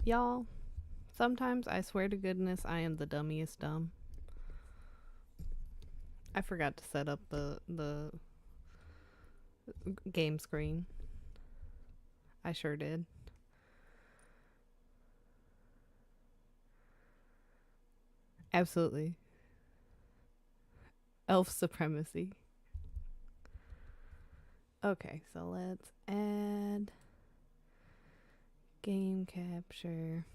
Y'all, sometimes I swear to goodness I am the dummiest dumb. I forgot to set up the game screen. I sure did. Absolutely. Elf supremacy. Okay, so let's add game capture,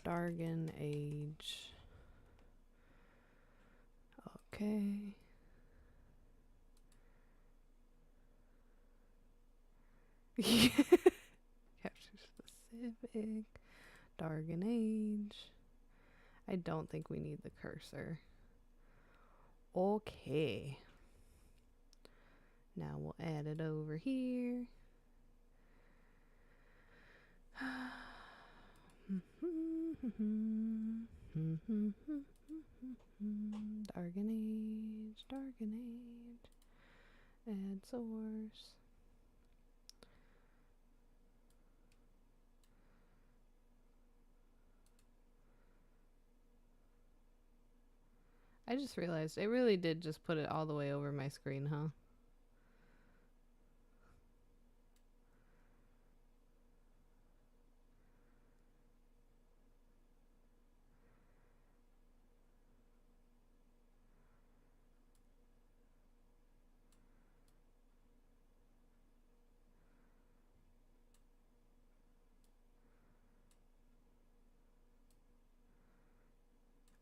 Dargon Age. Okay. Capture specific, Dargon Age. I don't think we need the cursor. Okay. Now we'll add it over here. Dargon Age, Dargon Age. Add source. I just realized it really did just put it all the way over my screen, huh?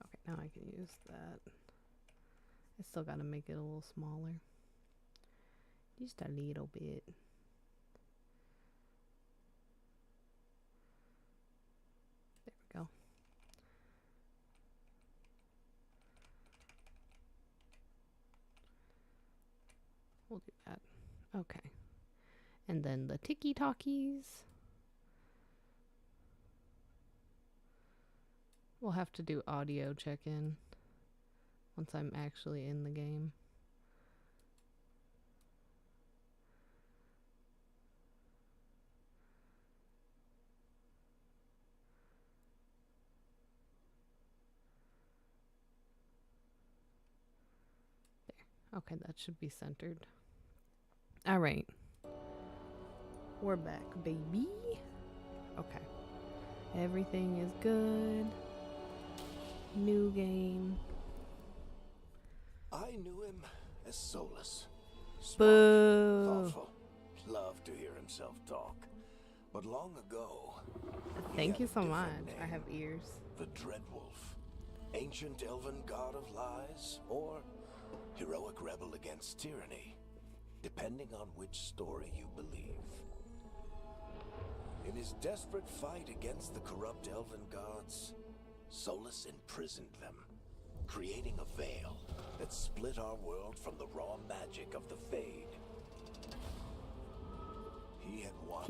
Okay, now I can use that. I still gotta make it a little smaller. Just a little bit. There we go. We'll do that. Okay. And then the tiki talkies. We'll have to do audio check-in once I'm actually in the game. There. Okay, that should be centered. All right. We're back, baby. Okay. Everything is good. New game. I knew him as Solus. Smart, Boo. thoughtful, loved to hear himself talk. But long ago, Thank you had a so different much. name. I have ears. The Dreadwolf, ancient elven god of lies, or heroic rebel against tyranny, depending on which story you believe. In his desperate fight against the corrupt elven gods, Solus imprisoned them, creating a veil that split our world from the raw magic of the Fade. He had won.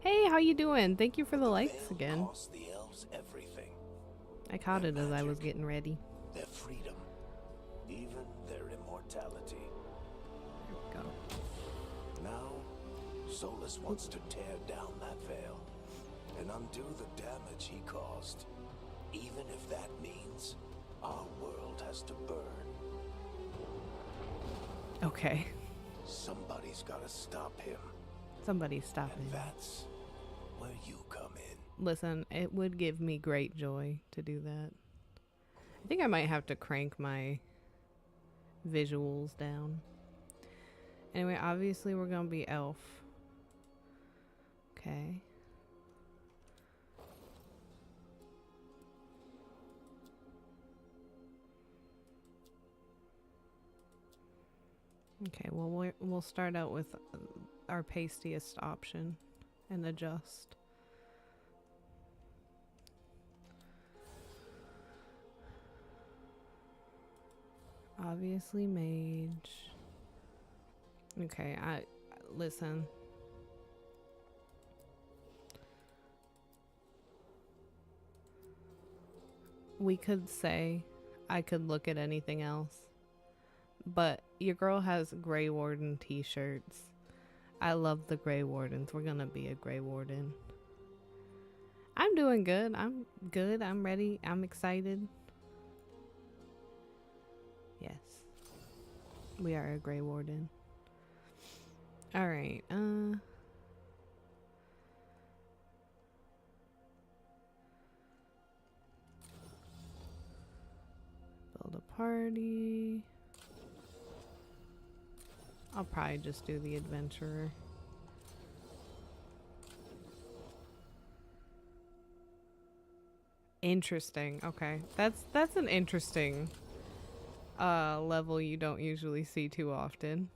Hey, how you doing? Thank you for the The likes veil again. cost the elves everything. I caught it Their as I was magic, getting ready. their freedom, even their immortality. There we go. Now, Solus wants to tear down that veil and undo the damage he caused, even if that means our world has to burn. Okay. Somebody's gotta stop him, Somebody stop and me. that's where you come in. Listen, it would give me great joy to do that. I think I might have to crank my visuals down. Anyway, obviously we're gonna be elf. Okay. Okay, well we'll start out with our pastiest option and adjust. Obviously mage. Okay, listen. We could say I could look at anything else, but your girl has Grey Warden t-shirts. I love the Grey Wardens. We're gonna be a Grey Warden. I'm doing good. I'm good. I'm ready. I'm excited. Yes. We are a Grey Warden. Alright, build a party. I'll probably just do the adventurer. Interesting. Okay. That's an interesting level you don't usually see too often.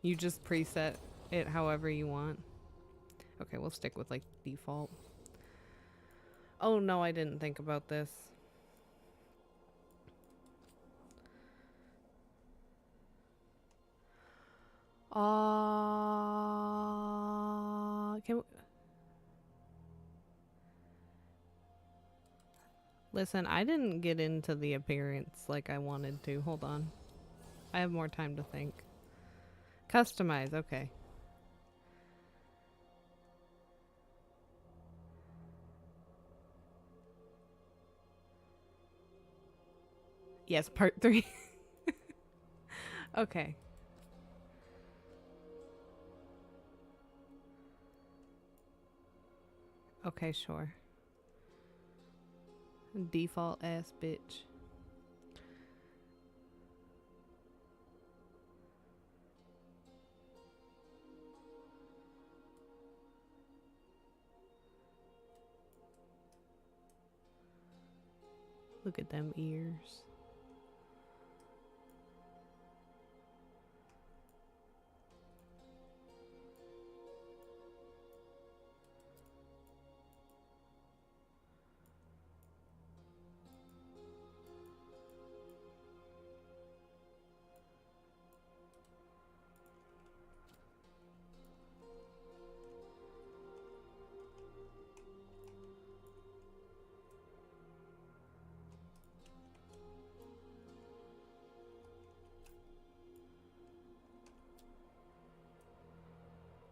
You just preset it however you want. Okay, we'll stick with like default. Oh no, I didn't think about this. Can we... Listen, I didn't get into the appearance like I wanted to. Hold on. I have more time to think. Customize, okay. Yes, part 3. Okay. Okay, sure. Default ass bitch. Look at them ears.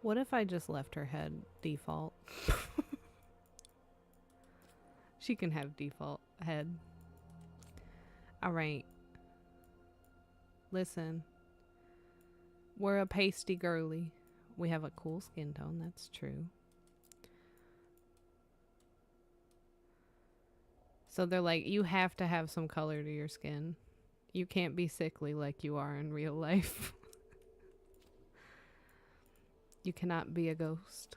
What if I just left her head default? She can have default head. Alright. Listen. We're a pasty girly. We have a cool skin tone, that's true. So they're like, you have to have some color to your skin. You can't be sickly like you are in real life. You cannot be a ghost.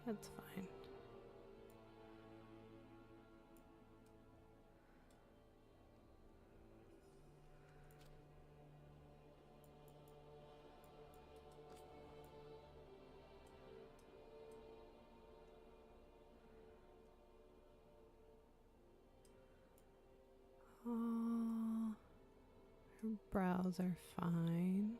That's fine. Her brows are fine.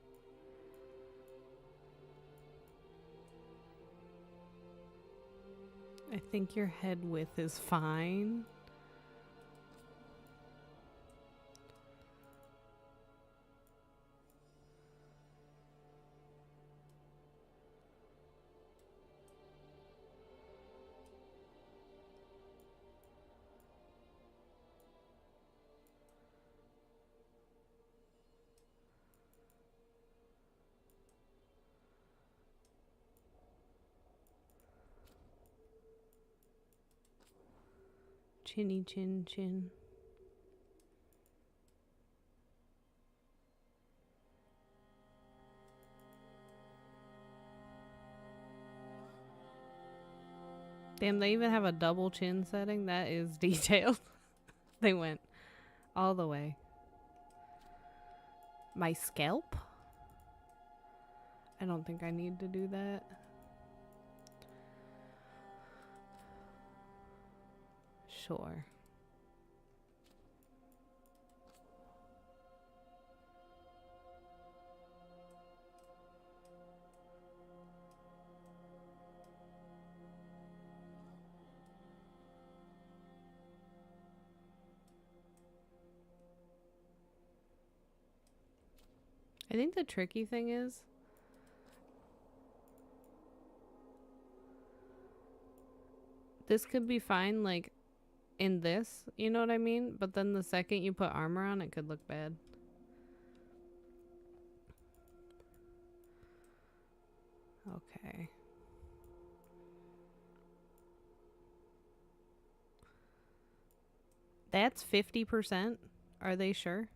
I think your head width is fine. Chinny chin chin. Damn, they even have a double chin setting. That is detailed. They went all the way. My scalp? I don't think I need to do that. Sure. I think the tricky thing is this could be fine, like, in this, you know what I mean? But then the second you put armor on, it could look bad. Okay. That's 50%? Are they sure?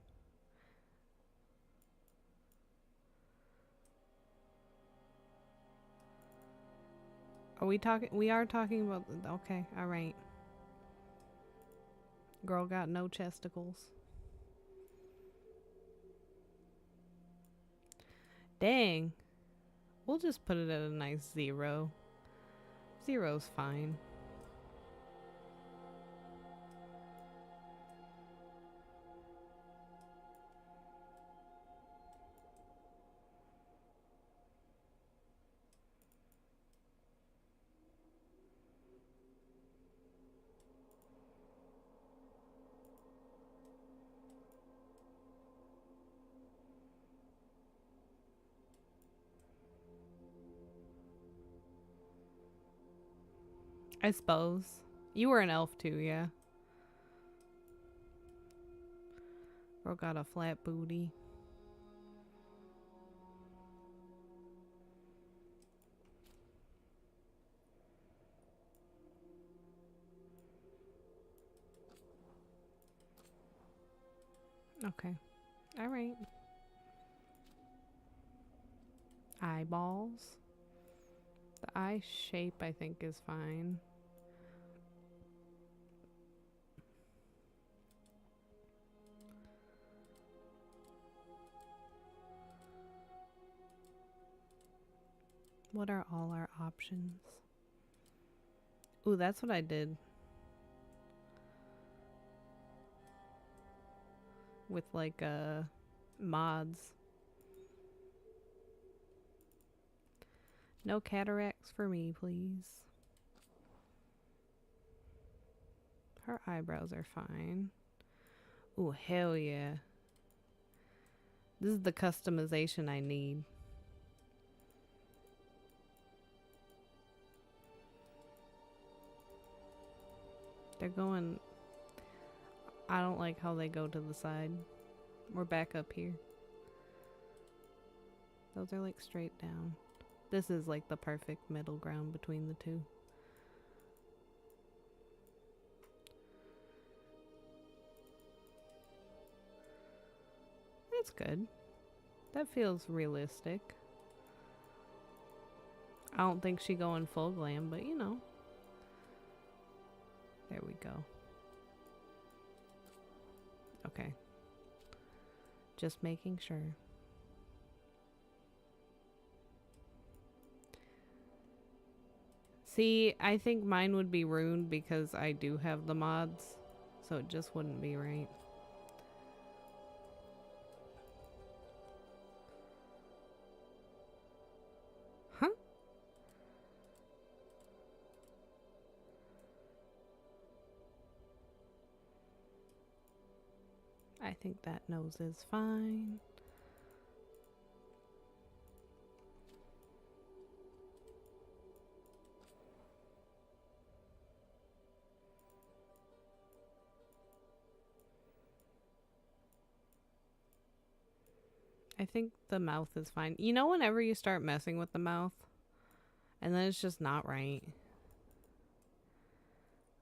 Are we talking? We are talking about... Okay, alright. Girl got no chesticles. Dang. We'll just put it at a nice 0. 0's fine. I suppose. You were an elf too, yeah. Girl got a flat booty. Okay. Alright. Eyeballs. The eye shape, I think, is fine. What are all our options? Ooh, that's what I did. With like mods. No cataracts for me, please. Her eyebrows are fine. Ooh, hell yeah. This is the customization I need. They're going... I don't like how they go to the side. We're back up here. Those are like straight down. This is like the perfect middle ground between the two. That's good. That feels realistic. I don't think she going full glam, but you know. There we go. Okay. Just making sure. See, I think mine would be ruined because I do have the mods, so it just wouldn't be right. Huh? I think that nose is fine. I think the mouth is fine. You know, whenever you start messing with the mouth and then it's just not right.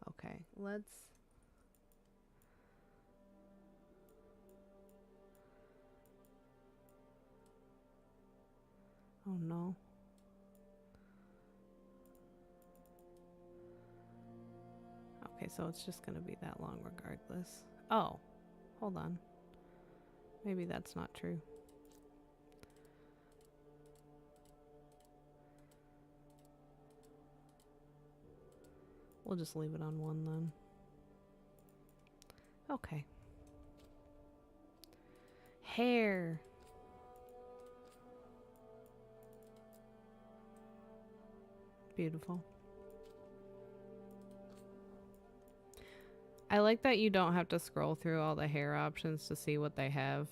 Okay, let's... Oh no. Okay, so it's just gonna be that long regardless. Oh, hold on. Maybe that's not true. We'll just leave it on 1 then. Okay. Hair. Beautiful. I like that you don't have to scroll through all the hair options to see what they have.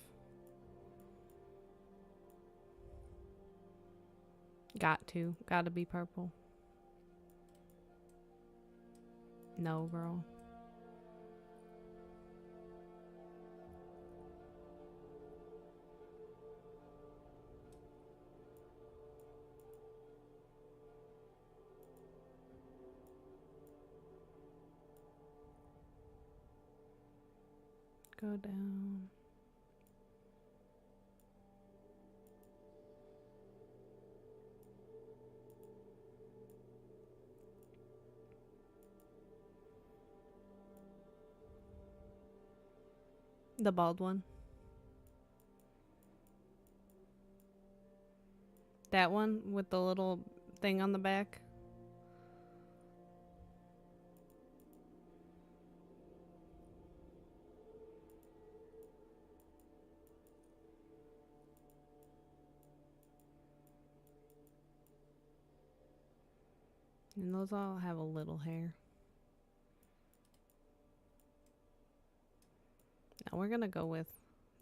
Gotta be purple. No, girl. Go down. The bald one. That one with the little thing on the back. And those all have a little hair. Now we're gonna go with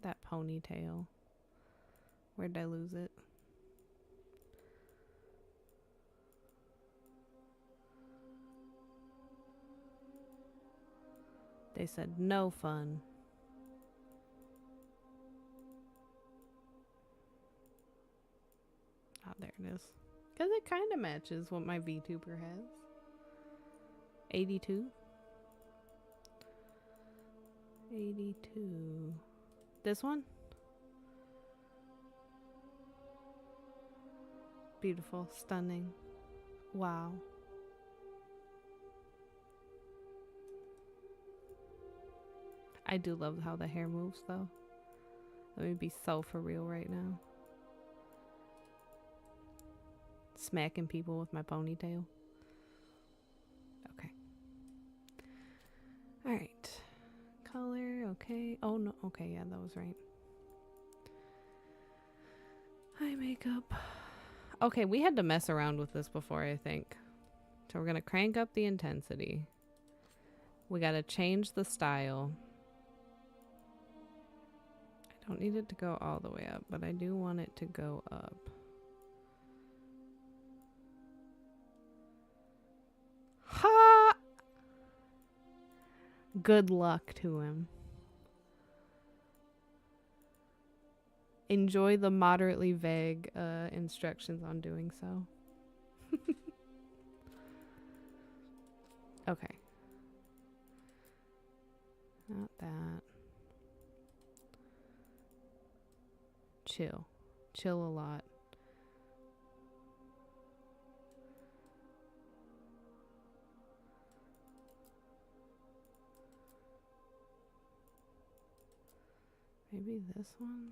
that ponytail. Where'd I lose it? They said no fun. Oh, there it is. Because it kind of matches what my VTuber has. 82. 82. This one? Beautiful. Stunning. Wow. I do love how the hair moves though. Let me be so for real right now. Smacking people with my ponytail. Okay. Alright. Color, okay. Oh no, okay, yeah, that was right. Eye makeup. Okay, we had to mess around with this before, I think. So we're gonna crank up the intensity. We gotta change the style. I don't need it to go all the way up, but I do want it to go up. Ha! Good luck to him. Enjoy the moderately vague instructions on doing so. Okay. Not that. Chill. Chill a lot. Maybe this one?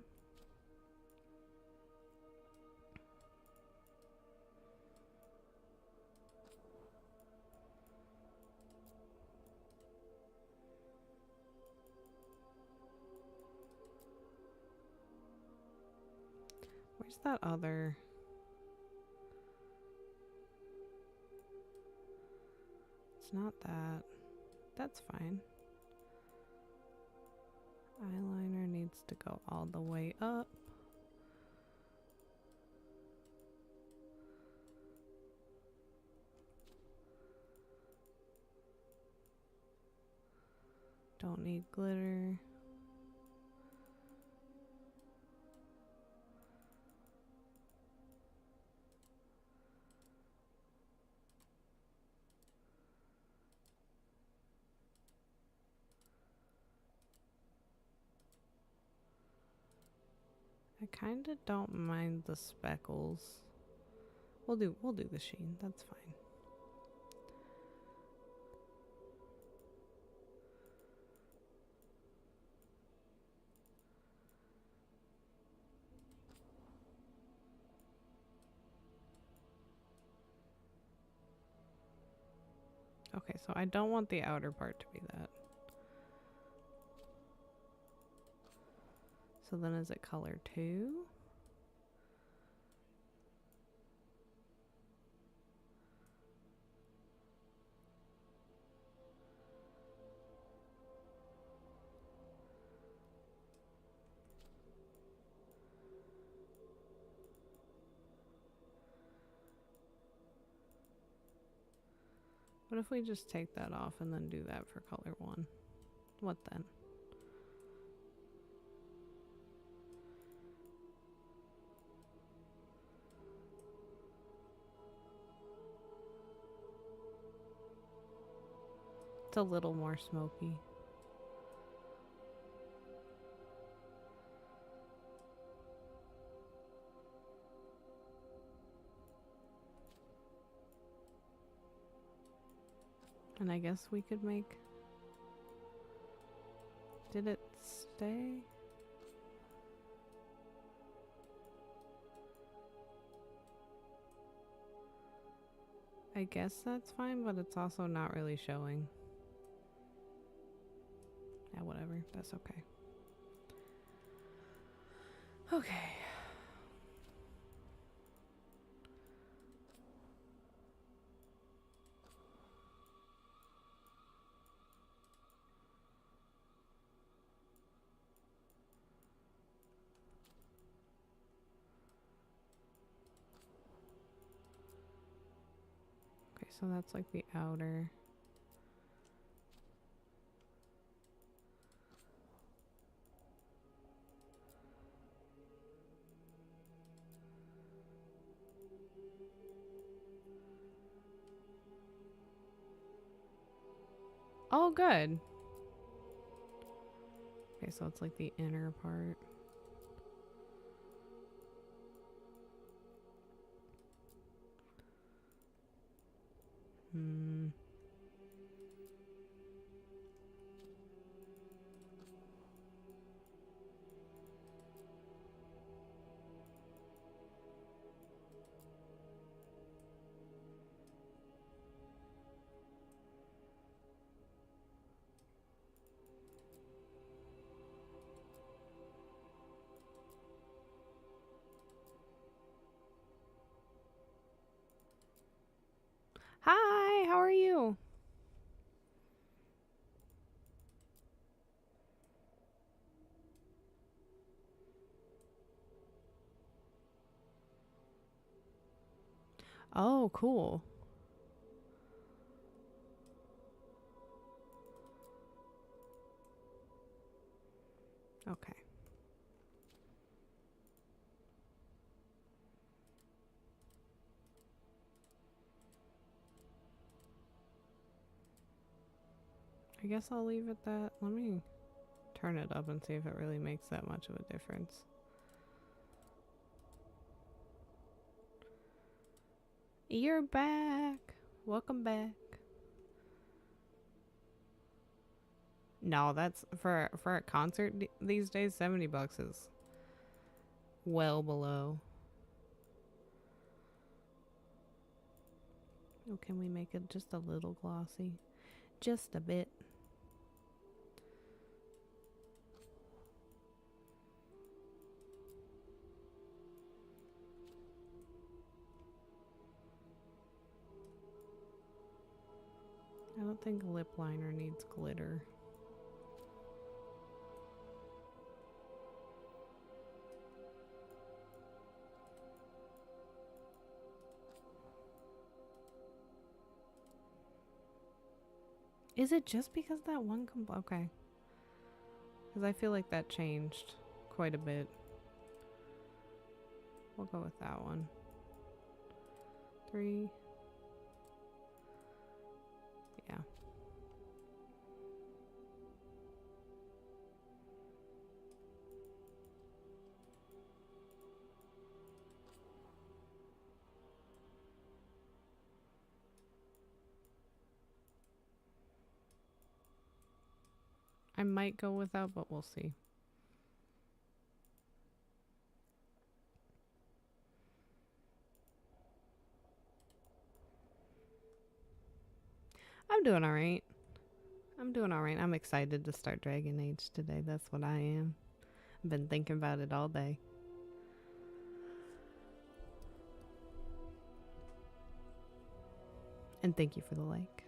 Where's that other? It's not that. That's fine. Eyeliner needs to go all the way up. Don't need glitter. I kind of don't mind the speckles. We'll do the sheen. That's fine. Okay, so I don't want the outer part to be that. So then is it color 2? What if we just take that off and then do that for color 1? What then? It's a little more smoky. And I guess we could make... Did it stay? I guess that's fine, but it's also not really showing. Yeah, whatever. That's okay. Okay. Okay, so that's like the outer. Oh, good. Okay, so it's like the inner part. Hmm. Hi, how are you? Oh, cool. Okay. I guess I'll leave it that. Let me turn it up and see if it really makes that much of a difference. You're back. Welcome back. No, that's for a concert these days. $70 is well below. Oh, can we make it just a little glossy? Just a bit. I don't think lip liner needs glitter. Is it just because that one okay. Because I feel like that changed quite a bit. We'll go with that one. 3. Yeah. I might go without, but we'll see. I'm doing all right. I'm doing all right. I'm excited to start Dragon Age today. That's what I am. I've been thinking about it all day. And thank you for the like.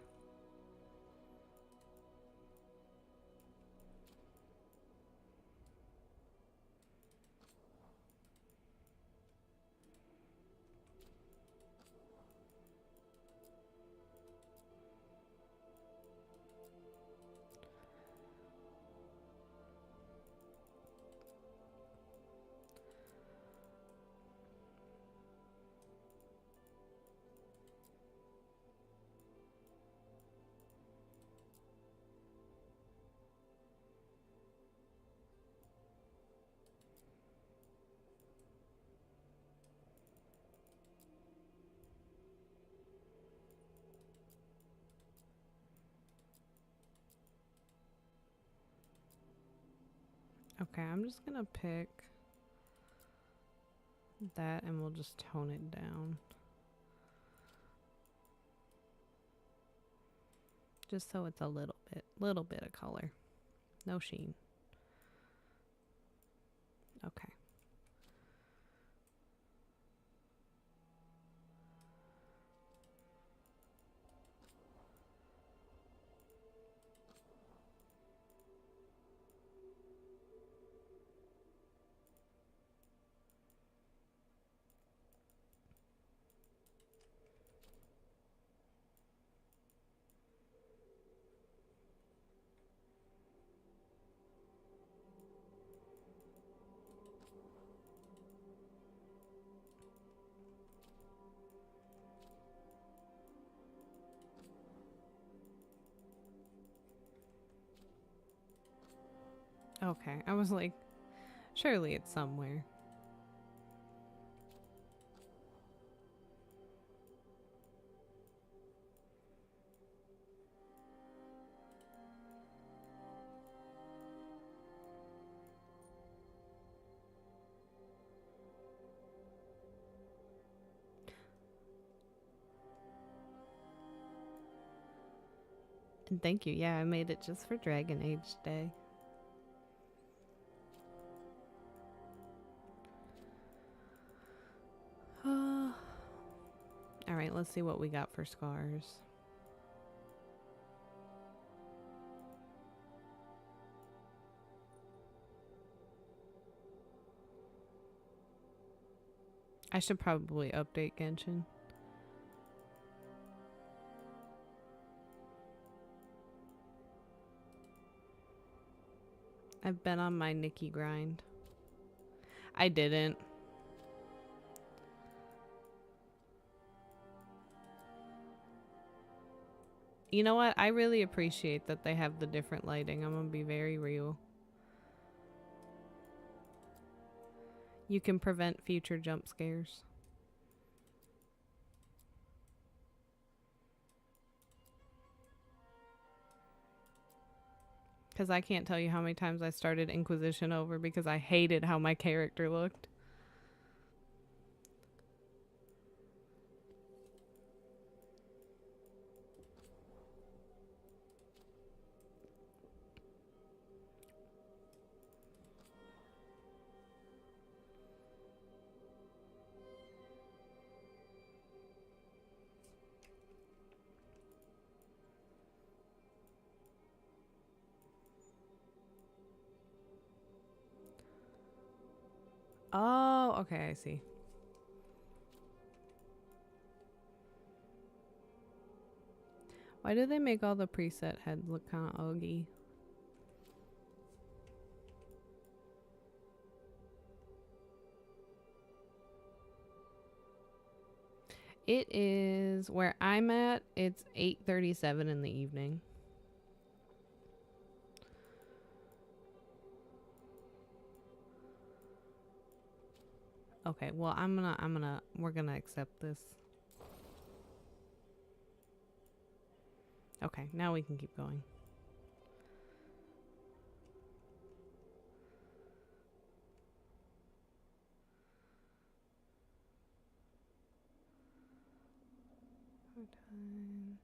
Okay, I'm just gonna pick that and we'll just tone it down. Just so it's a little bit of color. No sheen. Okay. Okay, I was like, surely it's somewhere. And thank you. Yeah, I made it just for Dragon Age Day. All right, let's see what we got for scars. I should probably update Genshin. I've been on my Nikki grind. I didn't. You know what? I really appreciate that they have the different lighting. I'm gonna be very real. You can prevent future jump scares. Because I can't tell you how many times I started Inquisition over because I hated how my character looked. Oh, okay, I see. Why do they make all the preset heads look kind of ugly? It is where I'm at. It's 8:37 in the evening. Okay, well, we're gonna accept this. Okay, now we can keep going. Times.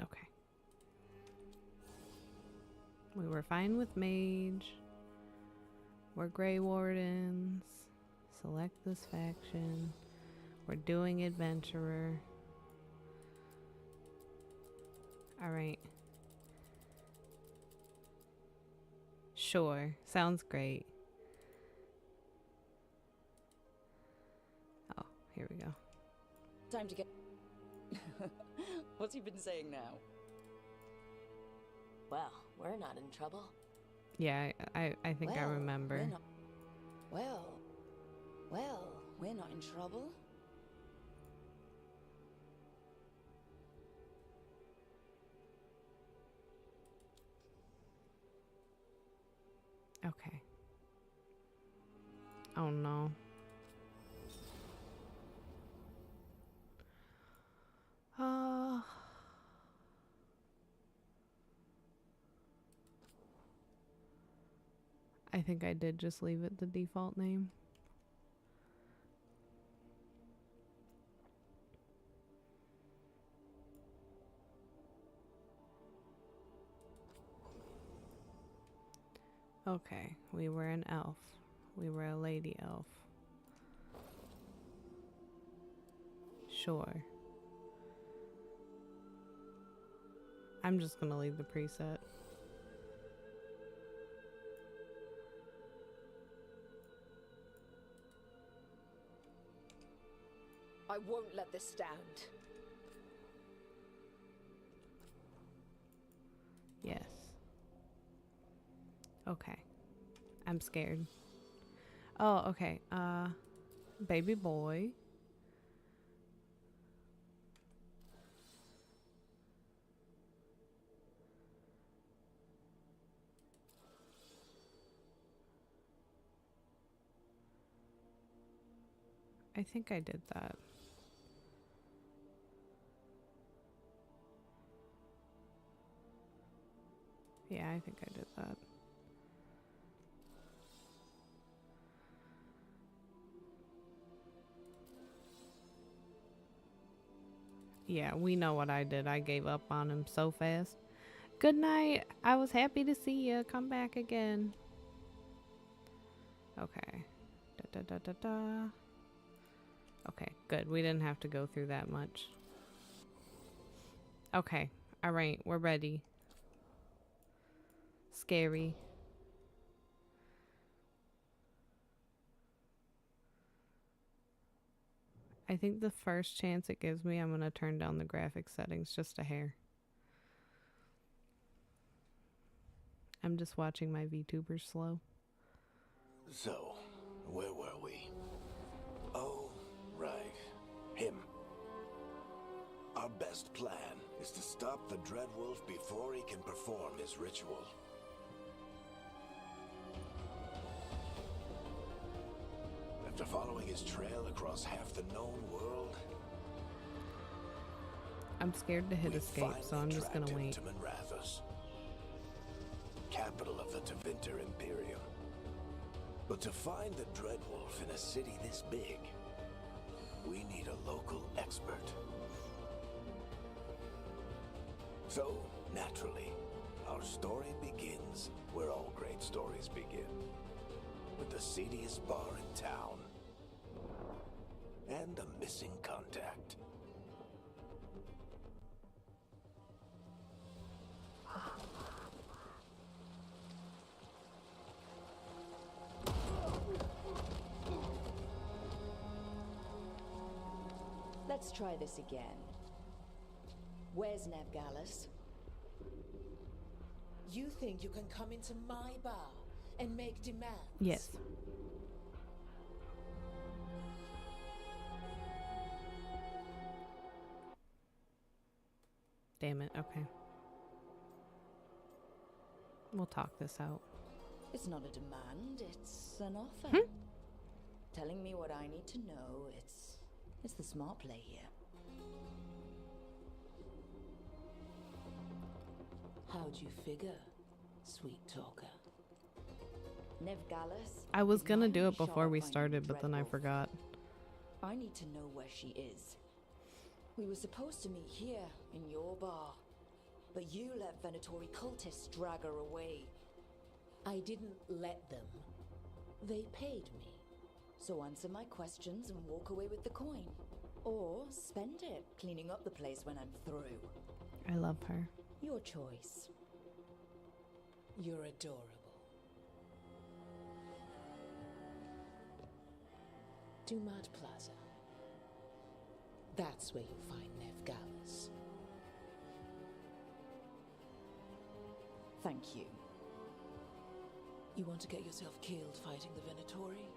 Okay. We were fine with mage. We're Grey Wardens. Select this faction. We're doing adventurer. Alright. Sure. Sounds great. Oh, here we go. Time to get... What's he been saying now? Well, we're not in trouble. Yeah, I think I remember. Well, we're not in trouble. Okay. Oh no. I think I did just leave it the default name. Okay, we were an elf. We were a lady elf. Sure. I'm just gonna leave the preset. I won't let this stand. Yes. Okay. I'm scared. Oh, okay. Baby boy. I think I did that. Yeah, I think I did that. Yeah, we know what I did. I gave up on him so fast. Good night. I was happy to see you. Come back again. Okay. Da, da, da, da, da. Okay, good. We didn't have to go through that much. Okay. All right. We're ready. Scary. I think the first chance it gives me, I'm going to turn down the graphics settings just a hair. I'm just watching my VTubers slow. So, where were we? Oh, right. Him. Our best plan is to stop the Dreadwolf before he can perform his ritual. After following his trail across half the known world, I'm scared to hit escape, so I'm just gonna wait. To Manrathus, capital of the Tevinter Imperium. But to find the Dreadwolf in a city this big, we need a local expert. So, naturally, our story begins where all great stories begin. With the seediest bar in town. And a missing contact. Let's try this again. Where's Nevgalis? You think you can come into my bar and make demands? Yes. Damn it, okay. We'll talk this out. It's not a demand, it's an offer. Telling me what I need to know, it's the smart play here. How'd you figure, sweet talker? Nevgalis. I was is gonna my do it shot before at we finding started, the but then I Dreadwolf. forgot. I need to know where she is. We were supposed to meet here, in your bar. But you let Venatori cultists drag her away. I didn't let them. They paid me. So answer my questions and walk away with the coin. Or spend it cleaning up the place when I'm through. I love her. Your choice. You're adorable. Dumad Plaza. That's where you'll find Nevgalis. Thank you. You want to get yourself killed fighting the Venatori?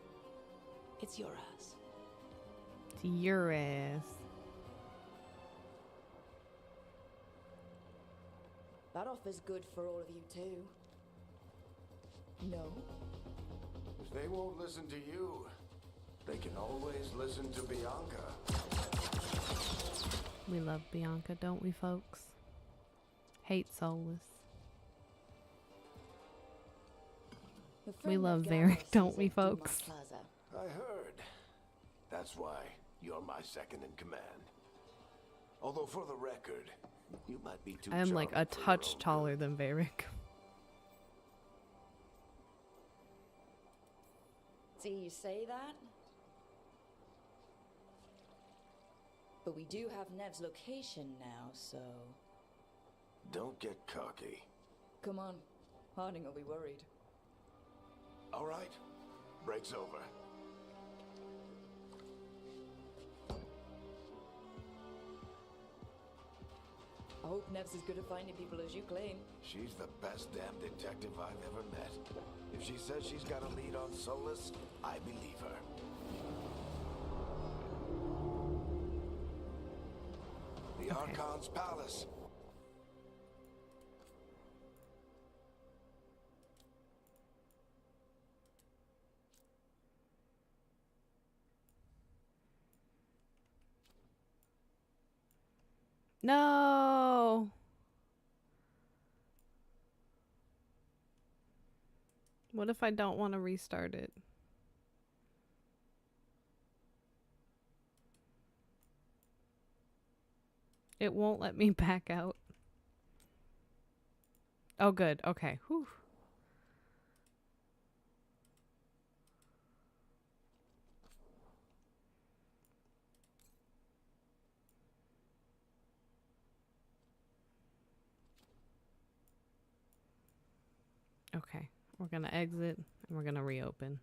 It's your ass. It's your ass. That offer's good for all of you too. No? If they won't listen to you, they can always listen to Bianca. We love Bianca, don't we, folks? Hate Soulless. Your We friend love Veilguard Varric, don't sees we, at Dumas folks? Plaza. I heard. That's why you're my second in command. Although for the record, you might be too I am like a charming for your touch own taller good. than Varric. See, you say that? But we do have Nev's location now, so... Don't get cocky. Come on. Harding will be worried. All right, break's over. I hope Nev's as good at finding people as you claim. She's the best damn detective I've ever met. If she says she's got a lead on Solus, I believe her. The Archon's palace. No. What if I don't want to restart it? It won't let me back out. Oh, good. Okay. Whew. Okay. We're going to exit and we're going to reopen.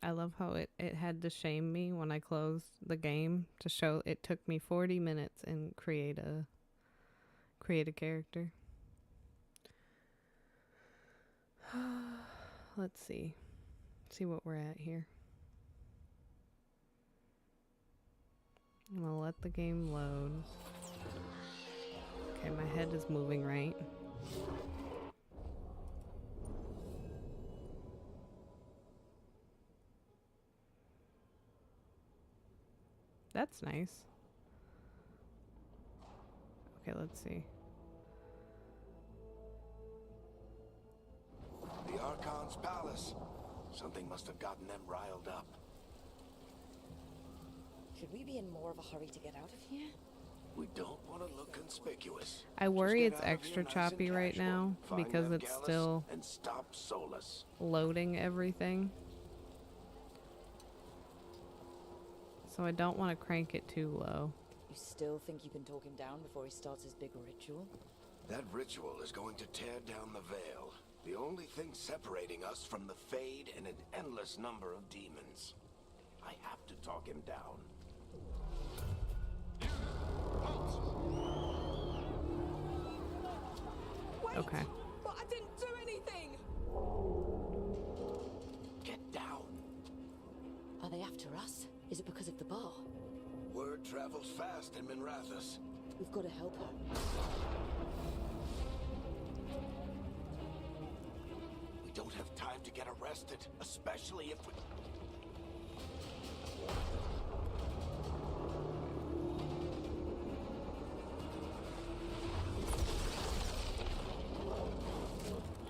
I love how it had to shame me when I closed the game to show it took me 40 minutes and create a character. Let's see what we're at here. I'm gonna let the game load. Okay, my head is moving right. That's nice. Okay, let's see. The Archon's palace. Something must have gotten them riled up. Should we be in more of a hurry to get out of here? We don't want to look conspicuous. I worry Just it's get out of extra here nice and choppy right casual. now Find because Lev it's Gallus still and stop Solus. loading everything. So I don't want to crank it too low. You still think you can talk him down before he starts his big ritual? That ritual is going to tear down the veil. The only thing separating us from the Fade and an endless number of demons. I have to talk him down. Wait! Okay. But I didn't do anything! Get down. Are they after us? Is it because of the bar? Word travels fast in Minrathous. We've got to help her. We don't have time to get arrested, especially if we...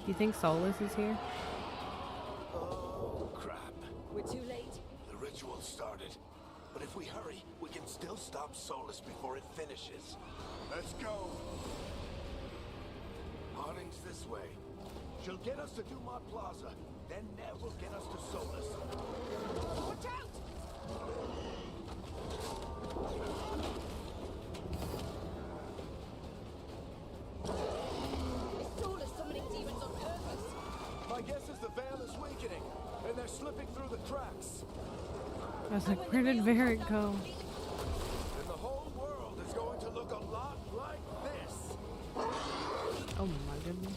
Do you think Solus is here? Oh, crap. We're too late. The ritual started. But if we hurry, we can still stop Solus before it finishes. Let's go. Harding's this way. She'll get us to Dumas Plaza. Then Nev will get us to Solus. Watch out! It's Solus summoning demons on purpose. My guess is the veil is weakening, and they're slipping through the cracks. I was like, where did Varric go? And the whole world is going to look a lot like this. Oh my goodness.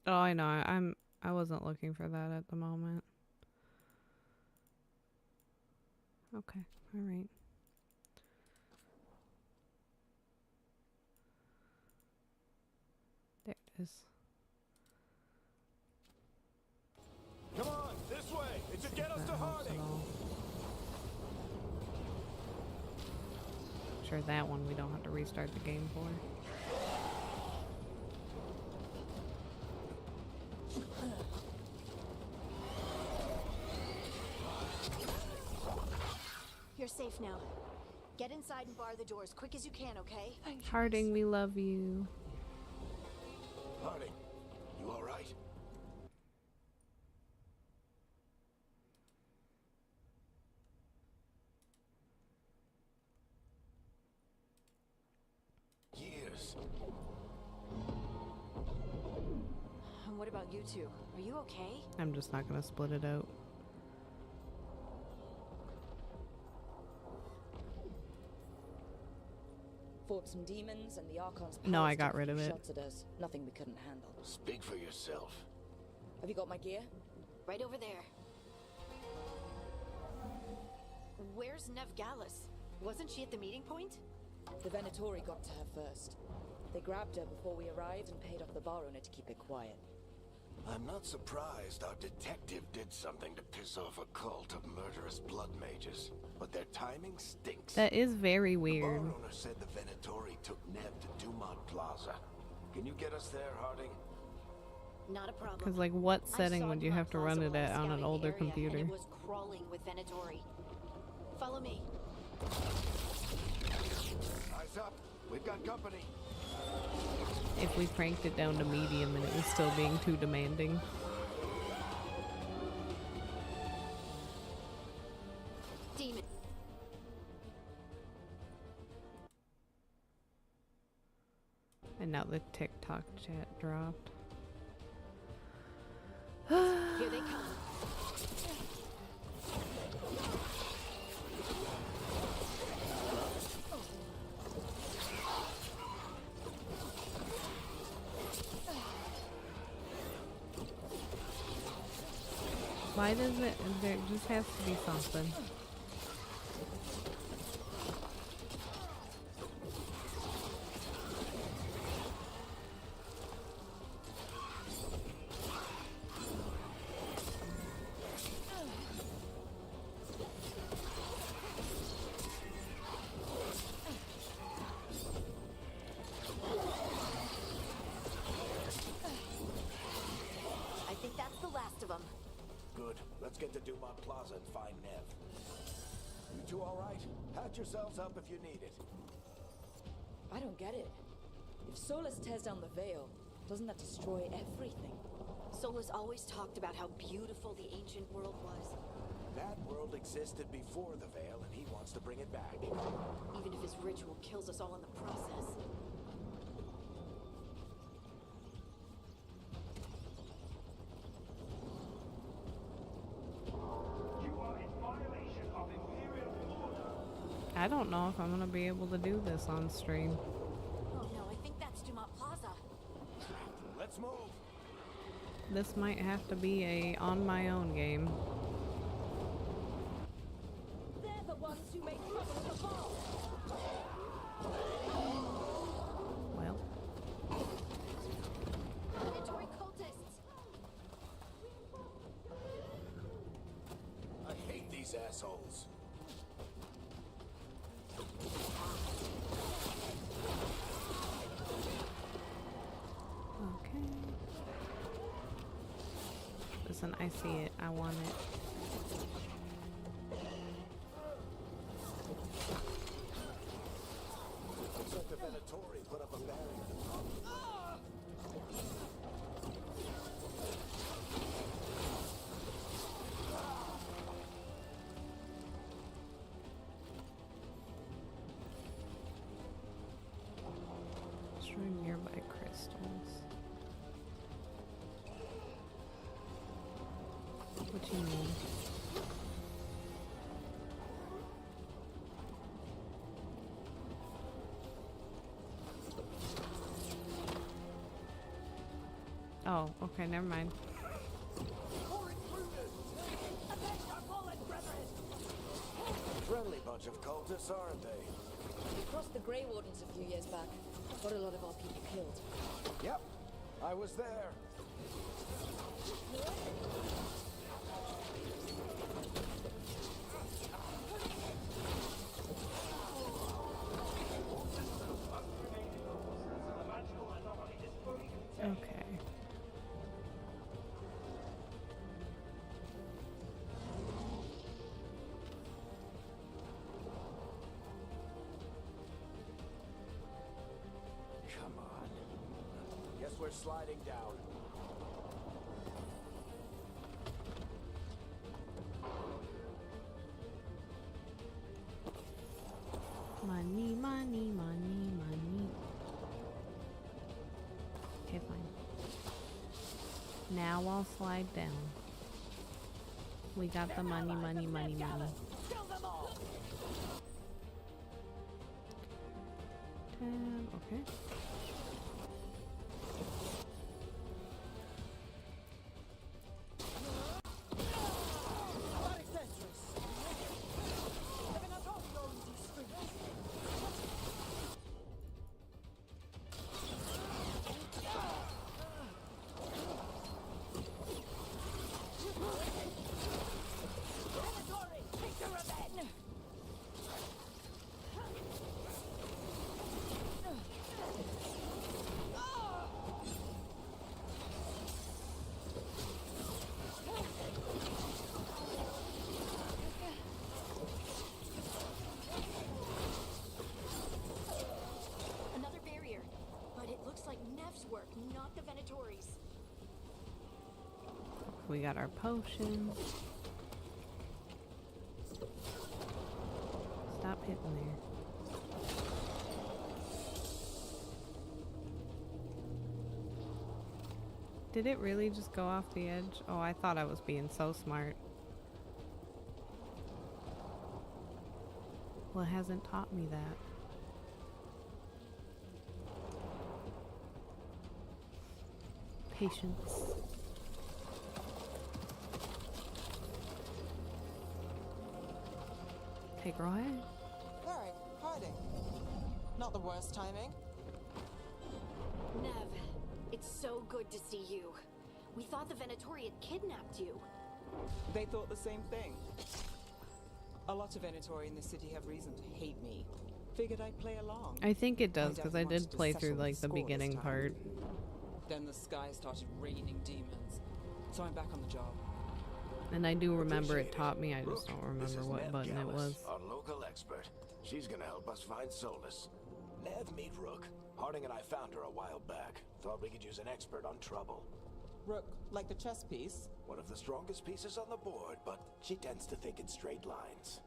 Oh, I know. I wasn't looking for that at the moment. Okay. All right. There it is. Come on, this way. It should get us That to helps at Harding. all. Sure, that one we don't have to restart the game for. You're safe now. Get inside and bar the doors quick as you can, okay? Harding, we love you. Harding, you all right? Years. And what about you two? Are you okay? I'm just not gonna split it out. Fought some demons and the Archon's No, I power got took rid of a few it. shots at us. Nothing we couldn't handle. Speak for yourself. Have you got my gear? Right over there. Where's Nev Gallus? Wasn't she at the meeting point? The Venatori got to her first. They grabbed her before we arrived and paid off the bar owner to keep it quiet. I'm not surprised our detective did something to piss off a cult of murderous blood mages, but their timing stinks. That is very The bar weird. owner said the Venatori took Nev to Dumont Plaza. Can you get us there, Harding? Not a problem. Because, like, what I setting saw would you Dumont have to Plaza run it while I was at on an scouting the older area, computer? And it was crawling with Venatori. Follow me. Eyes up. We've got company. If we cranked it down to medium and it was still being too demanding. Demon. And now the TikTok chat dropped. Here they come. Why does it? There just has to be something. I think that's the last of them. Good. Let's get to Dumont Plaza and find Nev. You two all right? Patch yourselves up if you need it. I don't get it. If Solus tears down the veil, doesn't that destroy everything? Solus always talked about how beautiful the ancient world was. That world existed before the Veil, and he wants to bring it back. Even if his ritual kills us all in the process. I don't know if I'm gonna be able to do this on stream. Oh no, I think that's Dumont Plaza. Let's move. This might have to be a on my own game. They're the ones who made trouble at the ball! Well, Venatori cultists! I hate these assholes. okay. Listen, I see it. I want it. Looks like the Venatori put up a barrier to stop. Destroy nearby crystals. What you mean? Oh, okay, never mind. Friendly bunch of cultists, aren't they? We crossed the Grey Wardens a few years back. Got a lot of our people killed. Yep, I was there. Okay. Come on. Guess we're sliding down. Money, money, money, money. Okay, fine. Now I'll slide down. We got the money, money, money, money. Okay. Another barrier. But it looks like Nev's work, not the Venatori's. We got our potion. Stop hitting there. Did it really just go off the edge? Oh, I thought I was being so smart. Well, it hasn't taught me that. Patience. Hey, girl, hey. Larry, hiding. Not the worst timing. Nev, it's so good to see you. We thought the Venatori had kidnapped you. They thought the same thing. A lot of Venatori in the city have reason to hate me. Figured I'd play along. I think it does, because I definitely did wanted to play settle through, like, the score this beginning time. part. Then the sky started raining demons. So I'm back on the job. And I do remember it Appreciate taught me, I just Look, don't this remember is what Nev button it Gallus, was. our local expert. She's gonna help us find Solus. Nev, meet Rook. Harding and I found her a while back. Thought we could use an expert on trouble. Rook, like the chess piece. One of the strongest pieces on the board, but she tends to think in straight lines.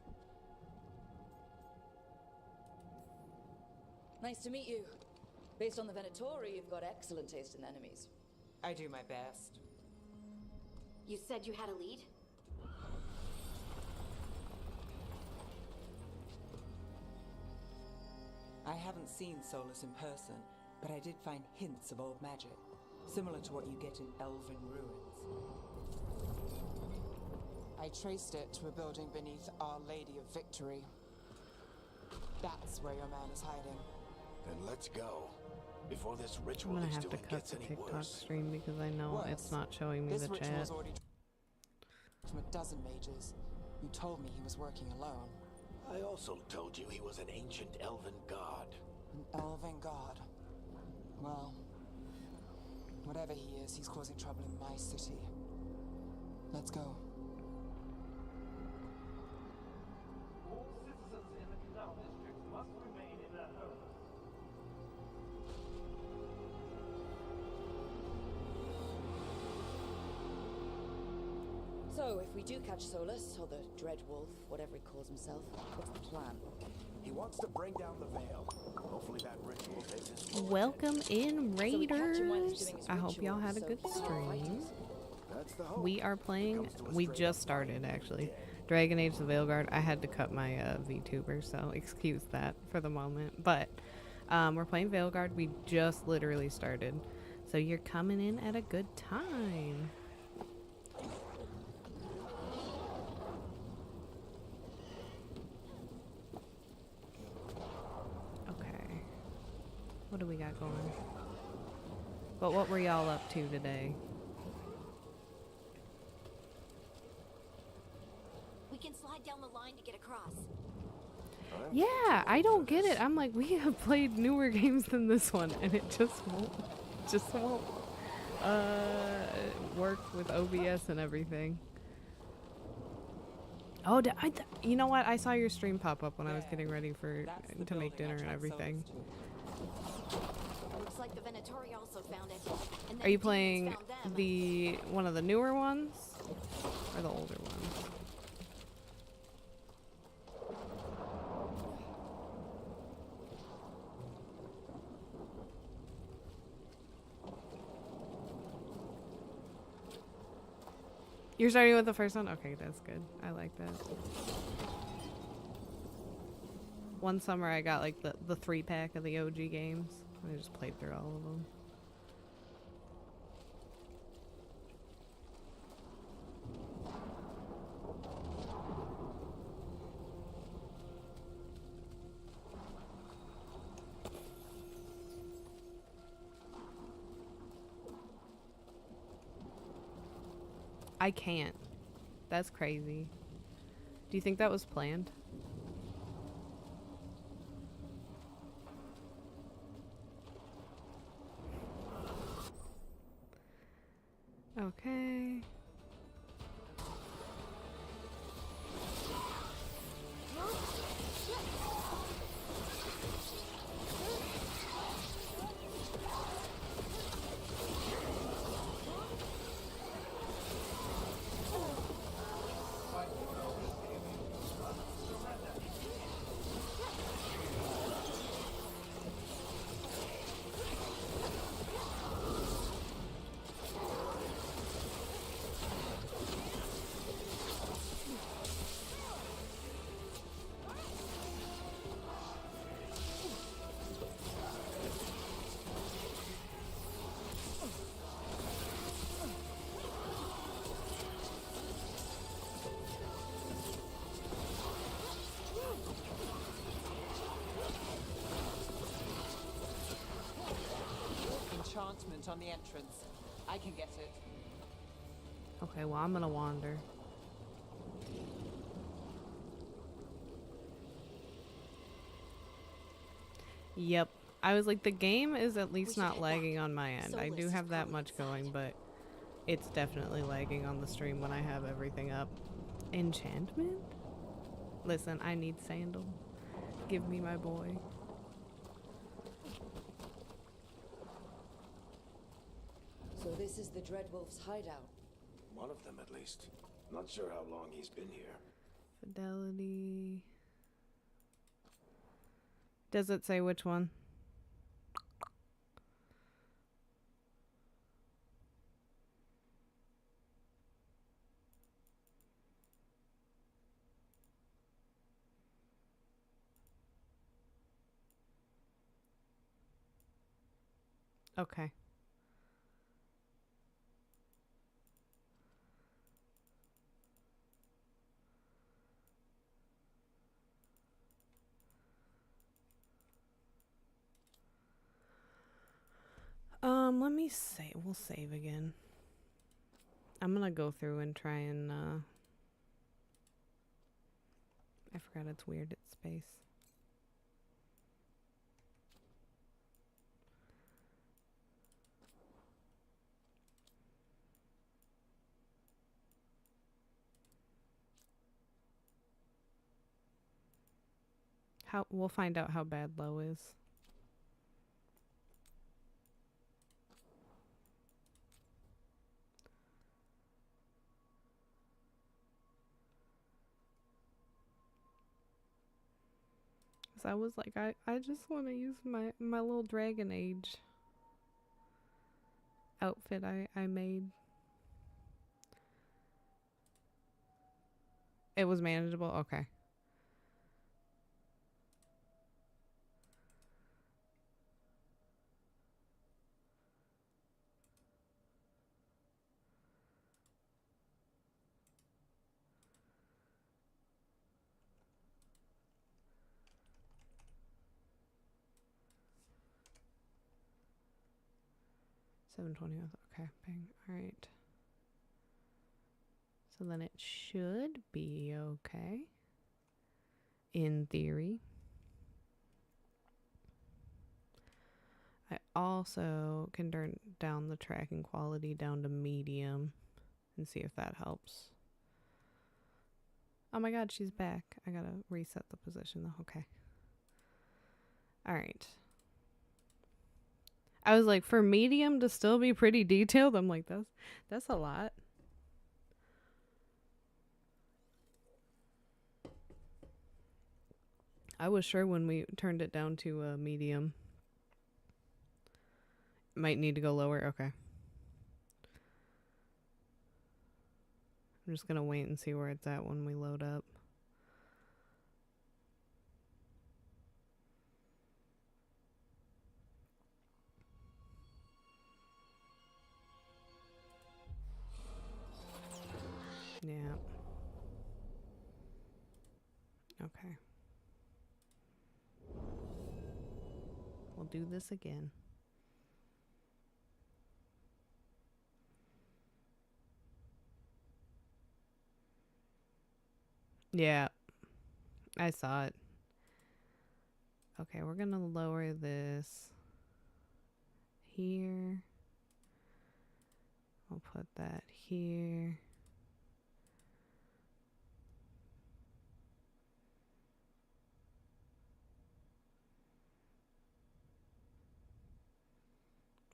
Nice to meet you. Based on the Venatori, you've got excellent taste in enemies. I do my best. You said you had a lead? I haven't seen Solus in person, but I did find hints of old magic, similar to what you get in elven ruins. I traced it to a building beneath Our Lady of Victory. That's where your man is hiding. Then let's go. Before this I'm ritual gonna he's have to doing cut gets the any TikTok worse. stream because I know it's Worse. not showing me This the ritual chat. was already from a dozen mages. You told me he was working alone. I also told you he was an ancient elven god. An elven god. Well, whatever he is, he's causing trouble in my city. Let's go. All citizens in the canal district must remain in their homes. So, if we do catch Solus, or the Dread Wolf, whatever he calls himself, what's the plan? He wants to bring down the veil. Hopefully that ritual takes his full Welcome in, So we catch him while he's Raiders! doing his I hope ritual, y'all had a so good he's not stream. fighting. That's the hope. We are playing, Comes to a we straight just up started fight. actually. Yeah. Dragon Age the Veilguard. I had to cut my VTuber, so excuse that for the moment. But we're playing Veilguard. We just literally started. So you're coming in at a good time. Okay. What do we got going? But what were y'all up to today? We can slide down the line to get across. Yeah, I don't get it. I'm like, we have played newer games than this one, and it just won't work with OBS and everything. Oh, you know what? I saw your stream pop up when I was getting ready to make dinner and everything. Looks like the Venatori also found it. And Are you playing one of the newer ones or the older ones? You're starting with the first one? Okay, that's good. I like that. One summer I got like the 3-pack of the OG games. And I just played through all of them. I can't. That's crazy. Do you think that was planned? Okay. Enchantment on the entrance. I can get it. Okay, well, I'm gonna wander. Yep. I was like, the game is at least not lagging on my end. I do have that much going, but it's definitely lagging on the stream when I have everything up. Enchantment? Listen, I need Sandal. Give me my boy. So this is the Dreadwolf's hideout. One of them, at least. Not sure how long he's been here. Fidelity. Does it say which one? Okay. Let me say, we'll save again. I'm gonna go through and try and, I forgot it's weird at space. We'll find out how bad low is. I was like, I just want to use my little Dragon Age outfit I made. It was manageable? Okay. 720. Okay, bang. All right. So then it should be okay. In theory. I also can turn down the tracking quality down to medium and see if that helps. Oh my god, she's back. I gotta reset the position though. Okay. Alright. I was like, for medium to still be pretty detailed, I'm like, that's a lot. I was sure when we turned it down to medium. Might need to go lower. Okay. I'm just gonna wait and see where it's at when we load up. Yeah. Okay. We'll do this again. Yeah. I saw it. Okay, we're gonna lower this here. We'll put that here.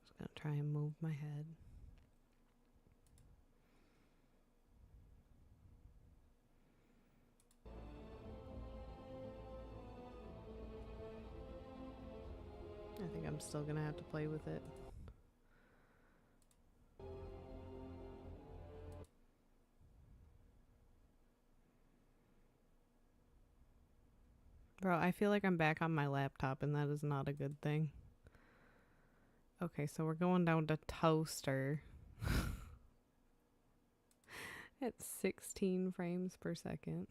Just gonna try and move my head. I think I'm still gonna have to play with it. Bro, I feel like I'm back on my laptop and that is not a good thing. Okay, so we're going down to toaster. At 16 frames per second.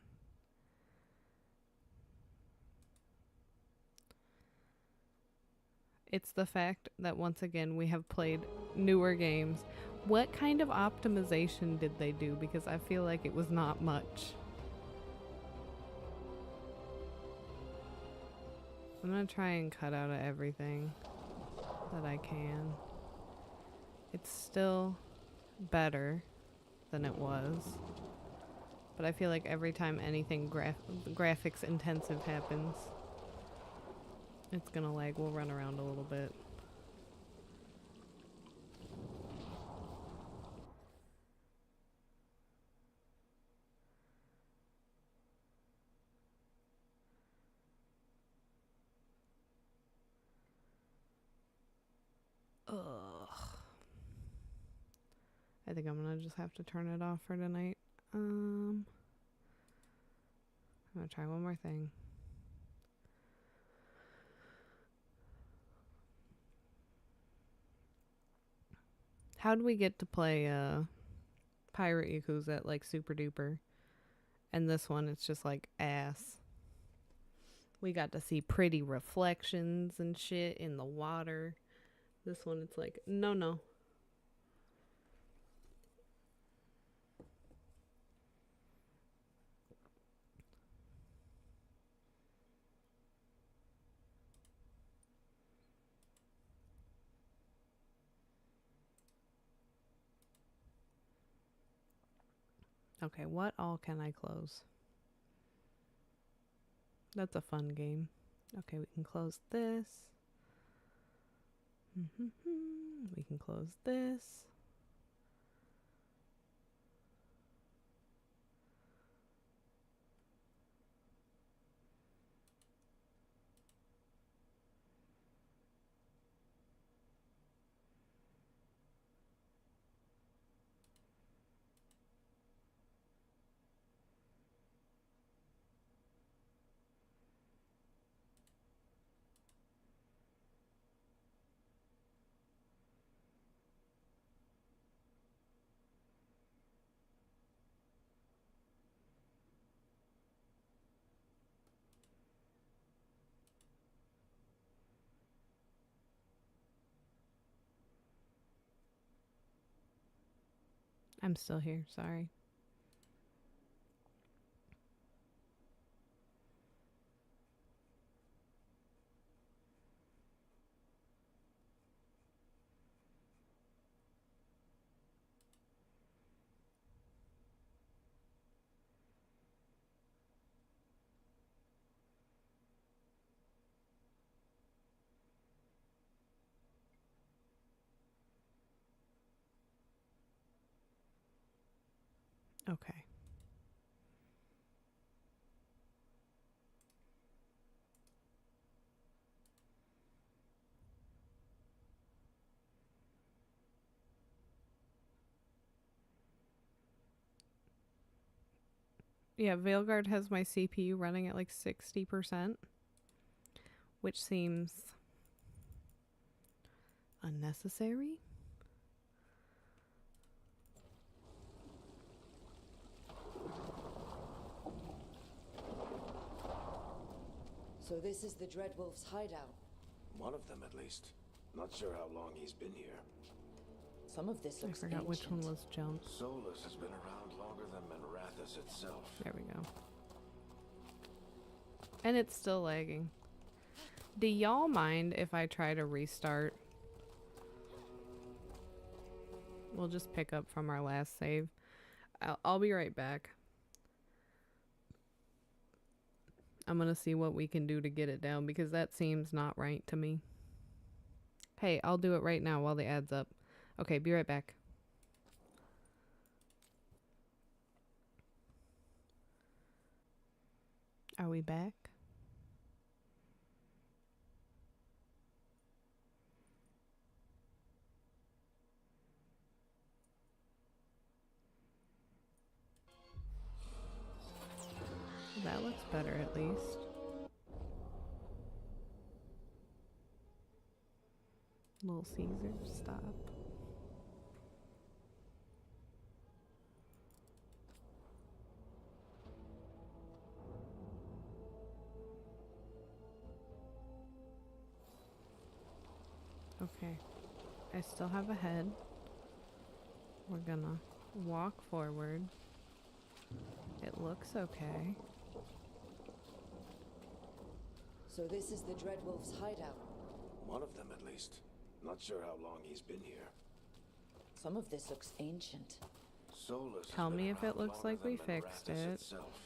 It's the fact that once again we have played newer games. What kind of optimization did they do? Because I feel like it was not much. I'm gonna try and cut out of everything that I can. It's still better than it was. But I feel like every time anything graphics intensive happens, it's gonna lag. We'll run around a little bit. Ugh. I think I'm gonna just have to turn it off for tonight. I'm gonna try one more thing. How'd we get to play Pirate Yakuza at like super duper? And this one, it's just like ass. We got to see pretty reflections and shit in the water. This one, it's like, no. Okay, what all can I close? That's a fun game. Okay, we can close this. We can close this. I'm still here, sorry. Okay. Yeah, Veilguard has my CPU running at like 60%, which seems unnecessary. So this is the Dreadwolf's hideout. One of them, at least. Not sure how long he's been here. Some of this I looks forgot which one ancient. was jump. Solus has been around longer than Manrathus itself. There we go. And it's still lagging. Do y'all mind if I try to restart? We'll just pick up from our last save. I'll be right back. I'm gonna see what we can do to get it down because that seems not right to me. Hey, I'll do it right now while the ad's up. Okay, be right back. Are we back? That looks better at least. Little Caesar, stop. Okay, I still have a head. We're gonna walk forward. It looks okay. So this is the Dreadwolf's hideout. One of them, at least. Not sure how long he's been here. Some of this looks ancient. Solus has Tell been me if around it looks longer like we than fixed Manrathus it. itself.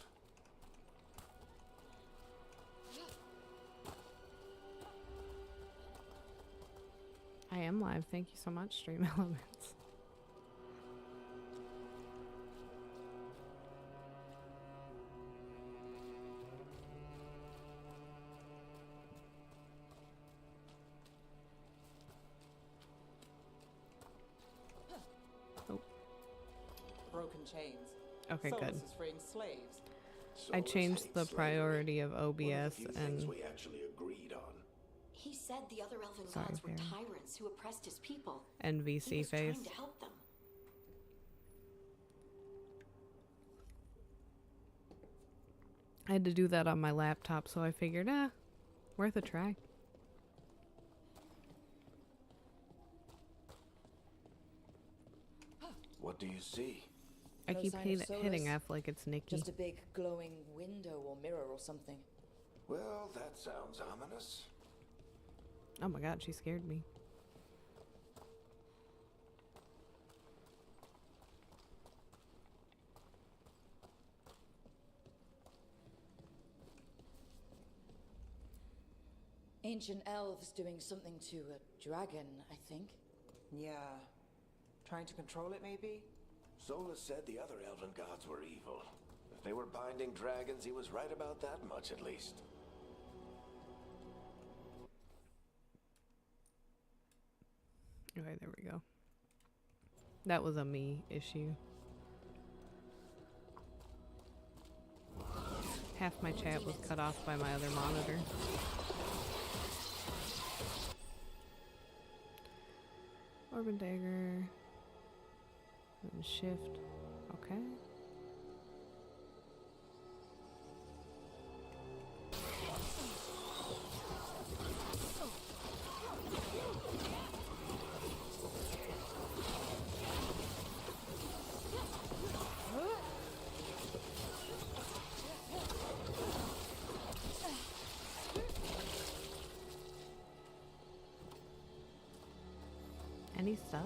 I am live. Thank you so much, Stream Elements. Broken chains. Okay, Solus good. is freeing slaves. I Solus changed hates the slavery. priority of One of the OBS few things and we actually agreed on. He said the other elven Sorry, gods were Farron. tyrants who oppressed his people. and He VC was face. trying to help them. I had to do that on my laptop, so I figured, worth a try. What do you see? I No keep sign of hitting Solus. F like it's Nikki. Just a big glowing window or mirror or something. Well, that sounds ominous. Oh my god, she scared me. Ancient elves doing something to a dragon, I think. Yeah. Trying to control it, maybe? Solus said the other elven gods were evil. If they were binding dragons, he was right about that much at least. Okay, there we go. That was a me issue. Half my chat was cut off by my other monitor. Orban dagger. And shift. Okay. Any stuff?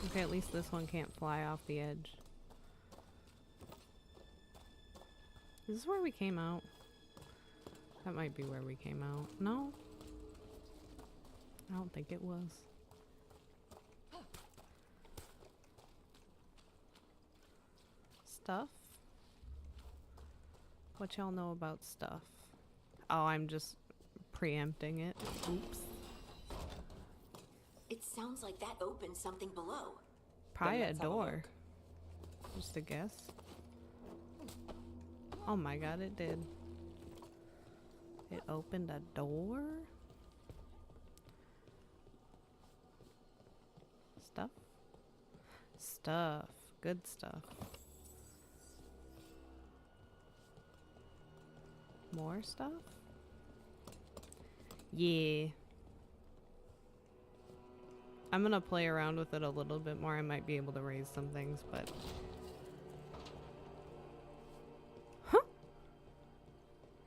Okay, at least this one can't fly off the edge. Is this where we came out? That might be where we came out. No? I don't think it was. Stuff? What y'all know about stuff? Oh, I'm just preempting it. Oops. It sounds like that opened something below. Probably a let's have a door. look. Just a guess. Oh my god, it did. It opened a door? Stuff? Stuff. Good stuff. More stuff? Yeah. I'm gonna play around with it a little bit more. I might be able to raise some things, but... Huh?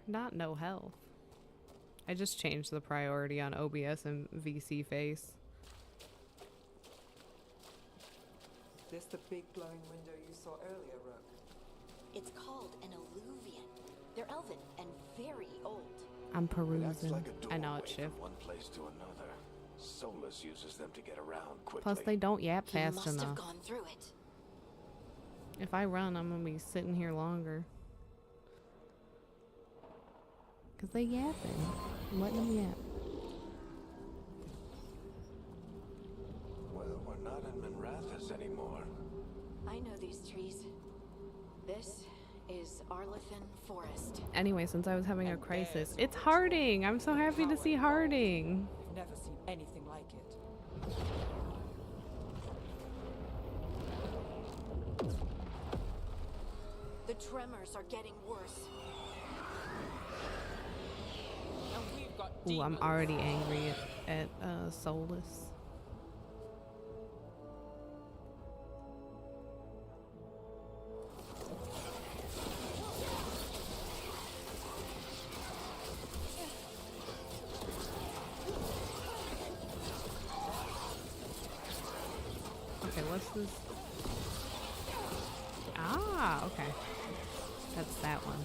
Not no health. I just changed the priority on OBS and VC face. This the big glowing window you saw earlier, Rook? It's called an alluvian. They're elven and very old. I'm It acts perusing. like a I know doorway it's shift. from one place to another. Solus uses them to get around quickly. Plus, they don't yap He fast must have enough. gone through it. If I run, I'm gonna be sitting here longer. Cause they yapping. I'm letting them yap. Well, we're not in Minrathous anymore. I know these trees. This is Arlethan Forest. Anyway, since I was having a And crisis, there's it's your ritual. Harding. I'm so happy to see Harding. I've never seen anything like it. The tremors are getting worse. And we've got Ooh, I'm demons. already angry at Solus. Okay, what's this? Ah, okay. That's that one.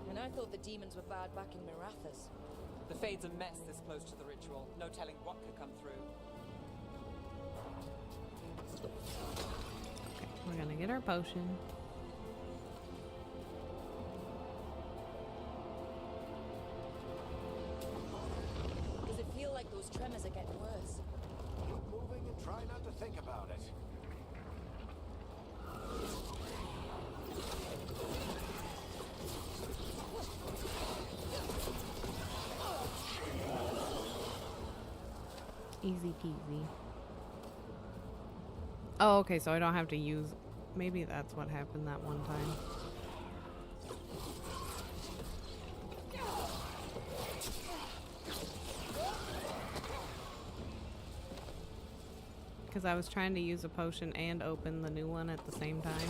And I thought the demons were bad back in Mirathas. The Fade's a mess this close to the ritual. No telling what could come through. Okay, we're gonna get our potion. Does it feel like those tremors are getting worse? Keep moving and try not to think about it. Easy peasy. Oh, okay, so I don't have to use... Maybe that's what happened that one time. Because I was trying to use a potion and open the new one at the same time.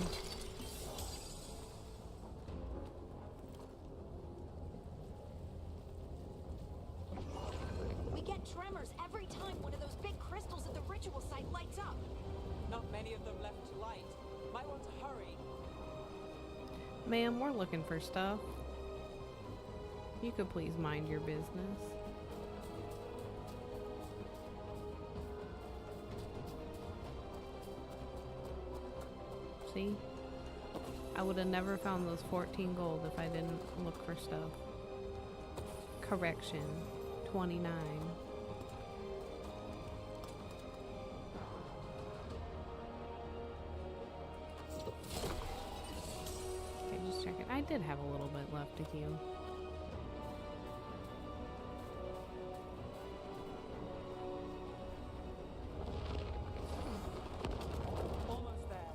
We get tremors every time one of those big crystals at the ritual site lights up. Not many of them left to light. Might want to hurry. Ma'am, we're looking for stuff. You could please mind your business. See? I would have never found those 14 gold if I didn't look for stuff. Correction. 29. Okay, just check it. I did have a little bit left to heal. Almost there.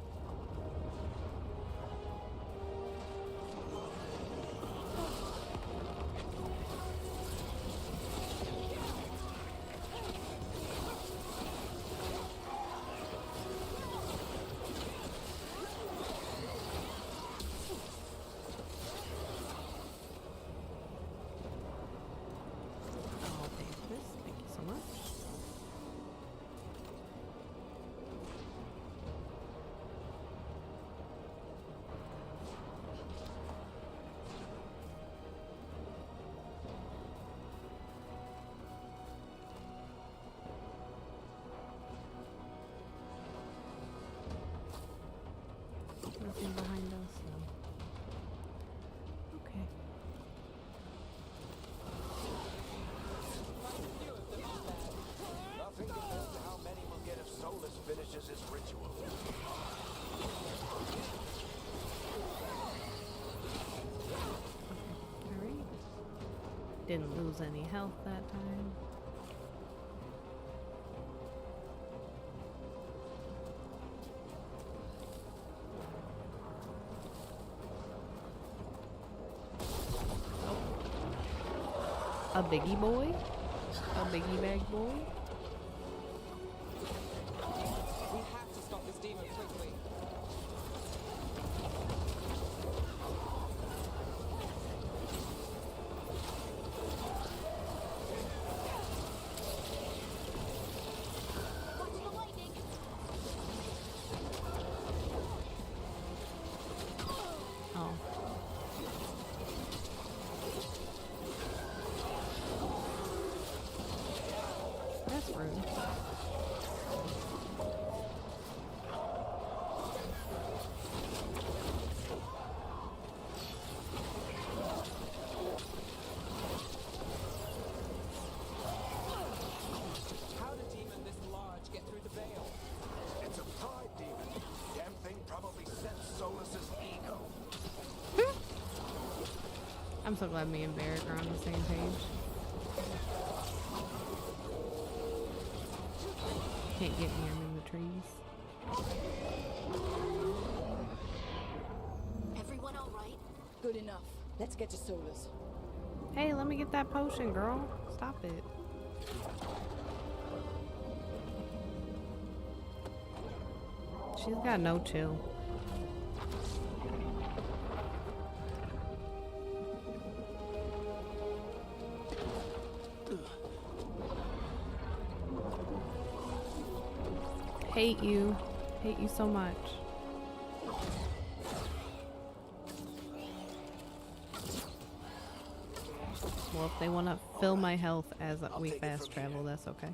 Didn't lose any health that time. A biggie boy? A biggie bag boy? We have to stop this demon quickly. Watch the lightning! Oh. That's rude. How did a demon this large get through the veil? It's a pride demon. Damn thing probably sensed Solus's ego. I'm so glad me and Barrick are on the same page. Can't get me, I'm in the trees. Everyone alright? Good enough. Let's get to Solus. Hey, let me get that potion, girl. Stop it. She's got no chill. Hate you. Hate you so much. Well, if they want to fill my health as we take it fast from travel, here. that's okay.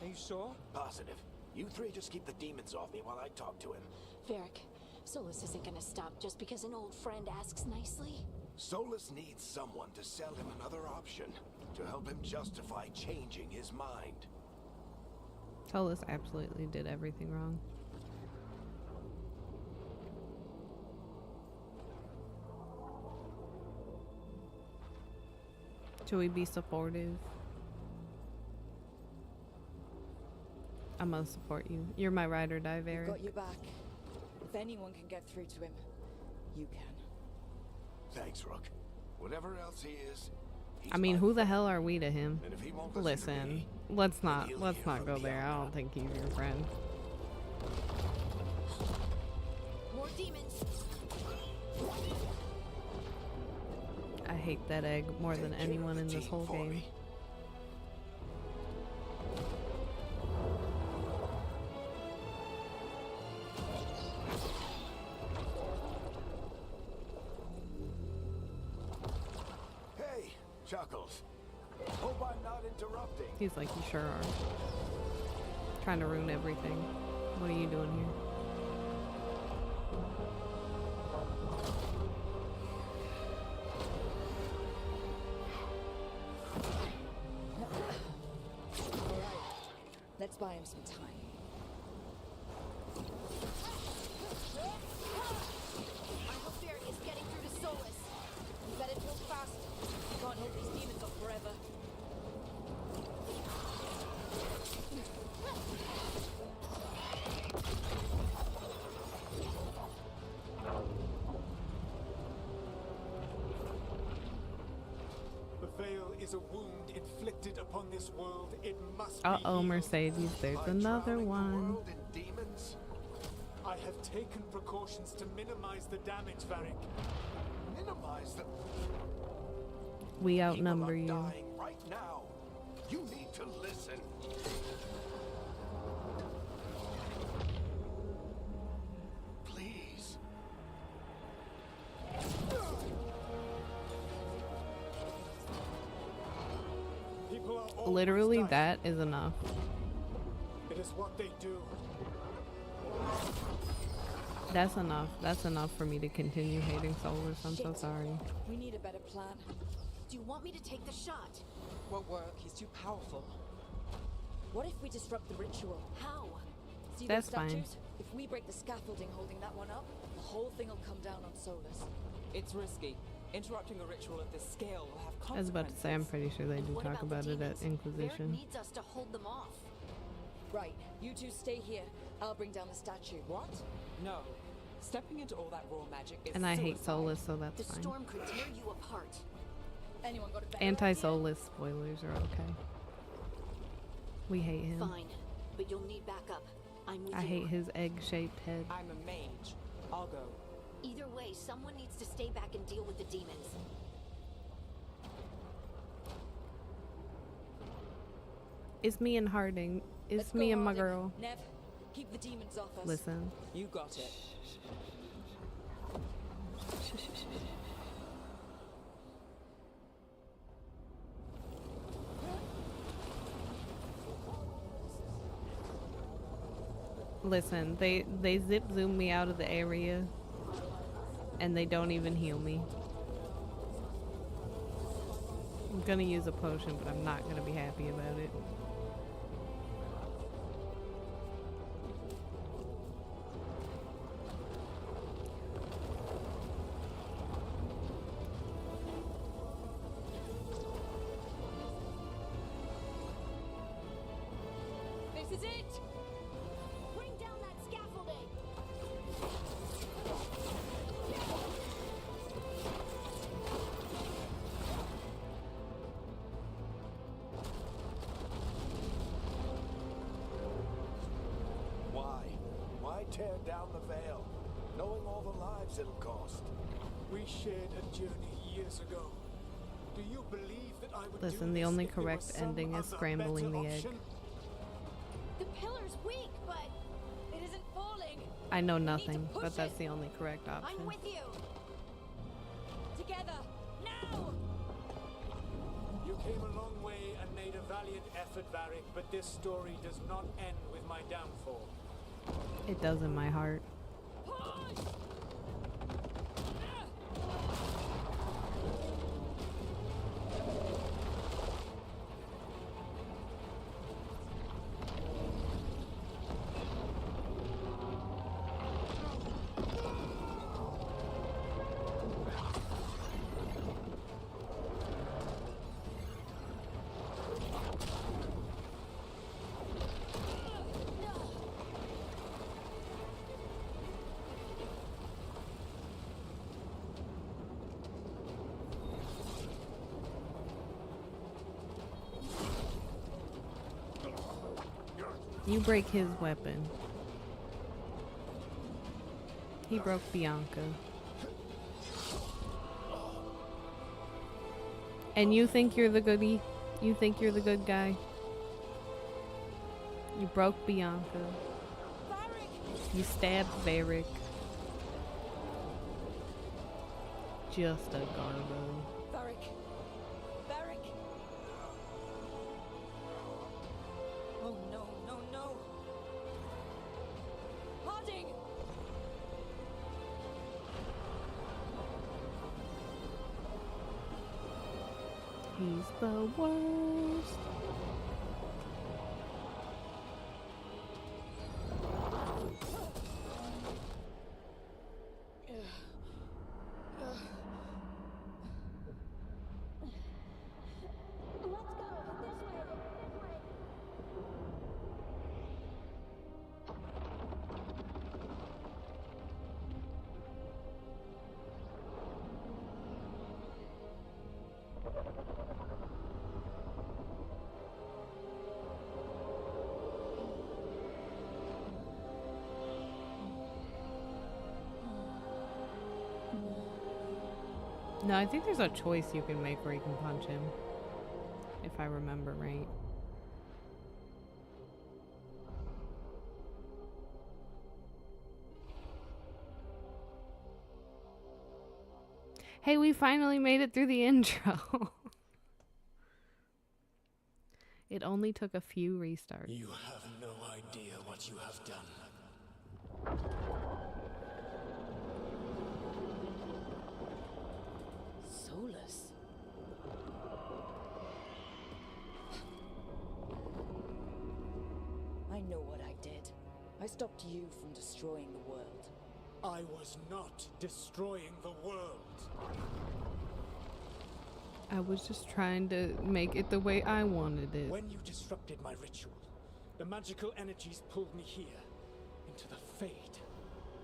Are you sure? Positive. You three just keep the demons off me while I talk to him. Varric, Solus isn't gonna stop just because an old friend asks nicely. Solus needs someone to sell him another option, to help him justify changing his mind. Solus absolutely did everything wrong. Should we be supportive? I'm gonna support you. You're my ride or die, We've Varric. got your back. If anyone can get through to him, you can. Thanks, Rook. Whatever else he is, he's I mean, my who the friend. hell are we to him? And if he won't listen to Listen, me, let's then not he'll let's hear not from go me there. on I don't that. think he's your friend. More demons! I hate that egg more than Take care of anyone the in this team whole for game. me. Hey, Chuckles. Hope I'm not interrupting. He's like, you sure are. Trying to ruin everything. What are you doing here? Let's buy him some time. I hope Varric is getting through to Solus. We better move fast. We can't hold these demons off forever. The veil is a wound inflicted upon this world. It must Uh be oh, healed. Mercedes, there's By another drowning the one. world in demons? I have taken precautions to minimize the damage, Varric. Minimize the We people outnumber are you. dying right now. You need to listen. Please. People are always Literally, dying. that is enough. It is what they do. That's enough. That's enough for me to continue hating Solus. I'm so Shit. sorry. We need a better plan. Do you want me to take the shot? Won't work. He's too powerful. What if we disrupt the ritual? How? See That's those fine. statues? If we break the scaffolding holding that one up, the whole thing will come down on Solus. It's risky. Interrupting a ritual of this scale will have consequences. I was about to say, I'm pretty sure they And do what talk about the about it at demons? Inquisition. Varric needs us to hold them off. Right, you two stay here. I'll bring down the statue. What? No. Stepping into all that raw magic is And I hate suicide. Solus, so that's The fine. storm could tear you apart. Anyone got a better Anti-Solus spoilers are okay. We hate him. Fine, but you'll need backup. I'm with I you. hate his egg-shaped head. I'm a mage. I'll go. Either way, someone needs to stay back and deal with the demons. It's me and Harding. It's Let's me go, and my Harding. girl. Nev, keep the demons off us. Listen. You got it. Listen, they zip zoom me out of the area and they don't even heal me. I'm gonna use a potion, but I'm not gonna be happy about it. This is it! Bring down that scaffolding! Why? Why tear down the veil, knowing all the lives it'll cost? We shared a journey years ago. Do you believe that I would Listen, do the this only if there was correct some ending is other scrambling better the egg. option? The pillar's weak, but It isn't falling! I know to nothing, push but that's it. the only correct option. I'm with you. Together! Now! You came a long way and made a valiant effort, Varric, but this story does not end with my downfall. It does in my heart. Push! You break his weapon. He broke Bianca. And you think you're the goodie? You think you're the good guy? You broke Bianca. You stabbed Varric. Just a garbo. Varric! Varric! Oh no, no, no! Harding! He's the worst. Let's go. This way. This way. No, I think there's a choice you can make where you can punch him. If I remember right. Hey, we finally made it through the intro. It only took a few restarts. You have no idea what you have done. Solus? I know what I did. I stopped you from destroying the world. I was not destroying the world. I was just trying to make it the way I wanted it. When you disrupted my ritual, the magical energies pulled me here, into the Fade.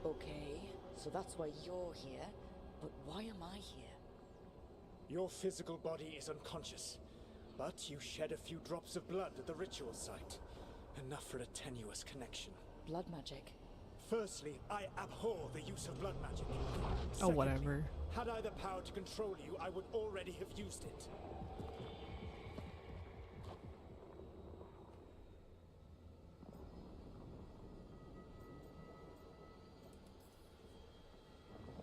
Okay, so that's why you're here. But why am I here? Your physical body is unconscious, but you shed a few drops of blood at the ritual site. Enough for a tenuous connection. Blood magic. Firstly, I abhor the use of blood magic. Oh, Secondly, whatever. had I the power to control you, I would already have used it.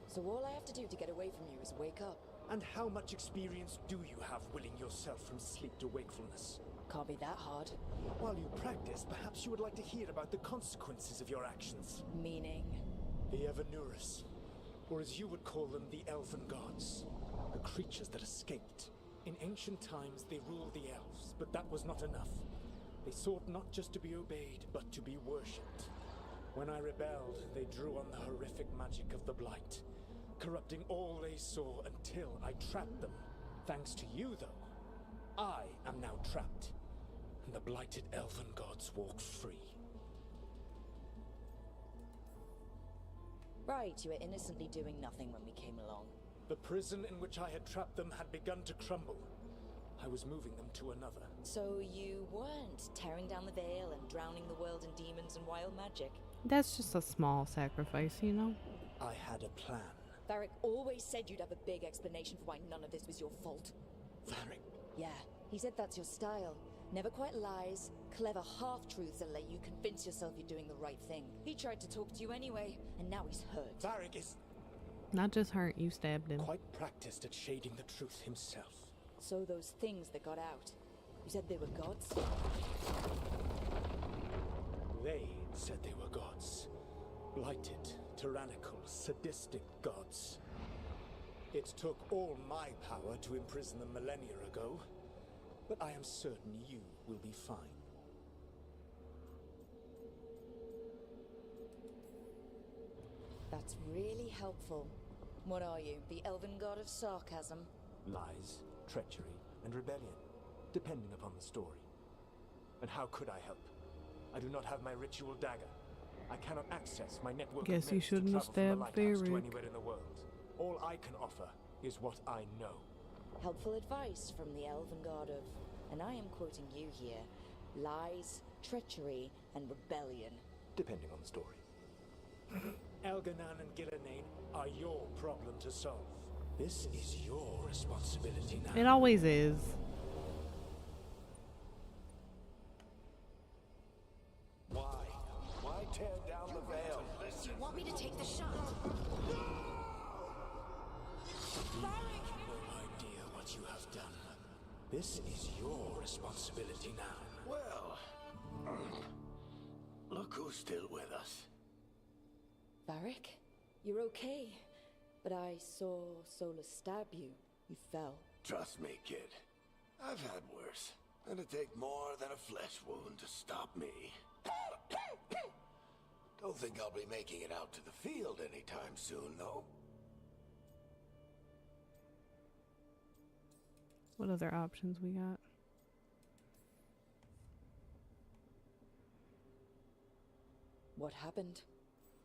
So all I have to do to get away from you is wake up. And how much experience do you have willing yourself from sleep to wakefulness? Can't be that hard. While you practice, perhaps you would like to hear about the consequences of your actions. Meaning? The Evanurus, or as you would call them, the Elven Gods. The creatures that escaped. In ancient times, they ruled the elves, but that was not enough. They sought not just to be obeyed, but to be worshipped. When I rebelled, they drew on the horrific magic of the Blight, corrupting all they saw until I trapped them. Thanks to you, though, I am now trapped, and the blighted Elven Gods walk free. Right, you were innocently doing nothing when we came along. The prison in which I had trapped them had begun to crumble. I was moving them to another. So you weren't tearing down the veil and drowning the world in demons and wild magic? That's just a small sacrifice, you know? I had a plan. Varric always said you'd have a big explanation for why none of this was your fault. Varric? Yeah, he said that's your style. Never quite lies, clever half-truths that let you convince yourself you're doing the right thing. He tried to talk to you anyway, and now he's hurt. Varric is Not just hurt, you stabbed him. quite practiced at shading the truth himself. So those things that got out, you said they were gods? They said they were gods. Blighted, tyrannical, sadistic gods. It took all my power to imprison them millennia ago, but I am certain you will be fine. That's really helpful. What are you, the elven god of sarcasm? Lies, treachery, and rebellion, depending upon the story. And how could I help? I do not have my ritual dagger. I cannot access my network Guess of you myths to shouldn't have travel from the stabbed lighthouse to Varric. anywhere in the world. All I can offer is what I know. Helpful advice from the elven god of, and I am quoting you here, lies, treachery, and rebellion. Depending on the story. Elganan and Gillenane are your problem to solve. This is your responsibility now. It always is. Why tear down the veil? Do you want me to take the shot? You have no idea what you have done. This is your responsibility now. Well, look who's still with us. Varric, you're okay. But I saw Solus stab you. You fell. Trust me, kid. I've had worse. It'd take more than a flesh wound to stop me. Don't think I'll be making it out to the field anytime soon, though. What other options we got? What happened?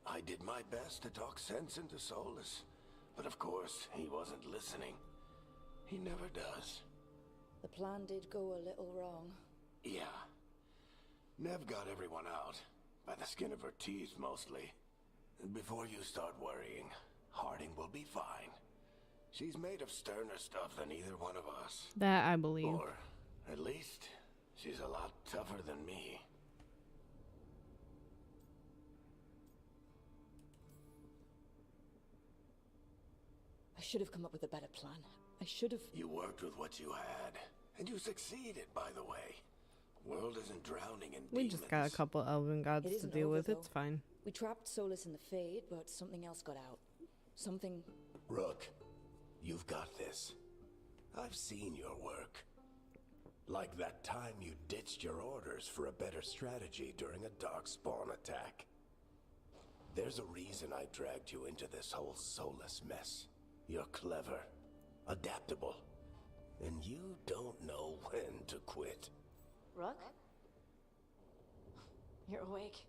I did my best to talk sense into Solus. But of course, he wasn't listening. He never does. The plan did go a little wrong. Yeah. Nev got everyone out. By the skin of her teeth, mostly. And before you start worrying, Harding will be fine. She's made of sterner stuff than either one of us. That I believe. Or, at least, she's a lot tougher than me. I should have come up with a better plan. I should have... You worked with what you had. And you succeeded, by the way. World isn't drowning in We demons. just got a couple elven gods It to isn't deal over, with. It's though. fine. We trapped Solus in the Fade, but something else got out. Something... Rook, you've got this. I've seen your work. Like that time you ditched your orders for a better strategy during a darkspawn attack. There's a reason I dragged you into this whole Solus mess. You're clever, adaptable, and you don't know when to quit. Rook? You're awake.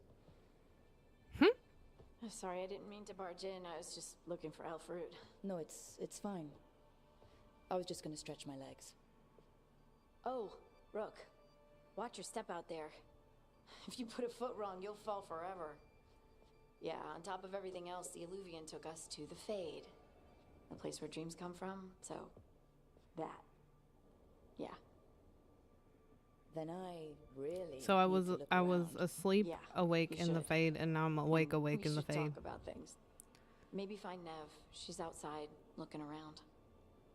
Sorry, I didn't mean to barge in. I was just looking for Alfred. No, it's fine. I was just gonna stretch my legs. Oh, Rook. Watch your step out there. If you put a foot wrong, you'll fall forever. Yeah, on top of everything else, the Illuvian took us to the Fade. The place where dreams come from, so... that. Yeah. Then I really So I need was to look was around. asleep, Yeah, awake you in the should. Fade, and now I'm awake We in the should Fade. talk about things. Maybe find Nev. She's outside, looking around.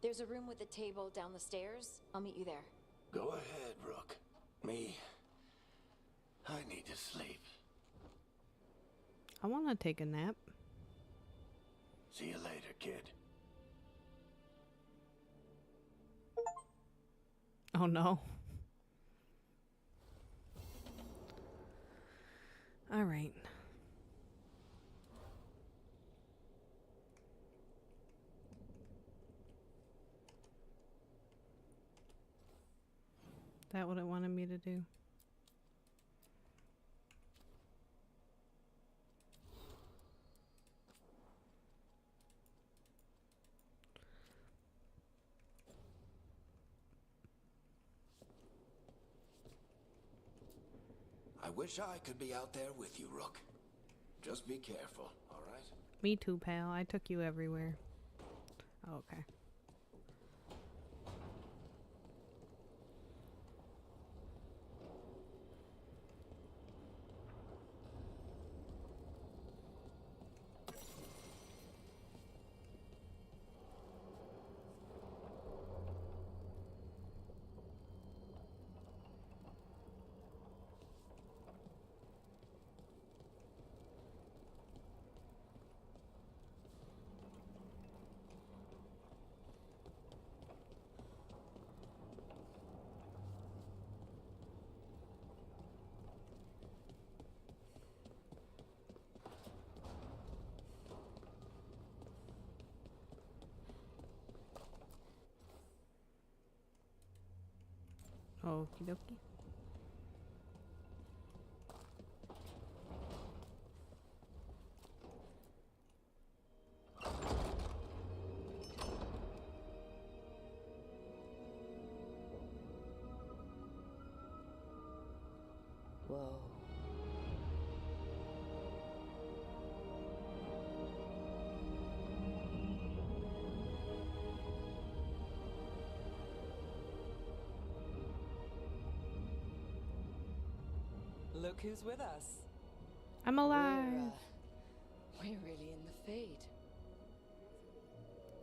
There's a room with a table down the stairs. I'll meet you there. Go ahead, Rook. Me, I need to sleep. I want to take a nap. See you later, kid. Oh no. All right. That what it wanted me to do? I wish I could be out there with you, Rook. Just be careful, all right? Me too, pal. I took you everywhere. Okay. Okie dokie. Whoa. Look who's with us. I'm alive. We're really in the Fade.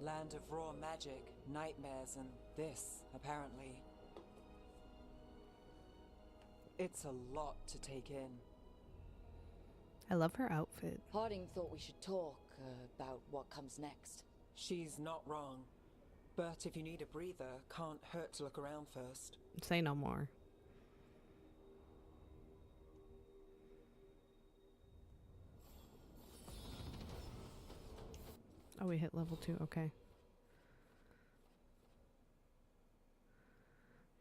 Land of raw magic, nightmares, and this, apparently. It's a lot to take in. I love her outfit. Harding thought we should talk about what comes next. She's not wrong. But if you need a breather, can't hurt to look around first. Say no more. Oh, we hit level 2. Okay.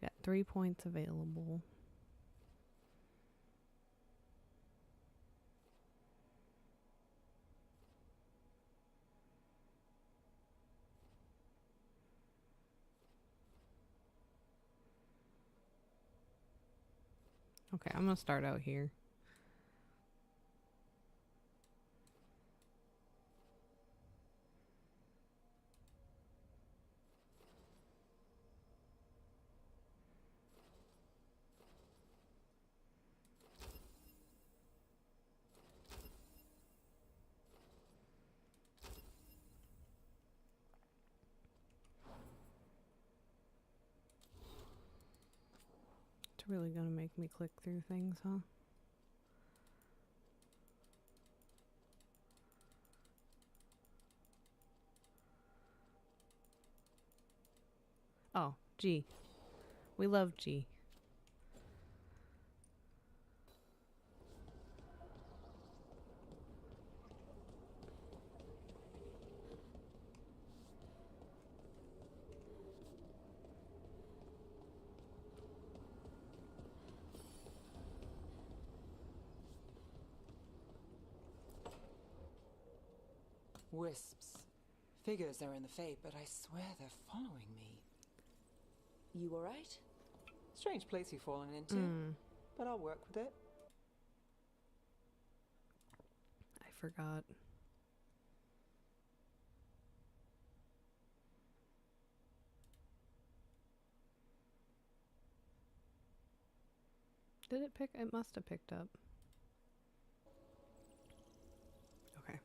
Got 3 points available. Okay, I'm gonna start out here. It's really gonna make me click through things, huh? Oh, G. We love G. Wisps. Figures they're in the Fade, but I swear they're following me. You alright? Strange place you've fallen into, but I'll work with it. I forgot. Did it pick? It must have picked up. Okay.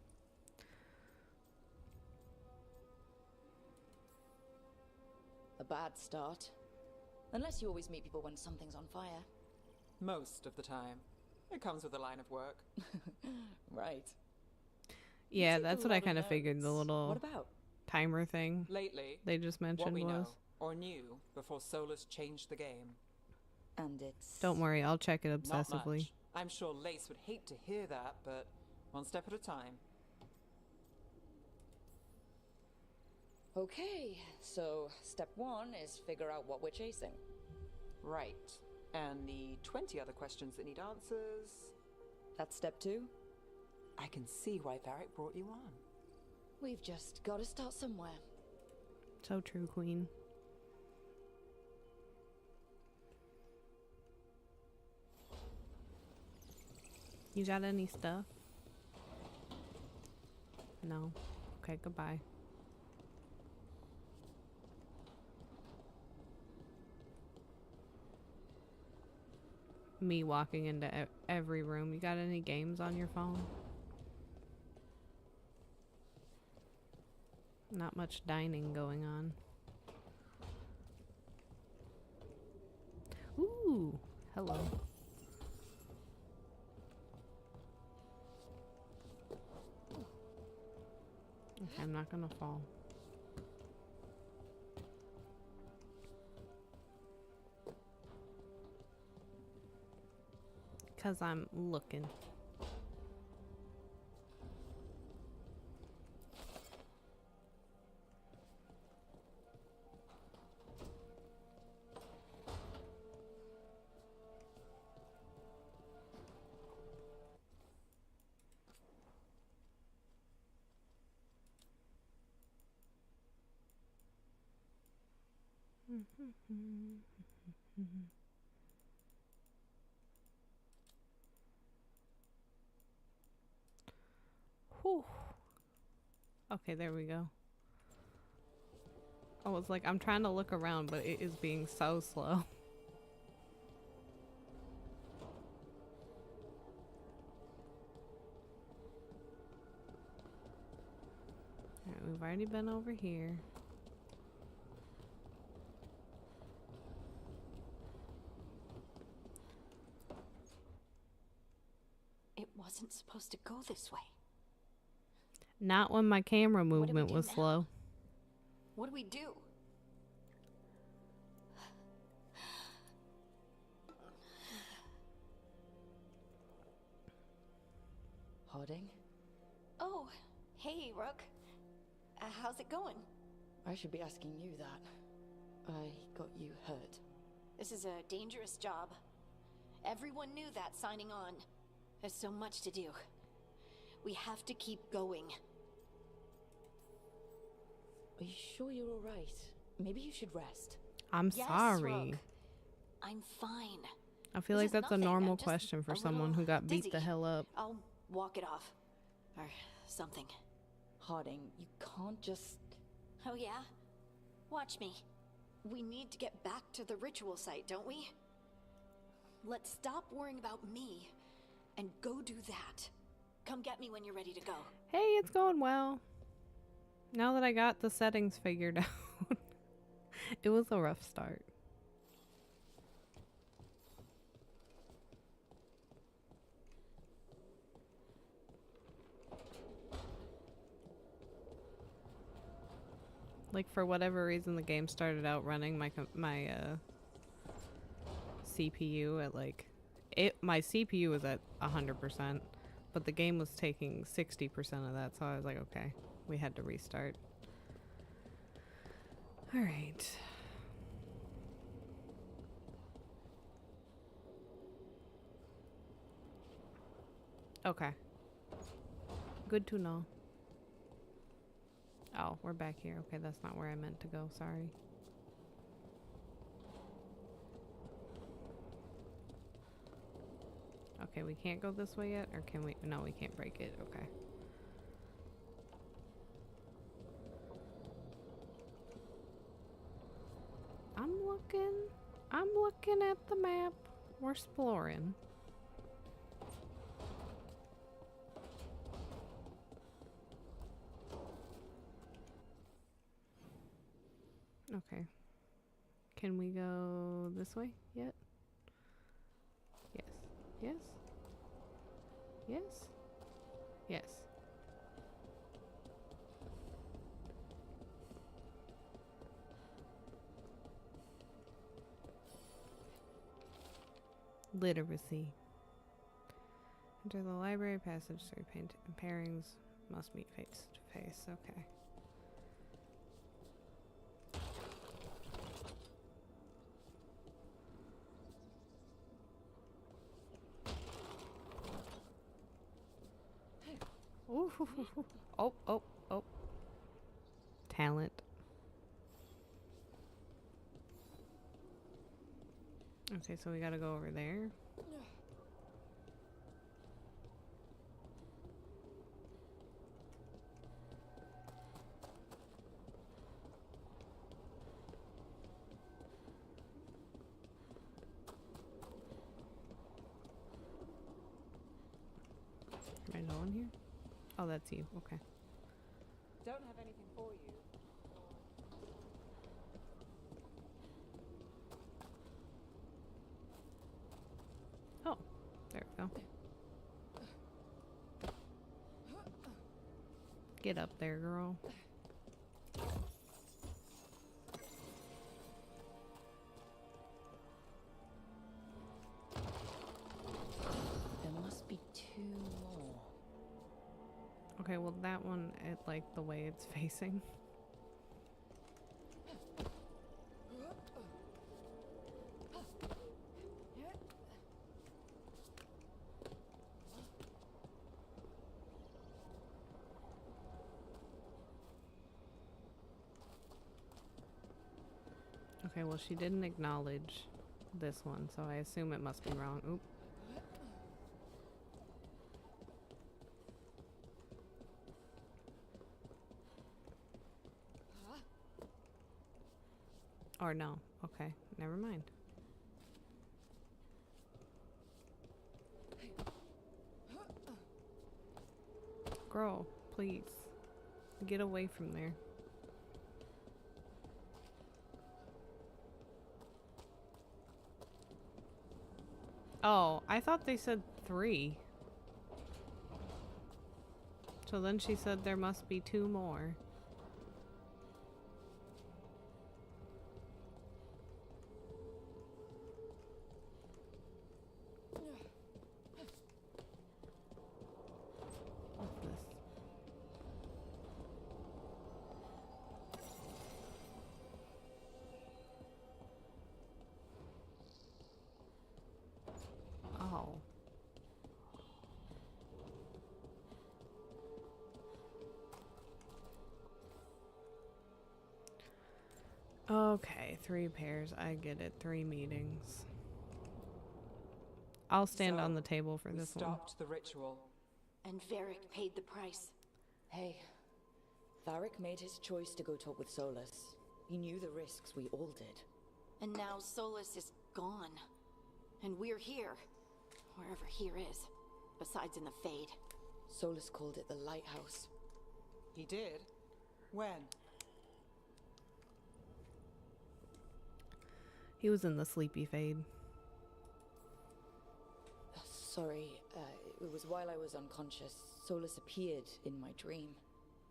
A bad start. Unless you always meet people when something's on fire. Most of the time. It comes with a line of work. Right. Yeah, take a that's what I lot of kind of figured the notes. little What about? timer thing Lately, they just what mentioned we was. know, or knew, before Solus changed the game. And it's... Don't worry, I'll check it Not obsessively. much. I'm sure Lace would hate to hear that, but one step at a time. Okay, so step 1 is figure out what we're chasing. Right. And the 20 other questions that need answers. That's step 2? I can see why Varric brought you on. We've just got to start somewhere. So true, Queen. You got any stuff? No. Okay, goodbye. Me walking into every room. You got any games on your phone? Not much dining going on. Ooh, hello. Okay, I'm not gonna fall. Cause I'm looking. Whew. Okay, there we go. I was like, I'm trying to look around, but it is being so slow. Alright, we've already been over here. It wasn't supposed to go this way. Not when my camera What do we movement do was now? slow. What do we do? Harding? Oh, hey, Rook. How's it going? I should be asking you that. I got you hurt. This is a dangerous job. Everyone knew that signing on. There's so much to do. We have to keep going. Are you sure you're alright? Maybe you should rest. I'm Yes, sorry. Rook. I'm fine. I feel This like is that's a nothing. normal I'm just question for a someone little who got beat the dizzy. hell up. I'll walk it off. Or something. Harding, you can't just... Oh yeah? Watch me. We need to get back to the ritual site, don't we? Let's stop worrying about me and go do that. Come get me when you're ready to go. Hey, it's going well. Now that I got the settings figured out. It was a rough start. Like, for whatever reason, the game started out running my CPU at like my CPU was at 100%, but the game was taking 60% of that, so I was like, okay, we had to restart. All right. Okay. Good to know. Oh, we're back here. Okay, that's not where I meant to go. Sorry. Okay, we can't go this way yet, or can we? No, we can't break it. Okay. I'm looking at the map. We're exploring. Okay. Can we go this way yet? Yes. Yes? Yes? Yes. Literacy. Enter the library passage through pairings. Must meet face to face. Okay. Ooh, oh, oh, oh. Talent. Okay, so we gotta go over there. Am I going here? Oh, that's you. Okay. Don't have anything for you. Oh, there we go. Get up there, girl. There must be 2 more. Okay, well that one, it like the way it's facing. Okay, well she didn't acknowledge this one, so I assume it must be wrong. Oop. Or no. Okay, never mind. Girl, please. Get away from there. Oh, I thought they said 3. So then she said there must be 2 more. What's this? Oh. Okay, 3 pairs. I get it. 3 meetings. I'll stand on the table for this one. Stopped the ritual. And Varric paid the price. Hey, Varric made his choice to go talk with Solus. He knew the risks, we all did. And now Solus is gone. And we're here. Wherever here is. Besides in the Fade. Solus called it the Lighthouse. He did? When? He was in the Sleepy Fade. Sorry, it was while I was unconscious. Solus appeared in my dream.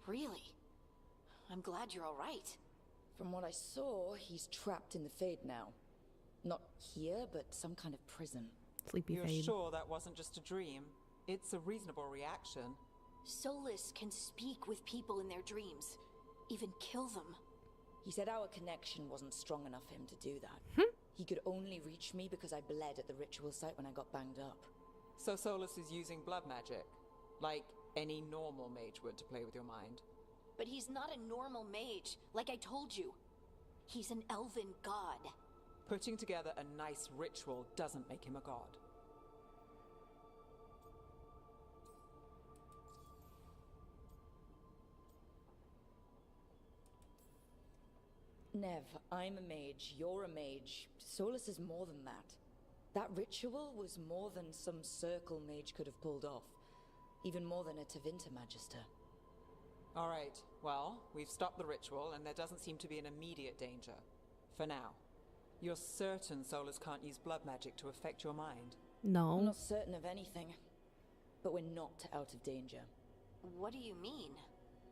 Really? I'm glad you're alright. From what I saw, he's trapped in the Fade now. Not here, but some kind of prison. Sleepy You're Fade. sure that wasn't just a dream? It's a reasonable reaction. Solus can speak with people in their dreams. Even kill them. He said our connection wasn't strong enough for him to do that. He could only reach me because I bled at the ritual site when I got banged up. So Solus is using blood magic? Like any normal mage would to play with your mind? but he's not a normal mage, like I told you. He's an elven god. Putting together a nice ritual doesn't make him a god. Nev, I'm a mage, you're a mage. Solus is more than that. That ritual was more than some circle mage could have pulled off. Even more than a Tevinter Magister. Alright, well, we've stopped the ritual and there doesn't seem to be an immediate danger. For now. You're certain Solus can't use blood magic to affect your mind? No. I'm not certain of anything. But we're not out of danger. What do you mean?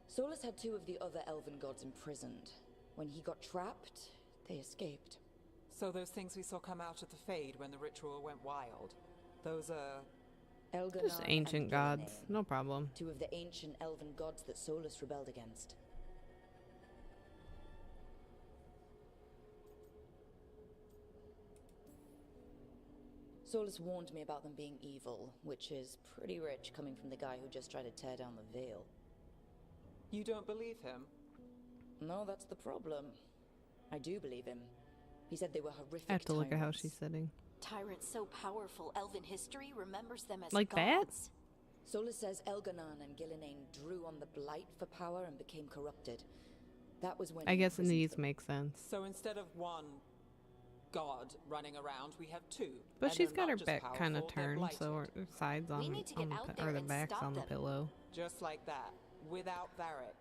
Solus had 2 of the other elven gods imprisoned. When he got trapped, they escaped. So those things we saw come out of the Fade when the ritual went wild, those are... Elganon Just ancient and gods. Gilnean, No problem. 2 of the ancient elven gods that Solus rebelled against. Solus warned me about them being evil, which is pretty rich coming from the guy who just tried to tear down the veil. You don't believe him? No, that's the problem. I do believe him. He said they were horrific I have to look at how tyrants. she's sitting. Tyrants so powerful, elven history remembers them as Like that? gods. Solus says Elganon and Gilnean drew on the Blight for power and became corrupted. That was when I he guess imprisoned these them. make sense. So instead of one god running around, we have 2. But and she's they're got not her just back kind of powerful, they're turned, so blighted. her sides We on, need to get out the, there or the and back's stop on the them. pillow. Just like that, without Varric.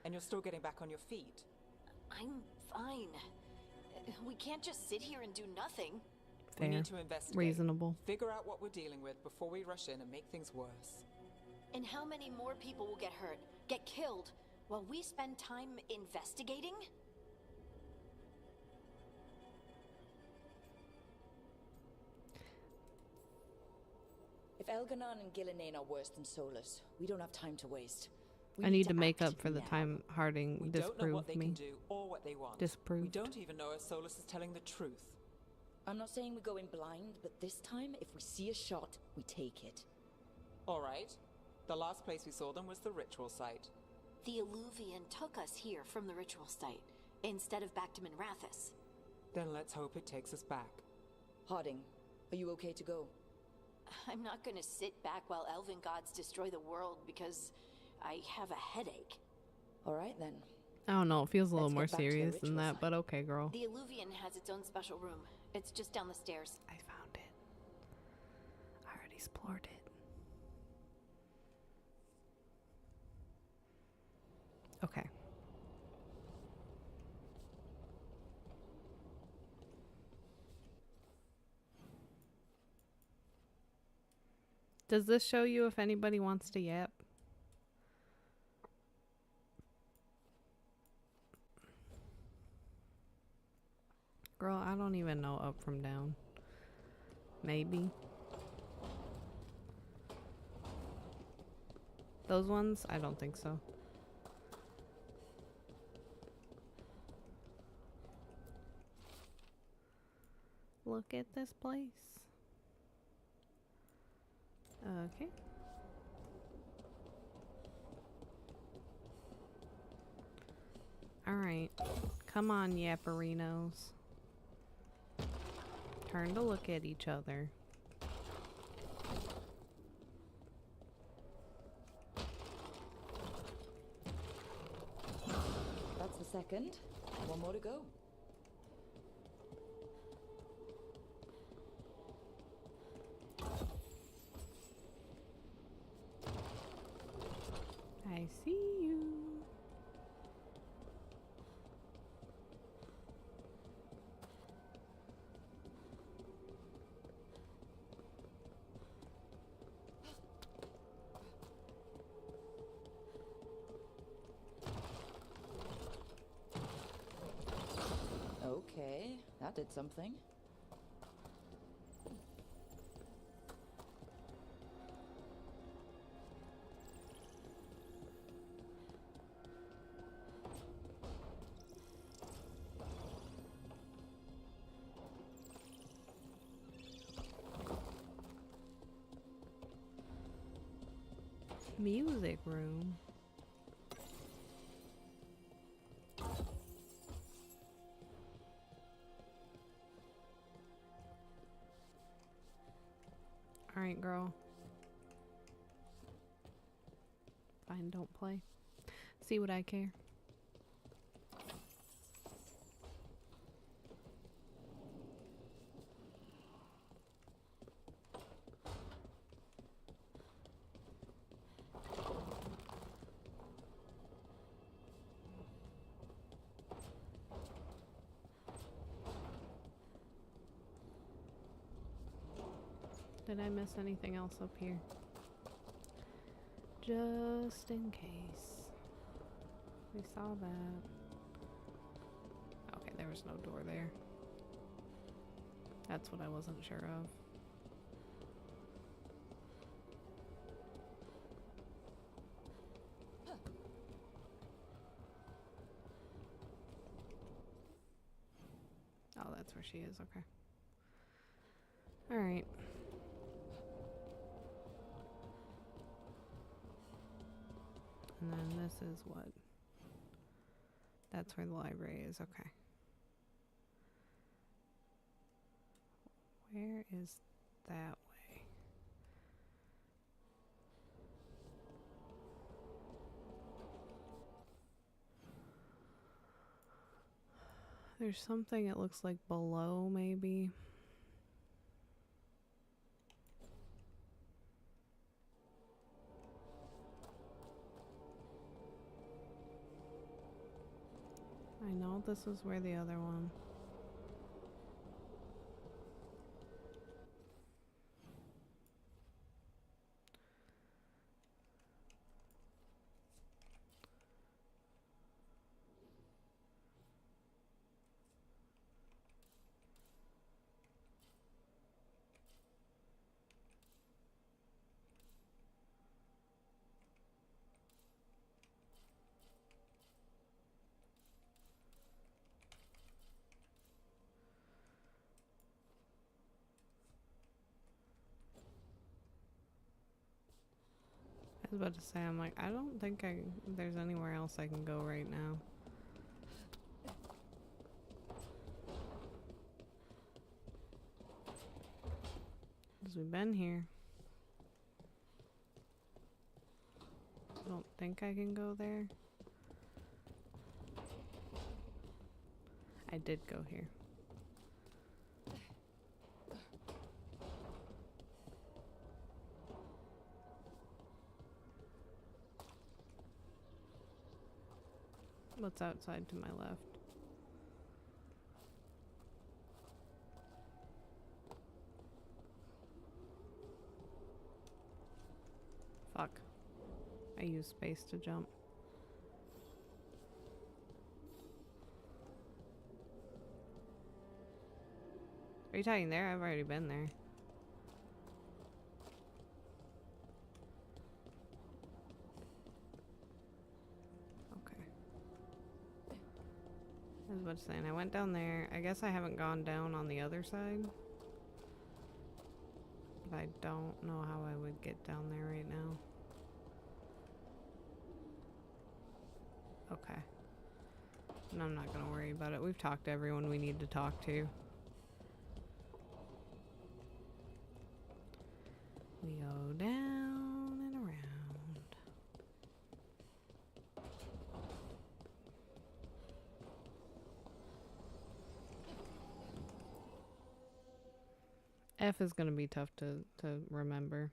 And you're still getting back on your feet. I'm fine. We can't just sit here and do nothing. We Fair. need to investigate. Reasonable. Figure out what we're dealing with before we rush in and make things worse. And how many more people will get hurt, get killed, while we spend time investigating? If Elganon and Gilnean are worse than Solus, we don't have time to waste. We I need to make act up for the now. time Harding We don't know what disproved they can me. do or what they want. Disproved. We don't even know if Solus is telling the truth. I'm not saying we go in blind, but this time, if we see a shot, we take it. Alright. The last place we saw them was the ritual site. The Illuvian took us here from the ritual site, instead of back to Minrathous. Then let's hope it takes us back. Harding, are you okay to go? I'm not gonna sit back while elven gods destroy the world because I have a headache. All right, then. I don't know. It feels a little Let's more get back to the serious than ritual that, site. but okay, girl. The Illuvian has its own special room. It's just down the stairs. I found it. I already explored it. Okay. Does this show you if anybody wants to yap? Girl, I don't even know up from down. Maybe. Those ones? I don't think so. Look at this place. Okay. Alright. Come on, yapperinos. Turn to look at each other. That's the second. One more to go. I see you. Okay, that did something. Music room. Alright, girl. Fine, don't play. See what I care. Did I miss anything else up here? Just in case. We saw that. Okay, there was no door there. That's what I wasn't sure of. Oh, that's where she is. Okay. All right. And then this is what? That's where the library is. Okay. Where is that way? There's something it looks like below, maybe. I know this is where the other one. I was about to say, I'm like, I don't think there's anywhere else I can go right now. Because we've been here. I don't think I can go there. I did go here. What's outside to my left? Fuck. I use space to jump. Are you talking there? I've already been there. I was about to say, and I went down there. I guess I haven't gone down on the other side. But I don't know how I would get down there right now. Okay. And I'm not going to worry about it. We've talked to everyone we need to talk to. We go down and around. F is going to be tough to remember.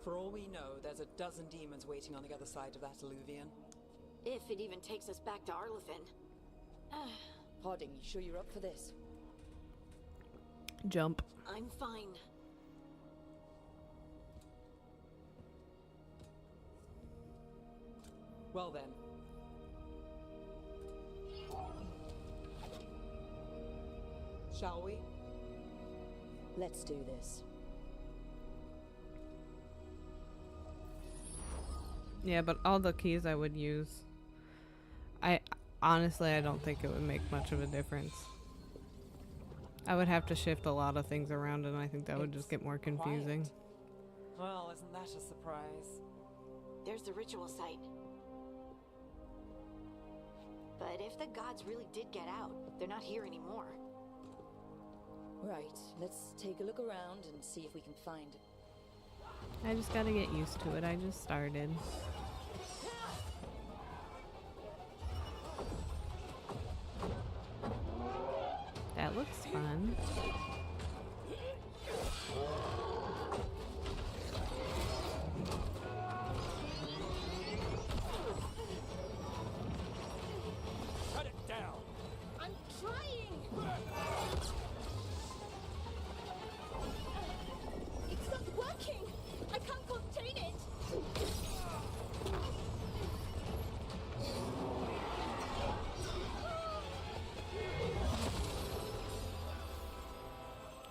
For all we know, there's a dozen demons waiting on the other side of that alluvion. If it even takes us back to Arlithin. Harding, you sure you're up for this? Jump. I'm fine. Well then. Shall we? Let's do this. Yeah, but all the keys I would use. Honestly, I don't think it would make much of a difference. I would have to shift a lot of things around, and I think that would just get more confusing. Quiet. Well, isn't that a surprise? There's the ritual site. But if the gods really did get out, they're not here anymore. Right, let's take a look around and see if we can find it. I just gotta get used to it. I just started. That looks fun. Cut it down! I'm trying! It's not working! I can't contain it!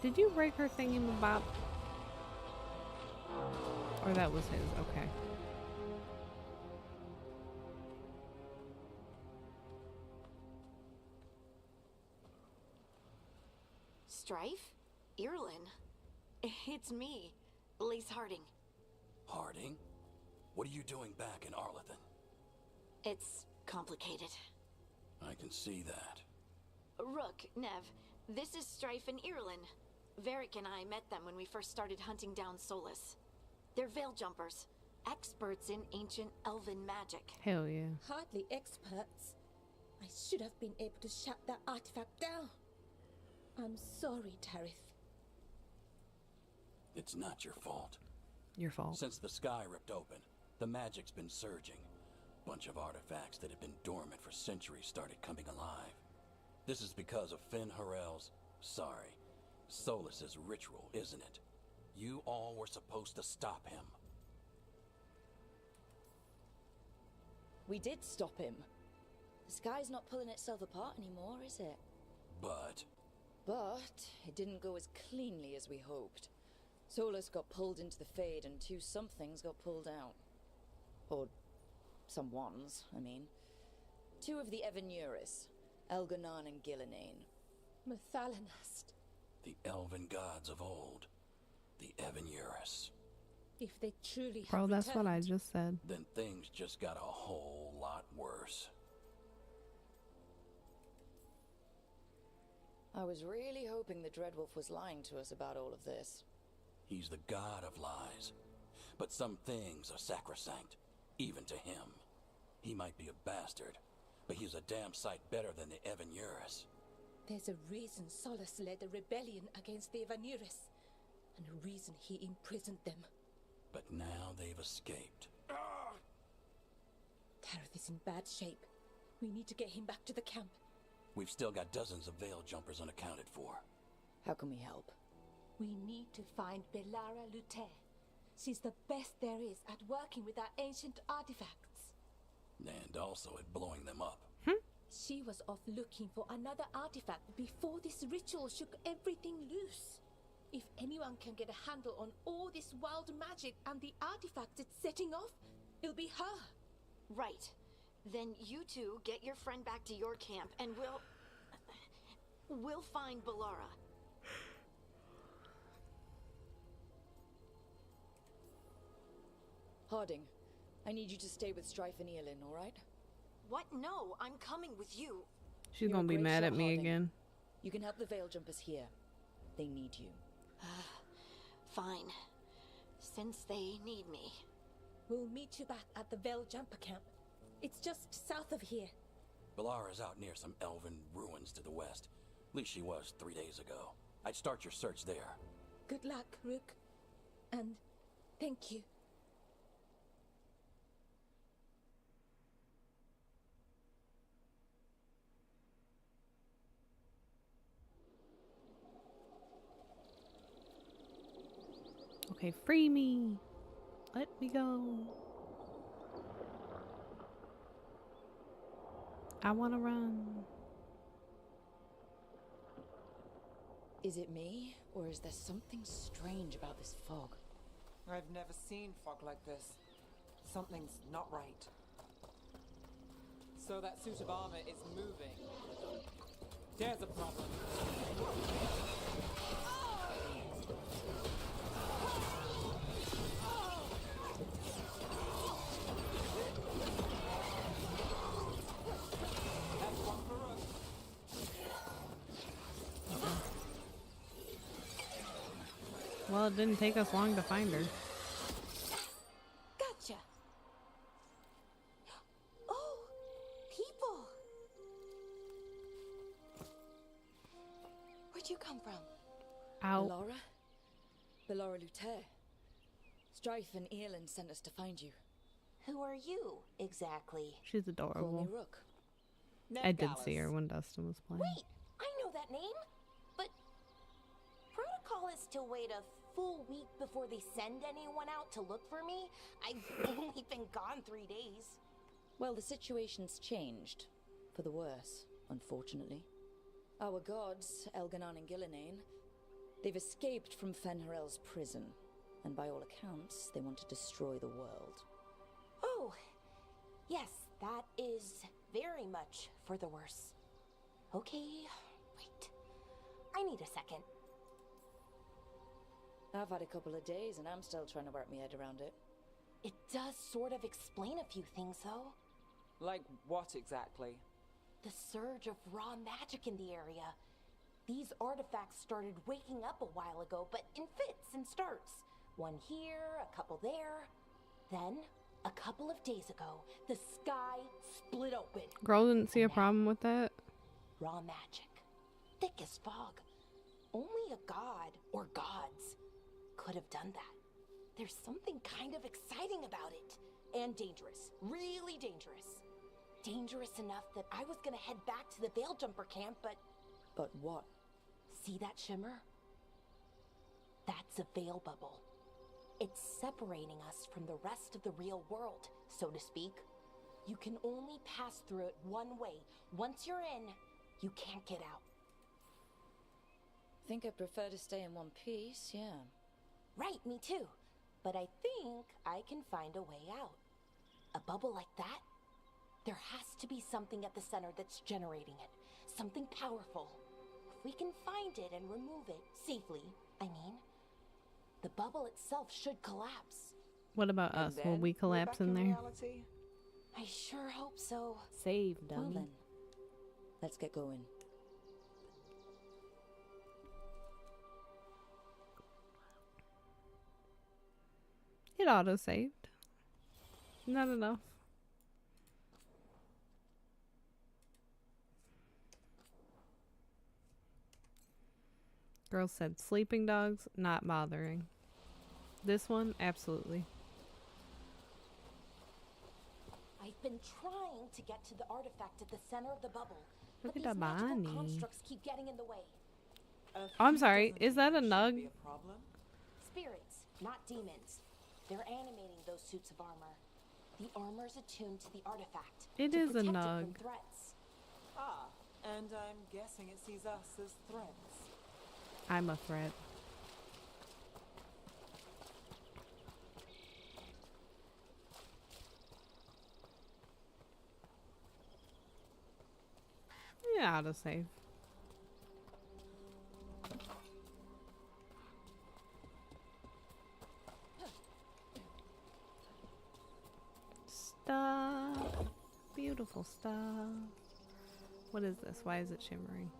Did you break her thingy-mabob? Or that was his, okay. Strife? Irulan? It's me, Lace Harding. Harding? What are you doing back in Arlethan? It's complicated. I can see that. Rook, Nev, this is Strife and Irulan. Varric and I met them when we first started hunting down Solus. They're veil jumpers, experts in ancient elven magic. Hell yeah. Hardly experts. I should have been able to shut that artifact down. I'm sorry, Tarith. It's not your fault. Your fault. Since the sky ripped open, the magic's been surging. Bunch of artifacts that had been dormant for centuries started coming alive. This is because of Finn Harel's, sorry, Solus's ritual, isn't it? You all were supposed to stop him. We did stop him. The sky's not pulling itself apart anymore, is it? But But it didn't go as cleanly as we hoped. Solus got pulled into the Fade and two somethings got pulled out. Or someones, I mean. Two of the Evanuris, Elganan and Gillinane. Mathalanast. the elven gods of old, the Evanuris. If they truly have Bro, that's what I returned, just said. Then things just got a whole lot worse. I was really hoping the Dreadwolf was lying to us about all of this. He's the god of lies. But some things are sacrosanct, even to him. He might be a bastard, but he's a damn sight better than the Evanuris. there's a reason Solus led a rebellion against the Evanuris, and a reason he imprisoned them. But now they've escaped. Tareth is in bad shape. We need to get him back to the camp. We've still got dozens of veil jumpers unaccounted for. How can we help? We need to find Belara Luthe. She's the best there is at working with our ancient artifacts. And also at blowing them up. She was off looking for another artifact before this ritual shook everything loose. If anyone can get a handle on all this wild magic and the artifacts it's setting off, it'll be her. Right. Then you two get your friend back to your camp and we'll find Belara. Harding, I need you to stay with Strife and Eolin, alright? What? No, I'm coming with you. She's You're gonna a be great mad shot, at me Harding. again. You can help the Veil Jumpers here. They need you. Fine. Since they need me. We'll meet you back at the Veil Jumper camp. It's just south of here. Belara's out near some elven ruins to the west. At least she was 3 days ago. I'd start your search there. Good luck, Rook. And thank you. Okay, free me. Let me go. I wanna run. Is it me, or is there something strange about this fog? I've never seen fog like this. Something's not right. So that suit of armor is moving. There's a problem. That's one for us. Well, it didn't take us long to find her. Gotcha. Oh, people. Where'd you come from? Out. Belora Luther. Strife and Earlin sent us to find you. Who are you, exactly? She's Call adorable. me Rook. I did see her when Dustin was playing. Wait, I know that name. But protocol is to wait a full week before they send anyone out to look for me. I've only been gone 3 days. Well, the situation's changed. For the worse, unfortunately. Our gods, Elganon and Gillinane, they've escaped from Fenrirel's prison. And by all accounts, they want to destroy the world. Oh, yes, that is very much for the worse. Okay, wait. I need a second. I've had a couple of days and I'm still trying to wrap my head around it. It does sort of explain a few things, though. Like what exactly? The surge of raw magic in the area. These artifacts started waking up a while ago, but in fits and starts. One here, a couple there. Then, a couple of days ago, the sky split open. Girl didn't see a problem with that. Raw magic. Thick as fog. Only a god, or gods, could have done that. There's something kind of exciting about it. And dangerous. Really dangerous. Dangerous enough that I was gonna head back to the Veil Jumper camp, but... But what? See that shimmer? That's a veil bubble. It's separating us from the rest of the real world, so to speak. You can only pass through it one way. Once you're in, you can't get out. Think I prefer to stay in one piece, yeah. Right, me too. But I think I can find a way out. A bubble like that? There has to be something at the center that's generating it. Something powerful. If we can find it and remove it, safely, I mean, the bubble itself should collapse. What about us? Will we collapse in there? Reality? I sure hope so. Save, Well dummy. then, let's get going. It auto-saved. Not enough. Girl said sleeping dogs, not bothering. This one, absolutely. I've been trying to get to the artifact at the center of the bubble. Look but at these the magical bunny. constructs keep getting in the way. Oh, I'm sorry. Is that a nug? Be a problem? Spirits, not demons. They're animating those suits of armor. The armor's attuned to the artifact. It to is a protect it nug. from threats. Ah, and I'm guessing it sees us as threats. I'm a threat. Yeah, autosave. Stuff. Beautiful stuff. What is this? Why is it shimmering?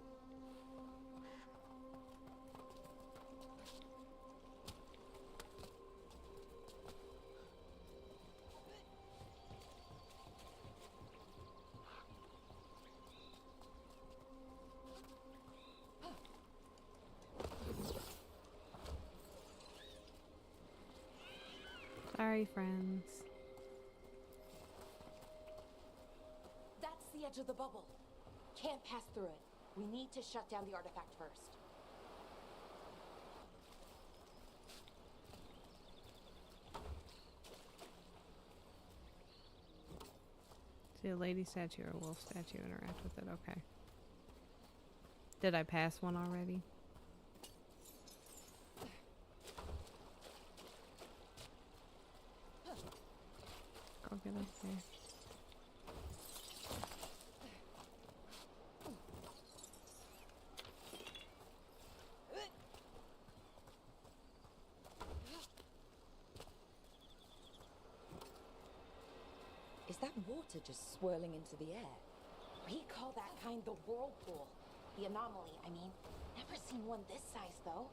Sorry, friends. That's the edge of the bubble. Can't pass through it. We need to shut down the artifact first. See a lady statue or a wolf statue, interact with it. Okay. Did I pass one already? Go get up there. Is that water just swirling into the air? We call that kind the whirlpool. The anomaly, I mean. Never seen one this size, though.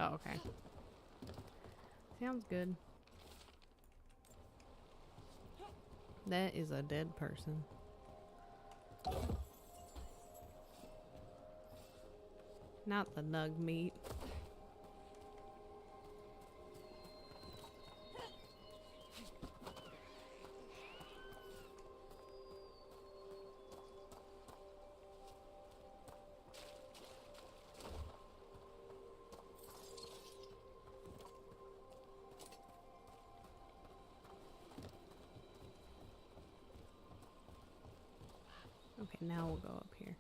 Oh, okay. Sounds good. That is a dead person. Not the nug meat. Okay, now we'll go up here.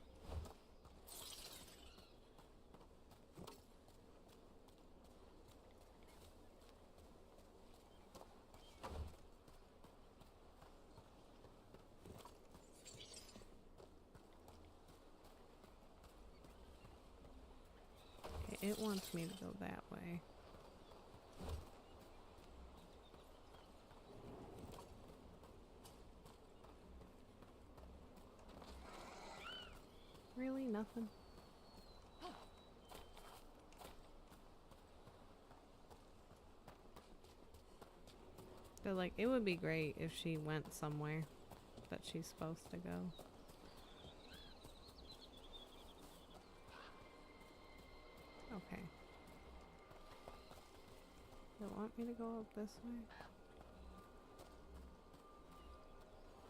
Okay, it wants me to go that way. Really? Nothing? They're like, it would be great if she went somewhere that she's supposed to go. Okay. They want me to go up this way?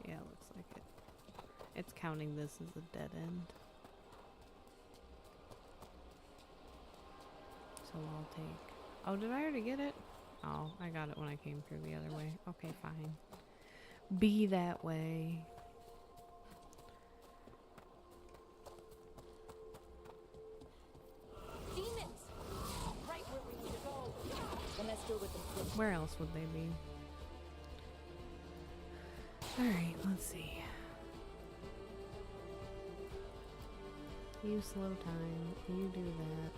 Yeah, looks like it. It's counting this as a dead end. So I'll take... Oh, did I already get it? Oh, I got it when I came through the other way. Okay, fine. Be that way. Demons! Right where we need to go. Then let's go with them. Where else would they be? Alright, let's see. You slow time. You do that.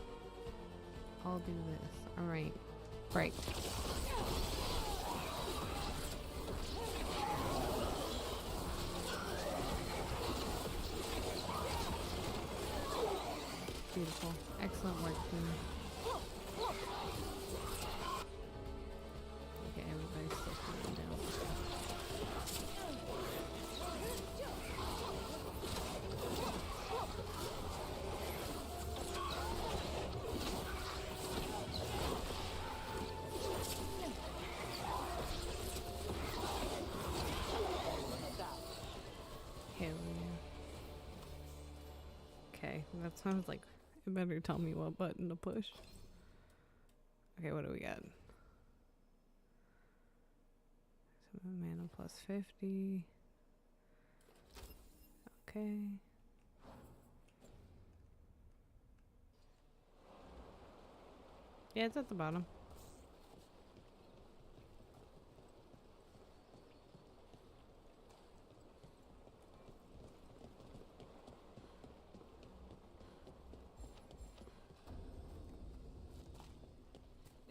I'll do this. Alright. Break. Beautiful. Excellent work, team. Okay, everybody's still coming down. Hell yeah. Okay, that sounds like it better tell me what button to push. Okay, what do we got? 7 mana plus 50. Okay. Yeah, it's at the bottom.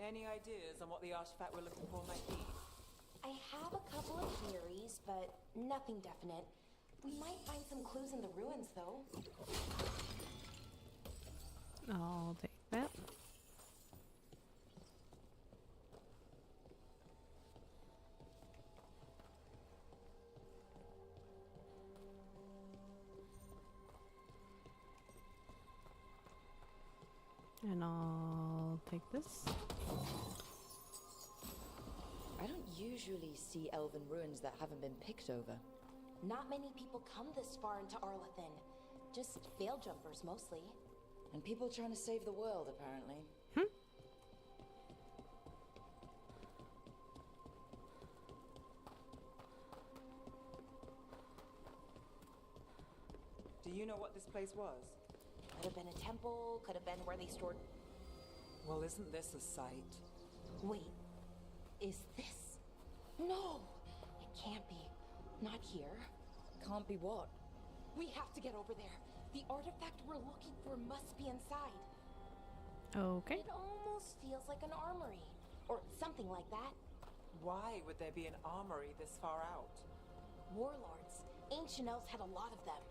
Any ideas on what the artifact we're looking for might be? I have a couple of theories, but nothing definite. We might find some clues in the ruins, though. I'll take that. And I'll take this. I don't usually see elven ruins that haven't been picked over. Not many people come this far into Arlathan. Just veil jumpers, mostly. And people trying to save the world, apparently. Do you know what this place was? Could have been a temple, could have been where they stored... Well, isn't this a sight? Wait, is this? No! It can't be. Not here. Can't be what? We have to get over there. The artifact we're looking for must be inside. Okay. It almost feels like an armory. Or something like that. Why would there be an armory this far out? Warlords. Ancient elves had a lot of them.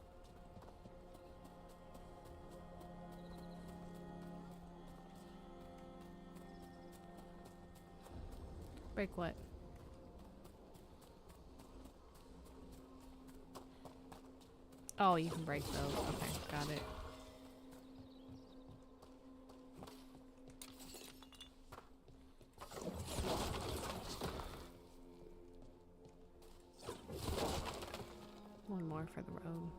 Break what? Oh, you can break those. Okay, got it. One more for the road.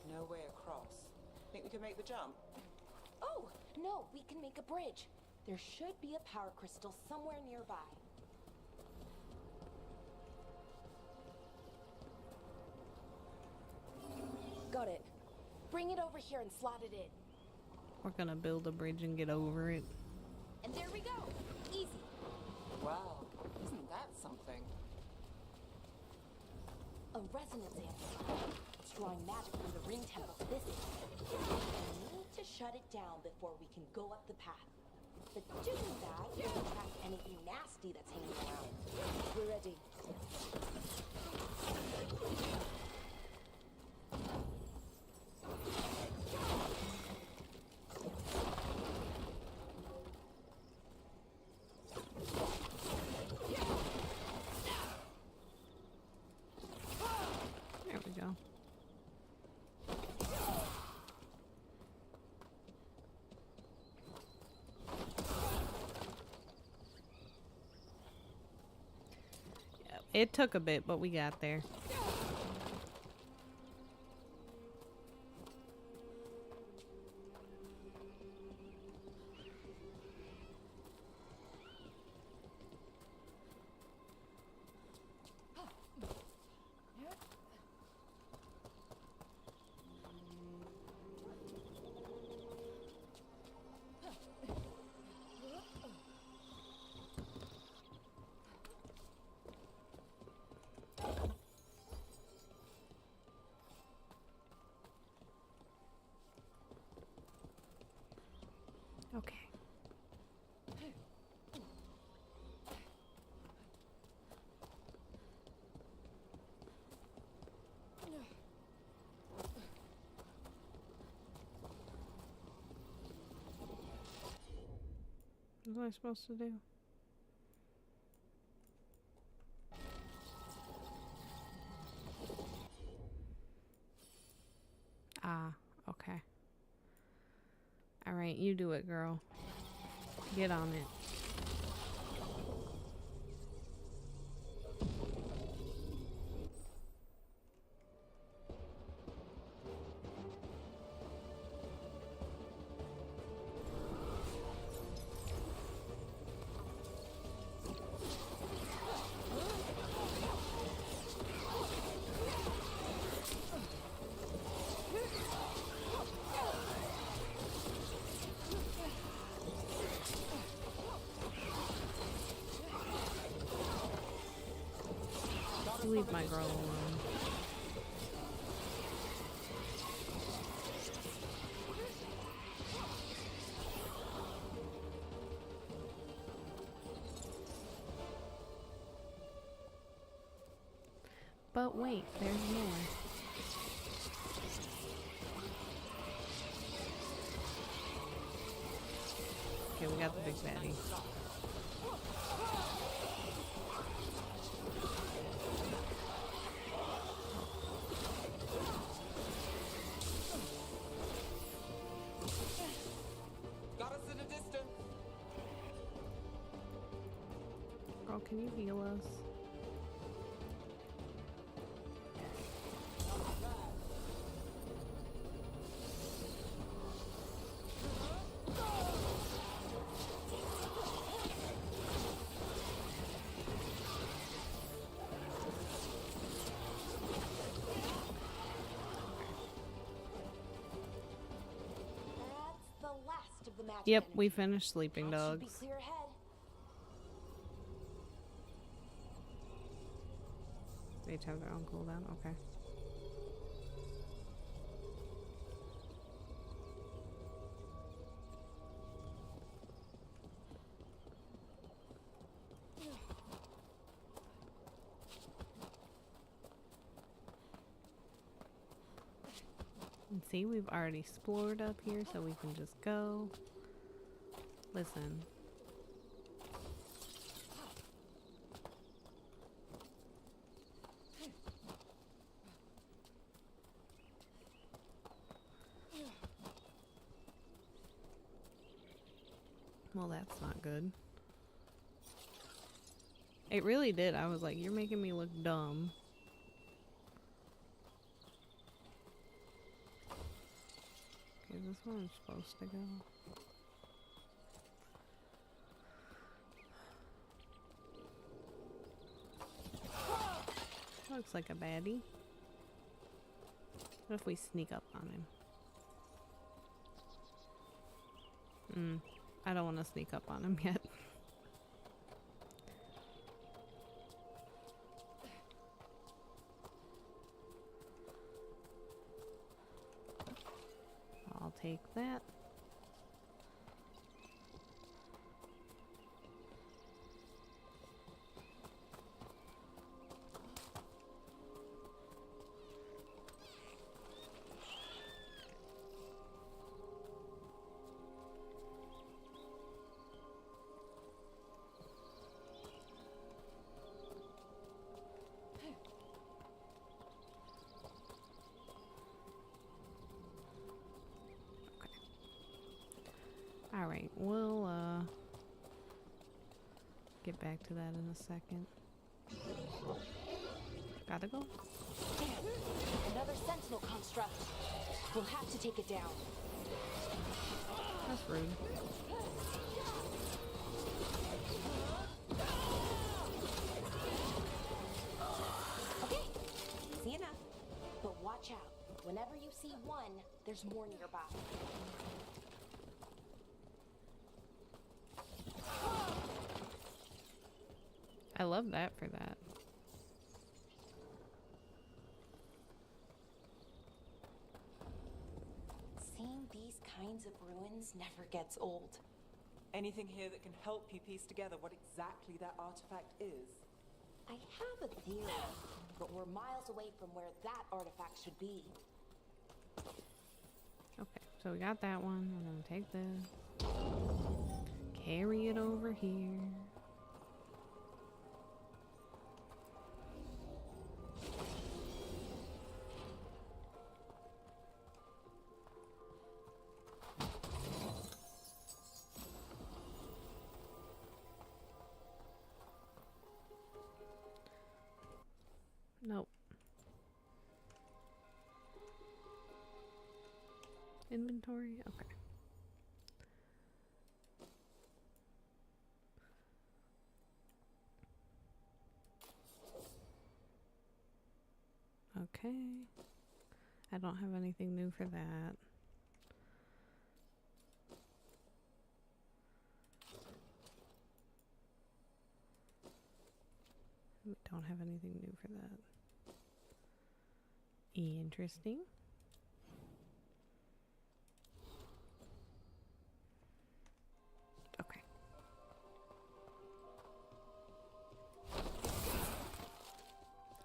No way across. Think we can make the jump? Oh, no, we can make a bridge. There should be a power crystal somewhere nearby. Got it. Bring it over here and slot it in. We're gonna build a bridge and get over it. And there we go. Easy. Wow, isn't that something? A resonance amplifier. It's drawing magic from the ring temple this way. We need to shut it down before we can go up the path. But doing that will attract anything nasty that's hanging around. We're ready. There we go. Yeah, it took a bit, but we got there. Okay. What am I supposed to do? Ah, okay. All right, you do it, girl. Get on it. Leave my girl alone. But wait, there's more. Okay, we got the big baddie. Girl, can you heal us? That's the last of the magic Yep, energy. we finished sleeping That should be dogs. clear ahead. They each have their own cooldown. Okay. And see, we've already explored up here, so we can just go. Listen. Well, that's not good. It really did. I was like, you're making me look dumb. Okay, this one's supposed to go. Looks like a baddie. What if we sneak up on him? I don't want to sneak up on him yet. I'll take that. Alright, we'll get back to that in a second. Gotta go. Another sentinel construct. We'll have to take it down. That's rude. Okay, see enough. But watch out. Whenever you see one, there's more nearby. I love that for that. Seeing these kinds of ruins never gets old. Anything here that can help you piece together what exactly that artifact is? I have a theory, but we're miles away from where that artifact should be. Okay, so we got that one. We're gonna take this. Carry it over here. Nope. Inventory? Okay. Okay. I don't have anything new for that. We don't have anything new for that. Interesting. Okay.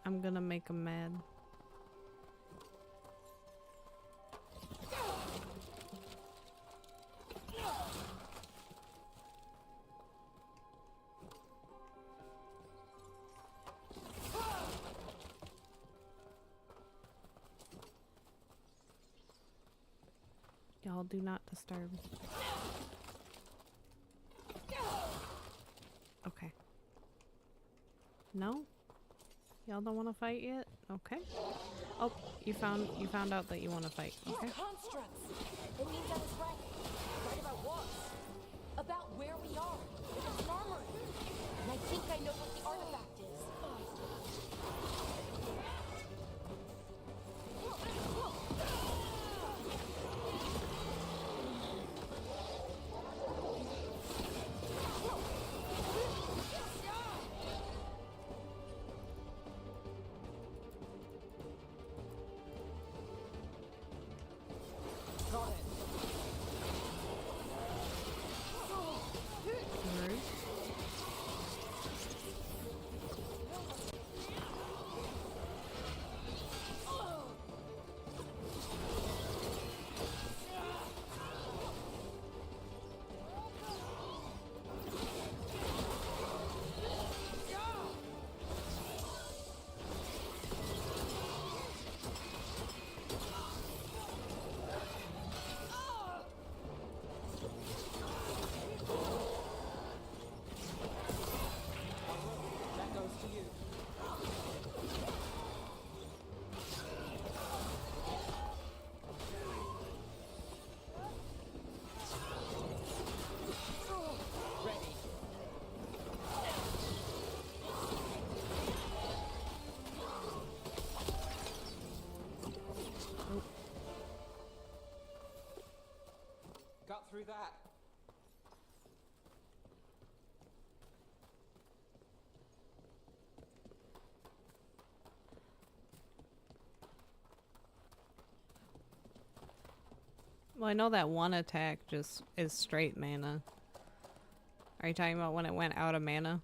I'm gonna make him mad. Y'all do not disturb. Okay. No? Y'all don't want to fight yet? Okay. Oh, you found out that you want to fight. Okay. Constructs! It means I was right. Right about what? About where we are. There's an armory. And I think I know what the artifact is. Got it. through that. Well, I know that one attack just is straight mana. Are you talking about when it went out of mana?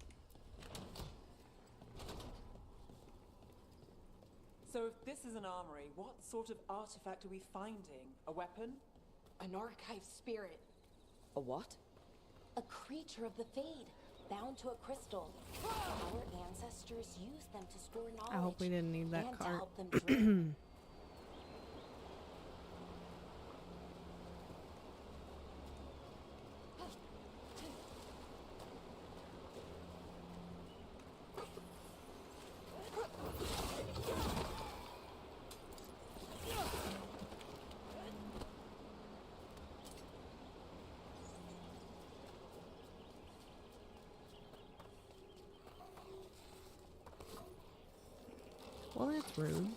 So if this is an armory, what sort of artifact are we finding? A weapon? An archive spirit. A what? A creature of the Fade, bound to a crystal. Our ancestors used them to store knowledge. I hope we didn't need that and to cart. help them dream. Well, that's rude.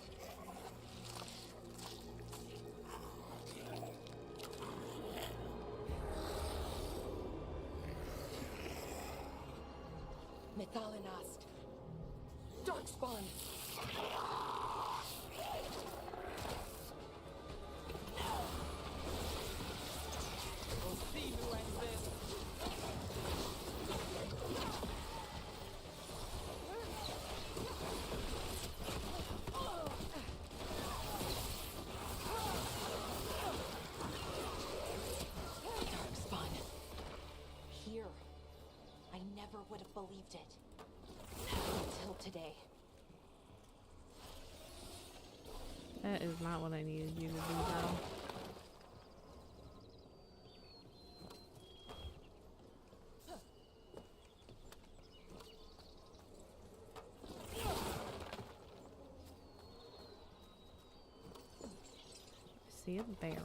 Methalinast. Darkspawn. We'll see who ends this. Darkspawn. Here. I never would have believed it. Until today. That is not what I needed you to do, though. See a barrel.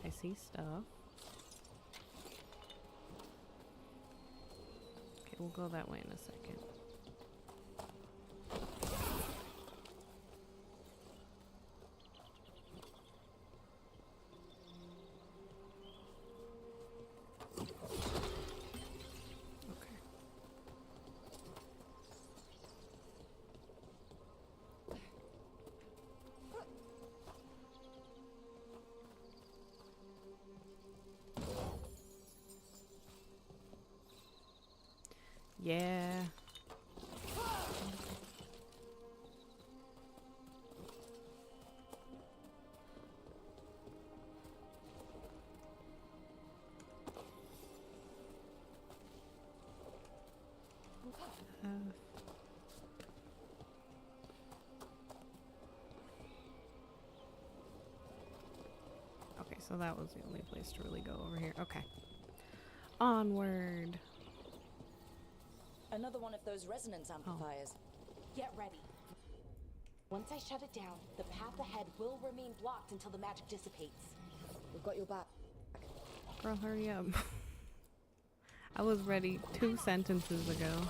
I see stuff. Okay, we'll go that way in a second. Okay. Yeah. Okay, so that was the only place to really go over here. Okay. Onward. Another one of those resonance amplifiers. Get ready. Once I shut it down, the path ahead will remain blocked until the magic dissipates. We've got your back. Girl, hurry up. I was ready 2 sentences ago.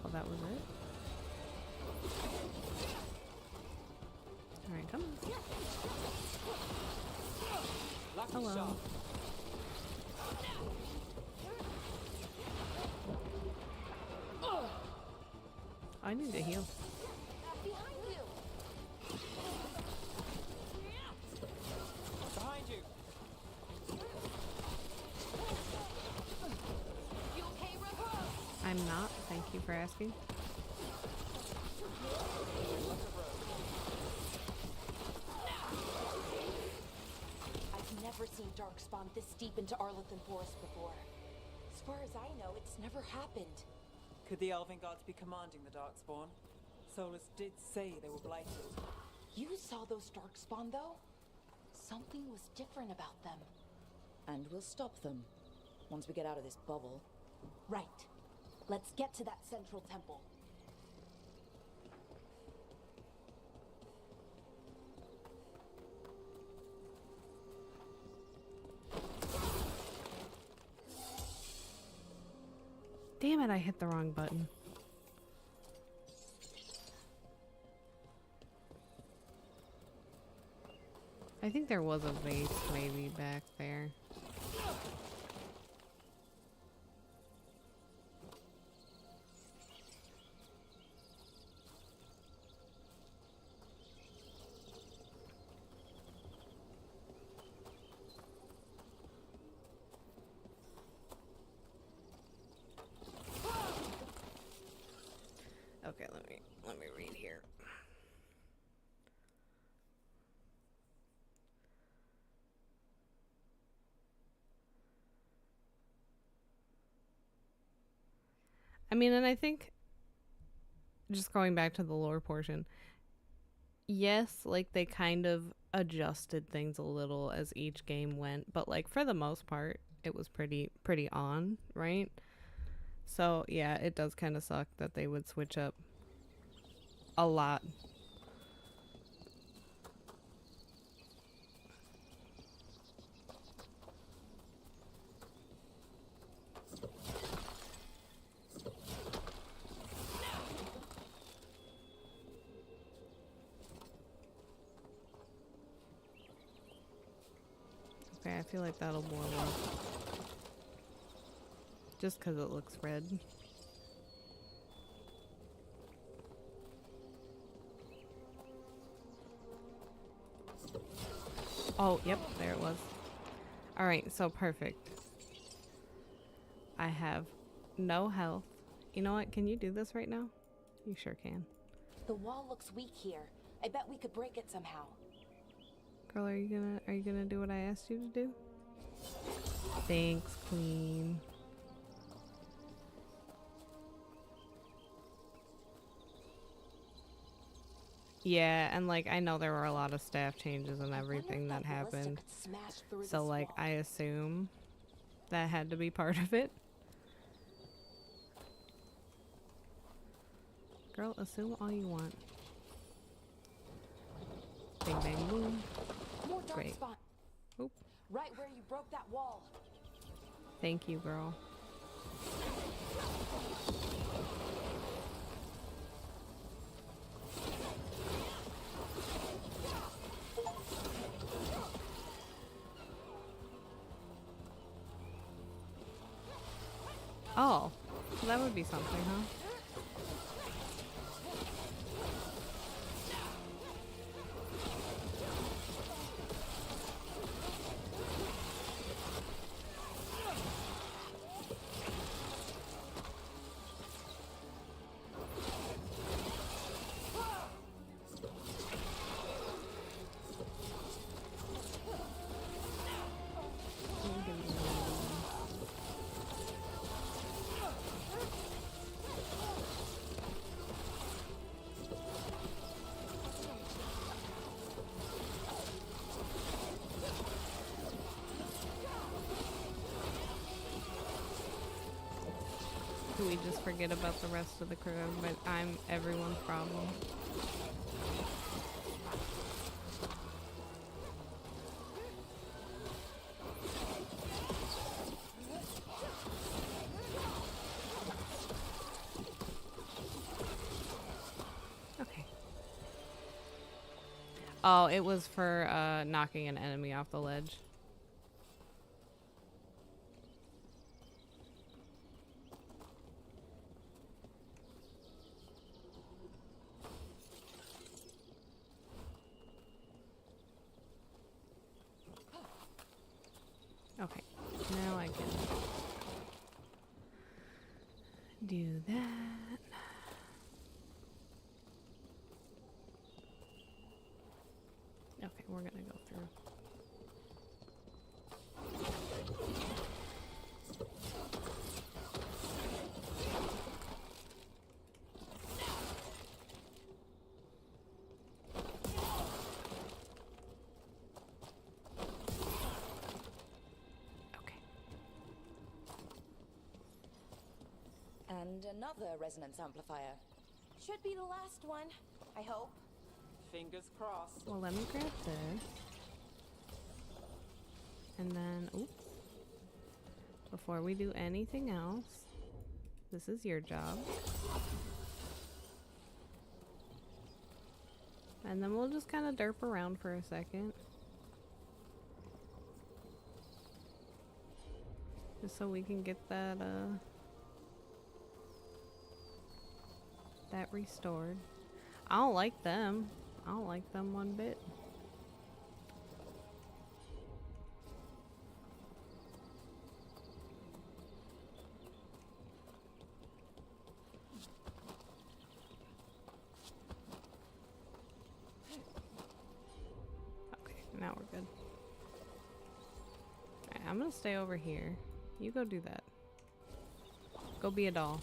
Oh, that was it? Alright, come on. Lucky Hello. shot. I need to heal. Behind you! Behind you. You okay, Ripper? I'm not. Thank you for asking. I've never seen Darkspawn this deep into Arlington Forest before. As far as I know, it's never happened. Could the Elven Guards be commanding the Darkspawn? Solus did say they were blighted. You saw those Darkspawn, though? Something was different about them. And we'll stop them. Once we get out of this bubble. Right. Let's get to that central temple. Damn it, I hit the wrong button. I think there was a vase maybe back there. Okay, let me read here. I mean, and I think just going back to the lore portion, yes, like they kind of adjusted things a little as each game went, but like for the most part, it was pretty on, right? So, yeah, it does kind of suck that they would switch up a lot. Okay, I feel like that'll boil up. Just because it looks red. Oh, yep, there it was. Alright, so perfect. I have no health. You know what? Can you do this right now? You sure can. The wall looks weak here. I bet we could break it somehow. Girl, are you gonna do what I asked you to do? Thanks, Queen. Yeah, and like I know there were a lot of staff changes and everything that happened. So like I assume that had to be part of it. Girl, assume all you want. Bing bang boom. More dark Great. spot. Oop. Right where you broke that wall. Thank you, girl. Oh, so that would be something, huh? Do we just forget about the rest of the crew? But I'm everyone's problem. Okay. Oh, it was for knocking an enemy off the ledge. Okay, now I can do that. Okay, we're gonna go through. And another resonance amplifier. Should be the last one, I hope. Fingers crossed. Well, let me grab this. And then, oops. Before we do anything else, This is your job. And then we'll just kind of derp around for a second. Just so we can get that, that restored. I don't like them. I don't like them one bit. Okay, now we're good. Alright, I'm gonna stay over here. You go do that. Go be a doll.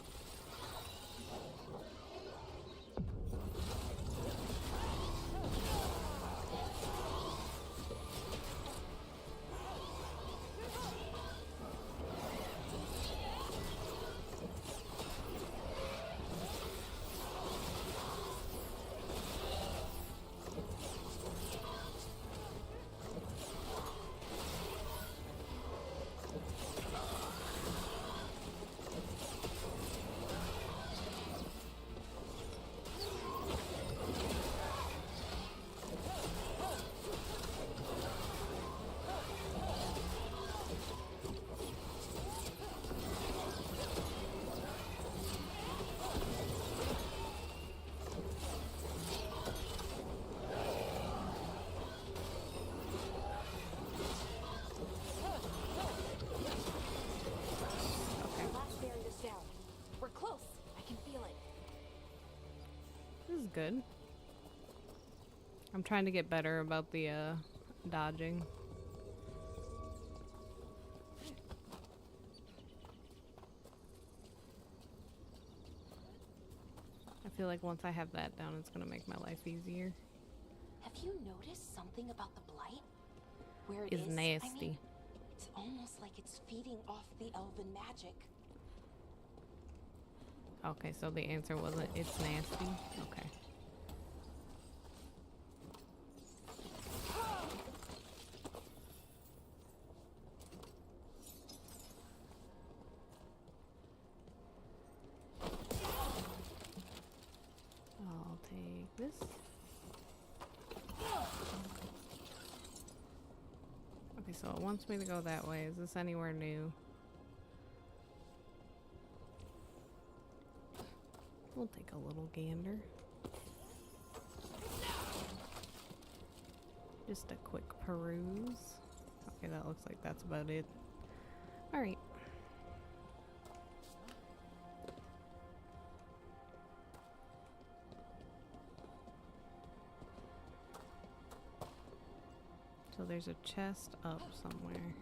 This is good. I'm trying to get better about the dodging. I feel like once I have that down, it's gonna make my life easier. Have you noticed something about the blight? Where it It's is? nasty. I mean, it's almost like it's feeding off the elven magic. Okay, so the answer wasn't it's nasty. Okay. I'll take this. Okay, so it wants me to go that way. Is this anywhere new? We'll take a little gander. Just a quick peruse. Okay, that looks like that's about it. Alright. So there's a chest up somewhere.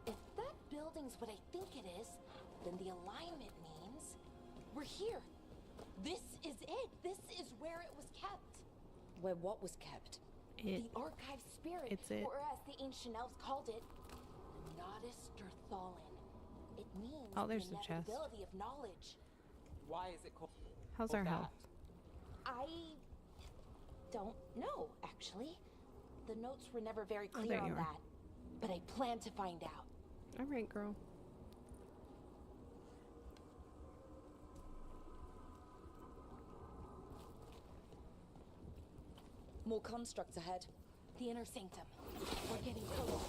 If that building's what I think it is, then the alignment means we're here. This is it. This is where it was kept. Where what was kept? It. The archive spirit, It's it. or as the ancient elves called it, the Nodus Derthalin. It means Oh, there's the the chest. inevitability of knowledge. Why is it called How's our that? health? I don't know, actually. The notes were never very Oh, clear there on you are. that. But I plan to find out. Alright, girl. More constructs ahead. The inner sanctum. We're getting close.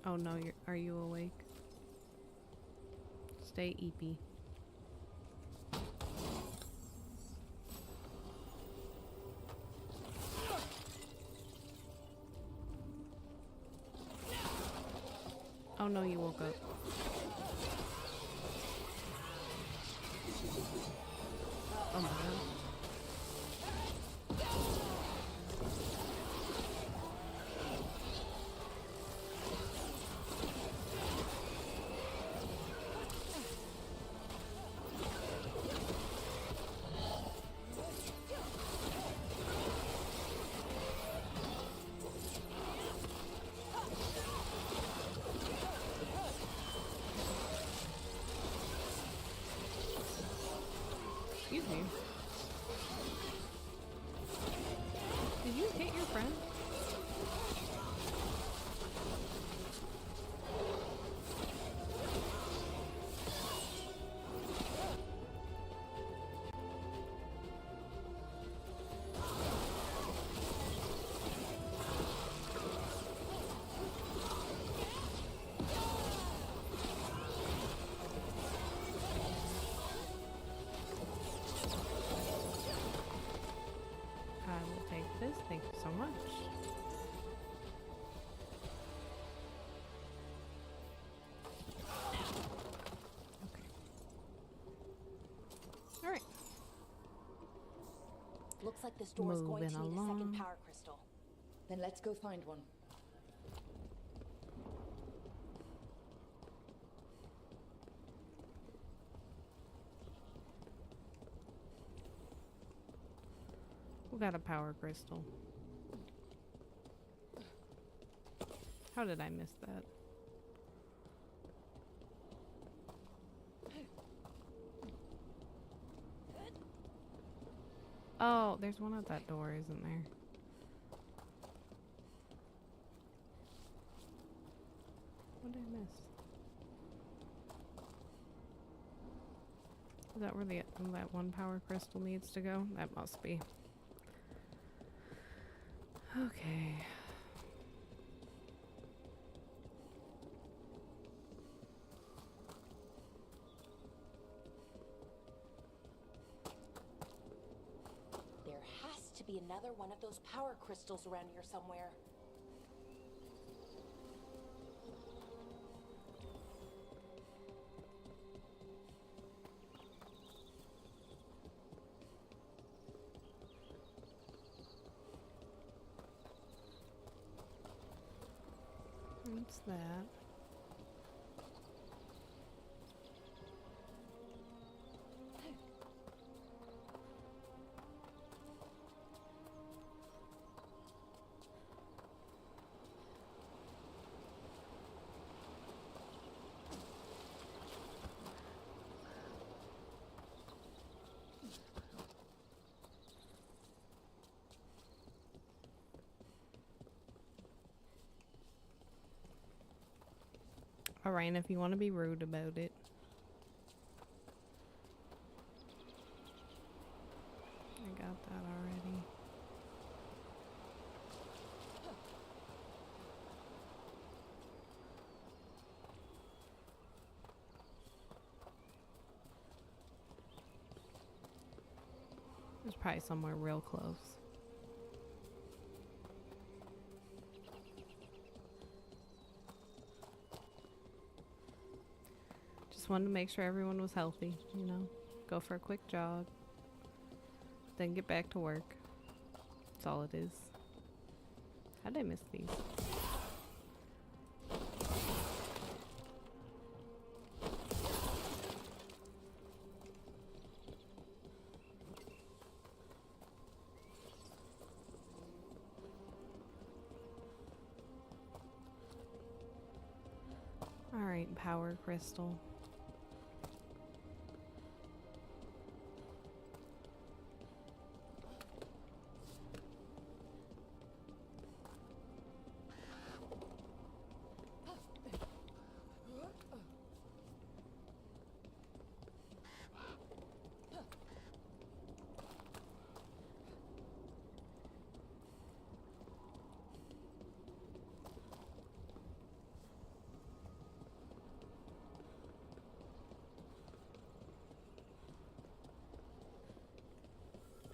Oh no, are you awake? Stay eepy. Oh no, you woke up. Oh my god. Excuse me. Thank you so much. Okay. Alright. Looks like this door is going to Moving need a second along. power crystal. Then let's go find one. We got a power crystal. How did I miss that? Oh, there's one at that door, isn't there? What did I miss? Is that where that one power crystal needs to go? That must be. Okay. There has to be another one of those power crystals around here somewhere. What's that? Alright, and if you want to be rude about it. I got that already. There's probably somewhere real close. Just wanted to make sure everyone was healthy, you know. Go for a quick jog. Then get back to work. That's all it is. How did I miss these? Alright, power crystal.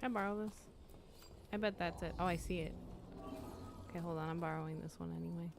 Can I borrow this? I bet that's it. Oh, I see it. Okay, hold on. I'm borrowing this one anyway.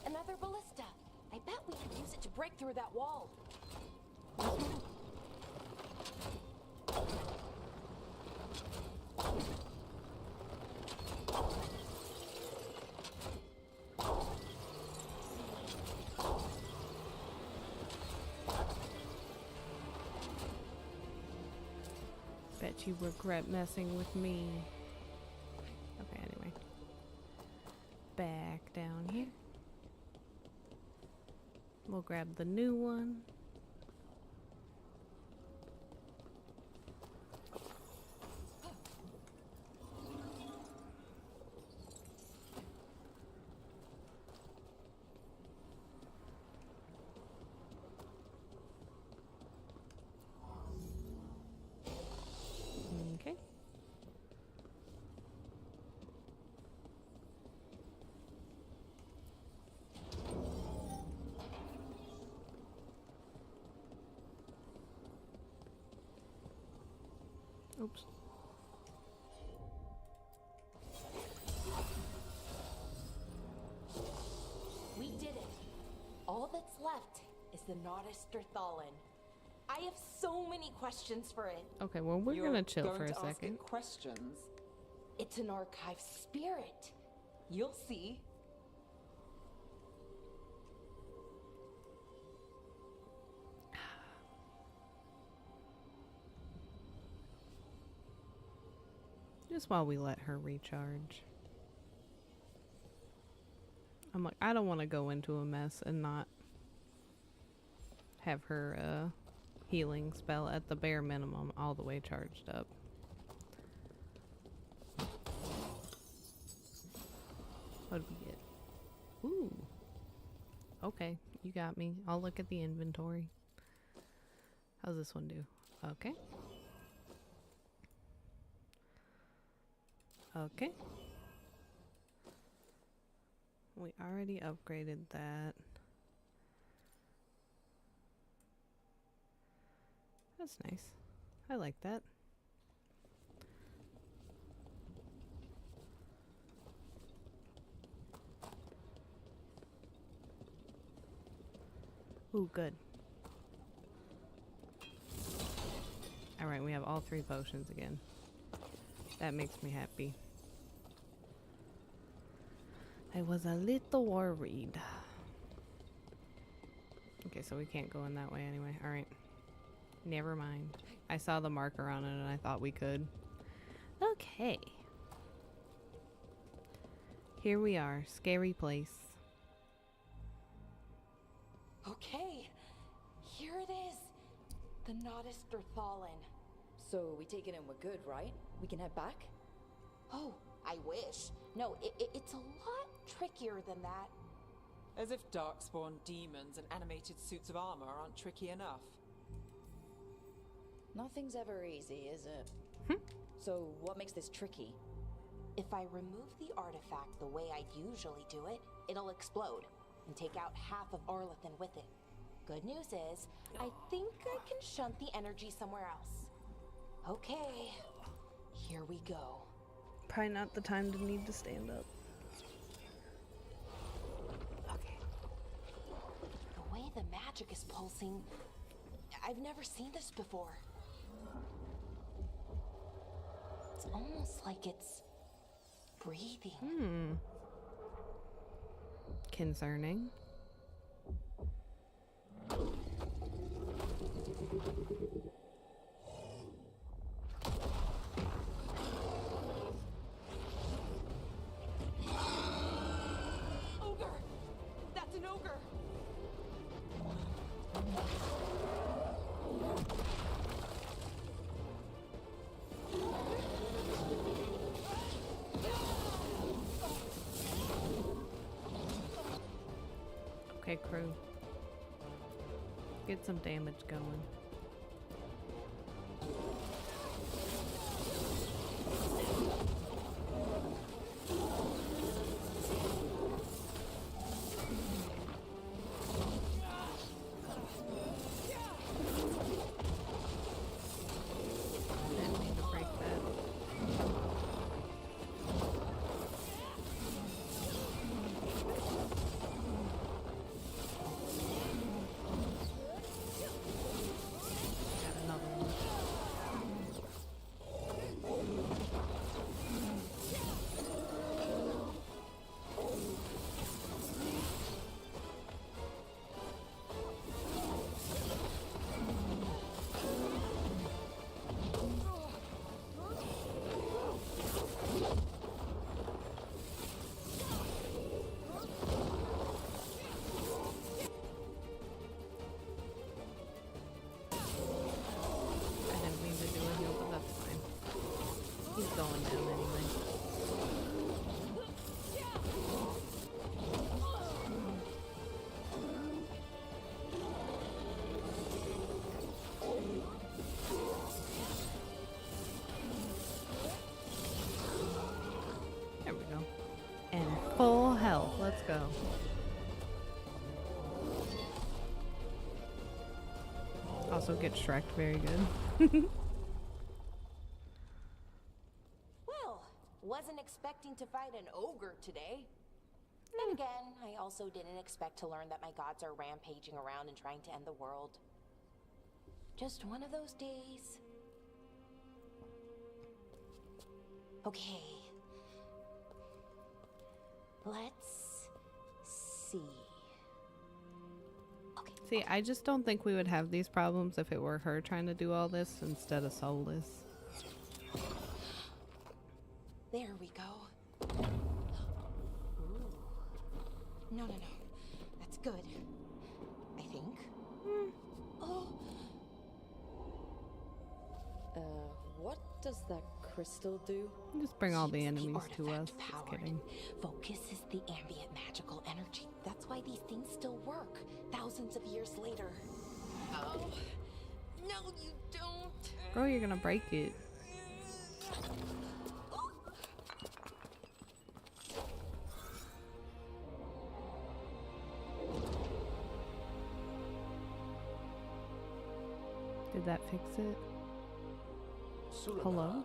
Another ballista. I bet we could use it to break through that wall. Bet you regret messing with me. Okay, anyway. Back down here. We'll grab the new one. Oops. We did it. All that's left is the Nautisterthallen. I have so many questions for it. Okay, well, we're gonna chill for a second. Ask it questions. It's an archive spirit. You'll see. Just while we let her recharge. I'm like, I don't want to go into a mess and not have her healing spell at the bare minimum all the way charged up. What did we get? Ooh. Okay, you got me. I'll look at the inventory. How's this one do? Okay. Okay. We already upgraded that. That's nice. I like that. Ooh, good. Alright, we have all 3 potions again. That makes me happy. I was a little worried. Okay, so we can't go in that way anyway. Alright. Never mind. I saw the marker on it and I thought we could. Okay. Here we are. Scary place. Okay, here it is. The Nautisterthallen. So we take it and we're good, right? We can head back? Oh, I wish. No, it's a lot trickier than that. As if darkspawn demons and animated suits of armor aren't tricky enough. Nothing's ever easy, is it? So what makes this tricky? If I remove the artifact the way I usually do it, it'll explode and take out half of Arlathan with it. Good news is, I think I can shunt the energy somewhere else. Okay, here we go. Probably not the time to need to stand up. Okay. The way the magic is pulsing, I've never seen this before. It's almost like it's breathing. Concerning. Ogre! That's an ogre! Okay, crew. Get some damage going. Didn't mean to break that. Got another one. I didn't mean to do a heal, but that's fine. He's going down anyway. There we go. And full health. Let's go. Also get Shrek very good. expecting to fight an ogre today. Then again, I also didn't expect to learn that my gods are rampaging around and trying to end the world. Just one of those days. Okay. Let's see. Okay. See, I just don't think we would have these problems if it were her trying to do all this instead of Soulless. There we go. Ooh. No. That's good. I think. Oh. What does that crystal do? Just bring all the Keeps enemies to us. artifact Just powered. kidding. Focuses the ambient magical energy. That's why these things still work, thousands of years later. Oh. No, you don't. Bro, you're gonna break it. Did that fix it? Hello?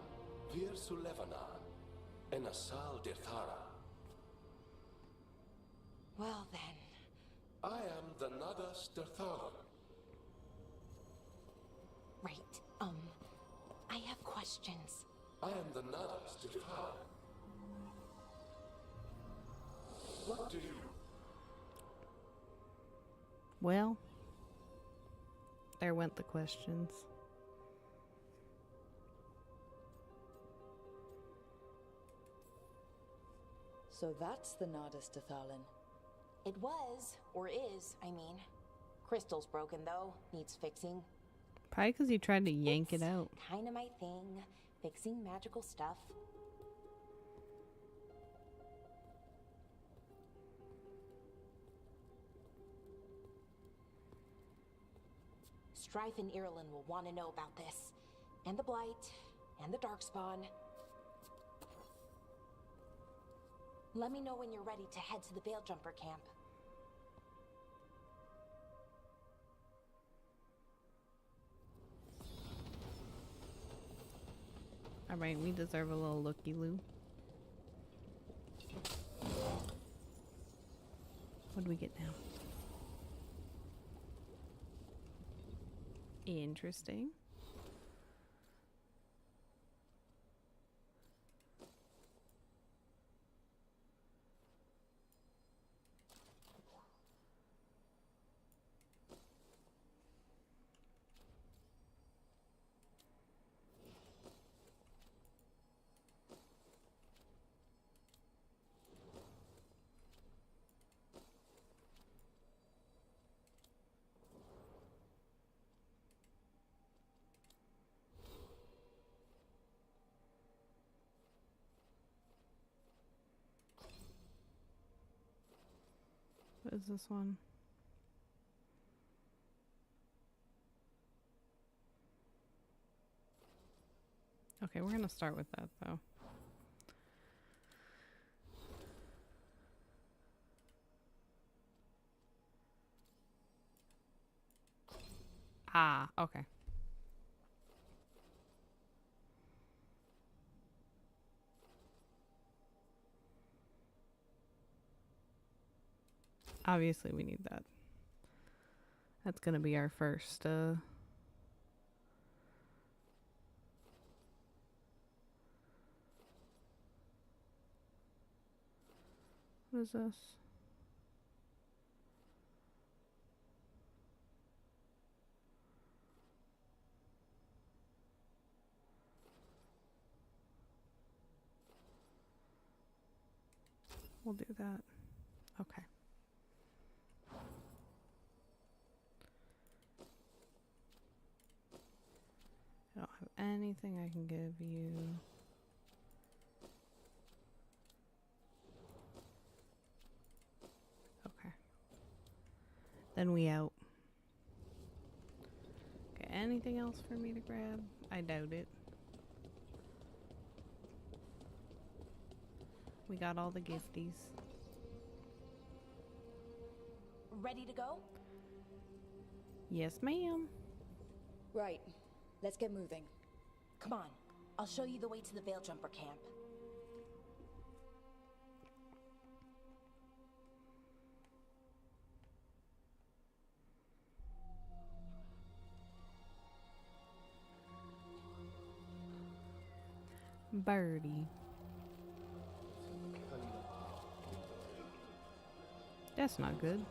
Vir Sulevana, and Asal Dirthara. Well then. I am the Nadas Dirthara. Right. I have questions. I am the Nadas Dirthara. What do you? Well, there went the questions. So that's the Nardis Dathalin. It was, or is, I mean. Crystal's broken though, needs fixing. Probably because you tried to yank it out. Kinda my thing, fixing magical stuff. Strife and Irulan will want to know about this. And the Blight, and the Darkspawn. Let me know when you're ready to head to the Veilgjumper camp. Alright, we deserve a little looky-loo. What do we get now? Interesting. What is this one? Okay, we're gonna start with that though. Ah, okay. Obviously we need that. That's gonna be our first what is this? We'll do that. Okay. I don't have anything I can give you. Okay. Then we out. Okay, anything else for me to grab? I doubt it. We got all the gifties. Ready to go? Yes, ma'am. Right. Let's get moving. Come on, I'll show you the way to the Veilgjumper camp. Birdie. That's not good.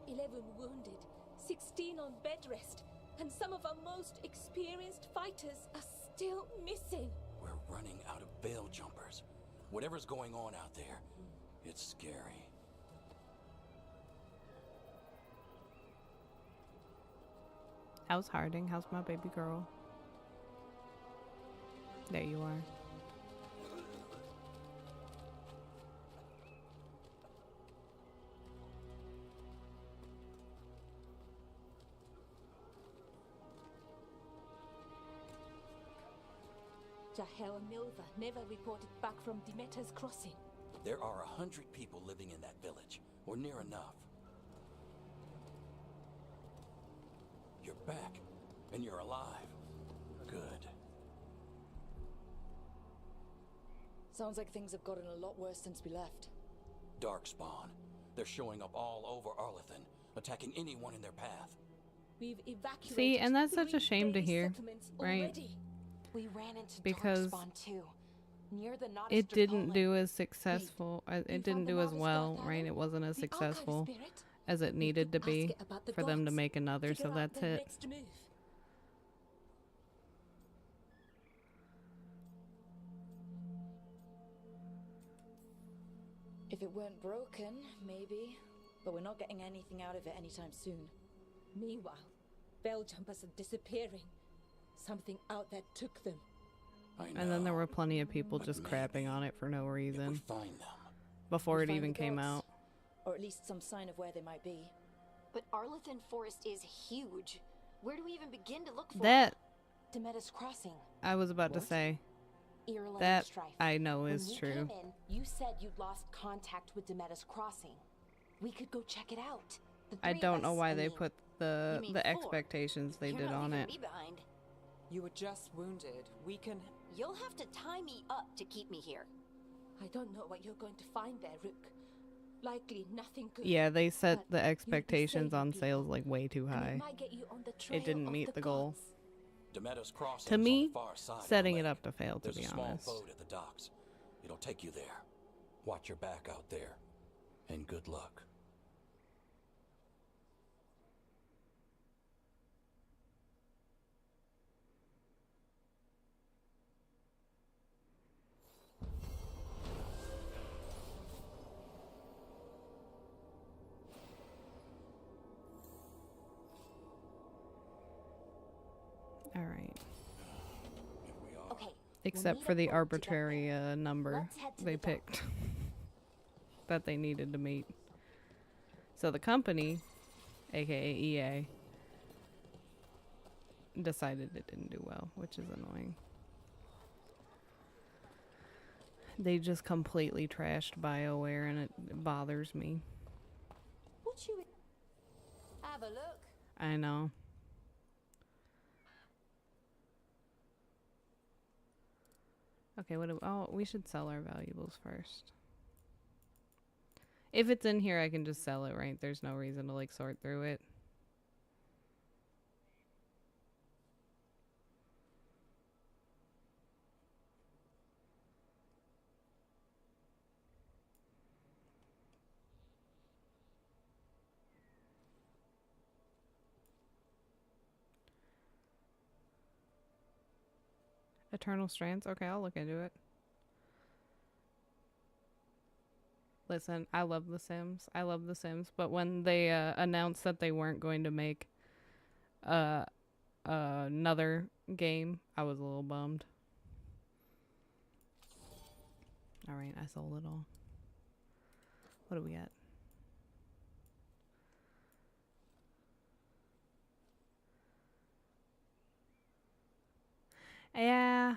11 wounded, 16 on bed rest, and some of our most experienced fighters are still missing. We're running out of veil jumpers. Whatever's going on out there, it's scary. How's Harding? How's my baby girl? There you are. Jahel and Milva never reported back from Demeter's crossing. There are 100 people living in that village, or near enough. You're back, and you're alive. Good. Sounds like things have gotten a lot worse since we left. Darkspawn. They're showing up all over Arlethan, attacking anyone in their path. We've evacuated. See, and that's such a 3 shame to daily hear, settlements right? already. We ran into Because Darkspawn too. Near the it didn't do as successful. It didn't do as well, right? It wasn't as The successful archive spirit. as it We needed to could be ask it about the for them to gods, make another, so figure out that's their it. next move. If it weren't broken, maybe. But we're not getting anything out of it anytime soon. Meanwhile, bell jumpers are disappearing. Something out there took them. I know. And then there were plenty of people But just maybe crapping on it for no if we reason find them. before We it find even the came gods. out. Or at least some sign of where they might be. But Arlethan Forest is huge. Where do we even begin to look for That Demeter's crossing. I was about to What? say. Earland That strife. I know When is we true. came in, you said you'd lost contact with Demeter's crossing. We could go check it out. The I 3 of don't know us, why I they mean. put the You mean the 4? expectations they You're did not on leaving it. me behind. You were just wounded. We can... You'll have to tie me up to keep me here. I don't know what you're going to find there, Rook. Likely nothing good. Yeah, they set but the you'll be expectations saving on sales people, like way too and high. it might get you on the trail It didn't of meet the goal. gods. Demeter's crossing To is on me, the far side of the setting it lake. up to fail, to There's be a small honest. boat at the docks. It'll take you there. Watch your back out there. And good luck. All right. If we are. Okay. we'll Except need for a the boat to get arbitrary there. number Let's head to they the dock. picked that they needed to meet. So the company, aka EA, decided it didn't do well, which is annoying. They just completely trashed BioWare, and it bothers me. What you have a look? I know. Okay, what do we should sell our valuables first. If it's in here, I can just sell it, right? There's no reason to like sort through it. Eternal Strands? Okay, I'll look into it. Listen, I love The Sims. I love The Sims. But when they announced that they weren't going to make another game, I was a little bummed. Alright, I sold it all. What do we got? Yeah,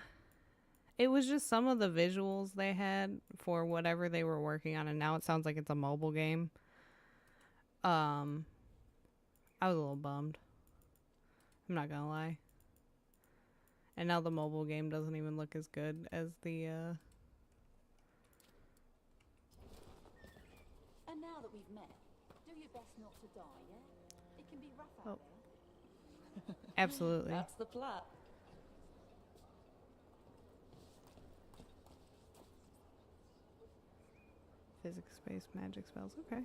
it was just some of the visuals they had for whatever they were working on, and now it sounds like it's a mobile game. I was a little bummed. I'm not gonna lie. And now the mobile game doesn't even look as good as the And now that we've met, do your best not to die, yeah? It can be rough out there. Absolutely. That's the plot. Physics-based magic spells. Okay.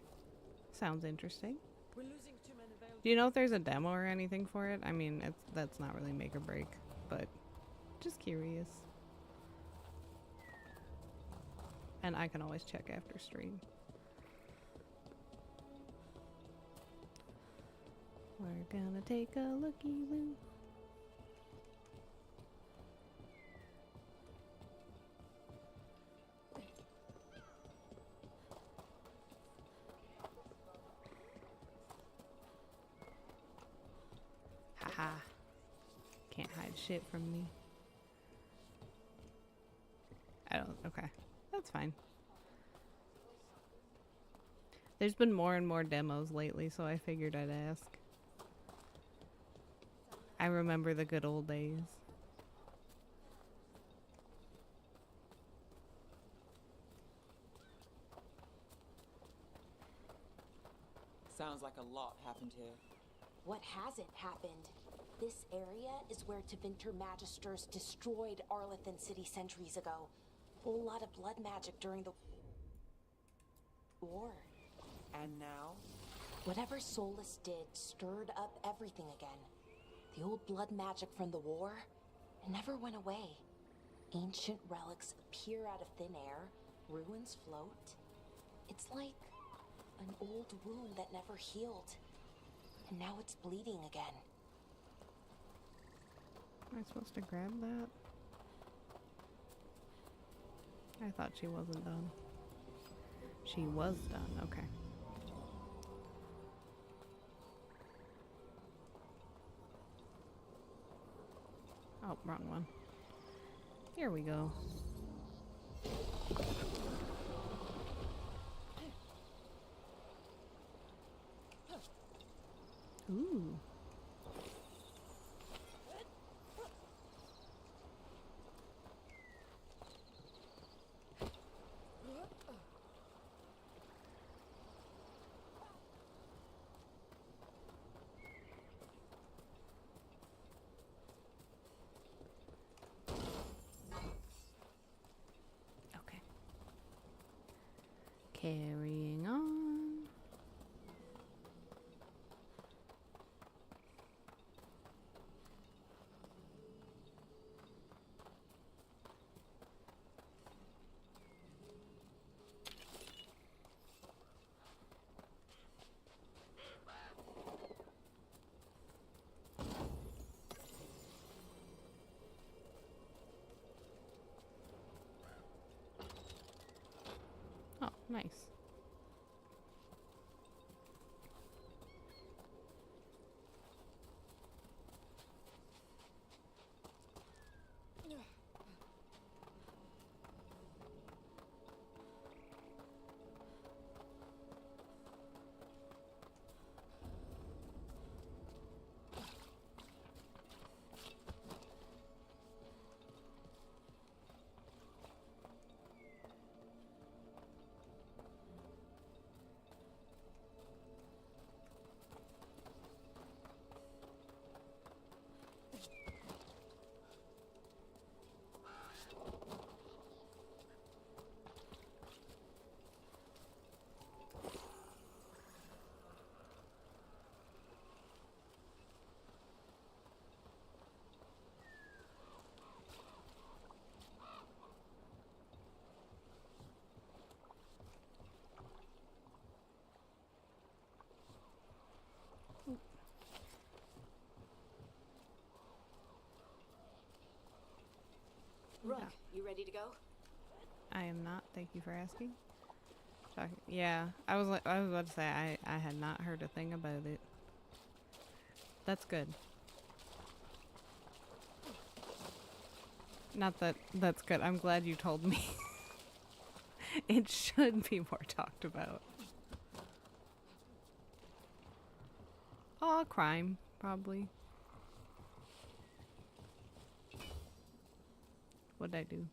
Sounds interesting. We're losing too many Veilguard. Do you know if there's a demo or anything for it? I mean, that's not really make or break, but just curious. And I can always check after stream. We're gonna take a looky-loo. Haha. Can't hide shit from me. Okay. That's fine. There's been more and more demos lately, so I figured I'd ask. I remember the good old days. Sounds like a lot happened here. What hasn't happened? This area is where Tevinter Magisters destroyed Arlathan City centuries ago. Whole lot of blood magic during the war. And now? Whatever Solus did stirred up everything again. The old blood magic from the war, it never went away. Ancient relics appear out of thin air, ruins float. It's like an old wound that never healed. And now it's bleeding again. Am I supposed to grab that? I thought she wasn't done. She was done, okay. Oh, wrong one. Here we go. Ooh. Okay. Carrying on. Oh, nice. Rook, you ready to go? I am not. Thank you for asking. Yeah, I was about to say I had not heard a thing about it. That's good. Not that that's good. I'm glad you told me. It should be more talked about. Aw, crime, probably. What'd I do?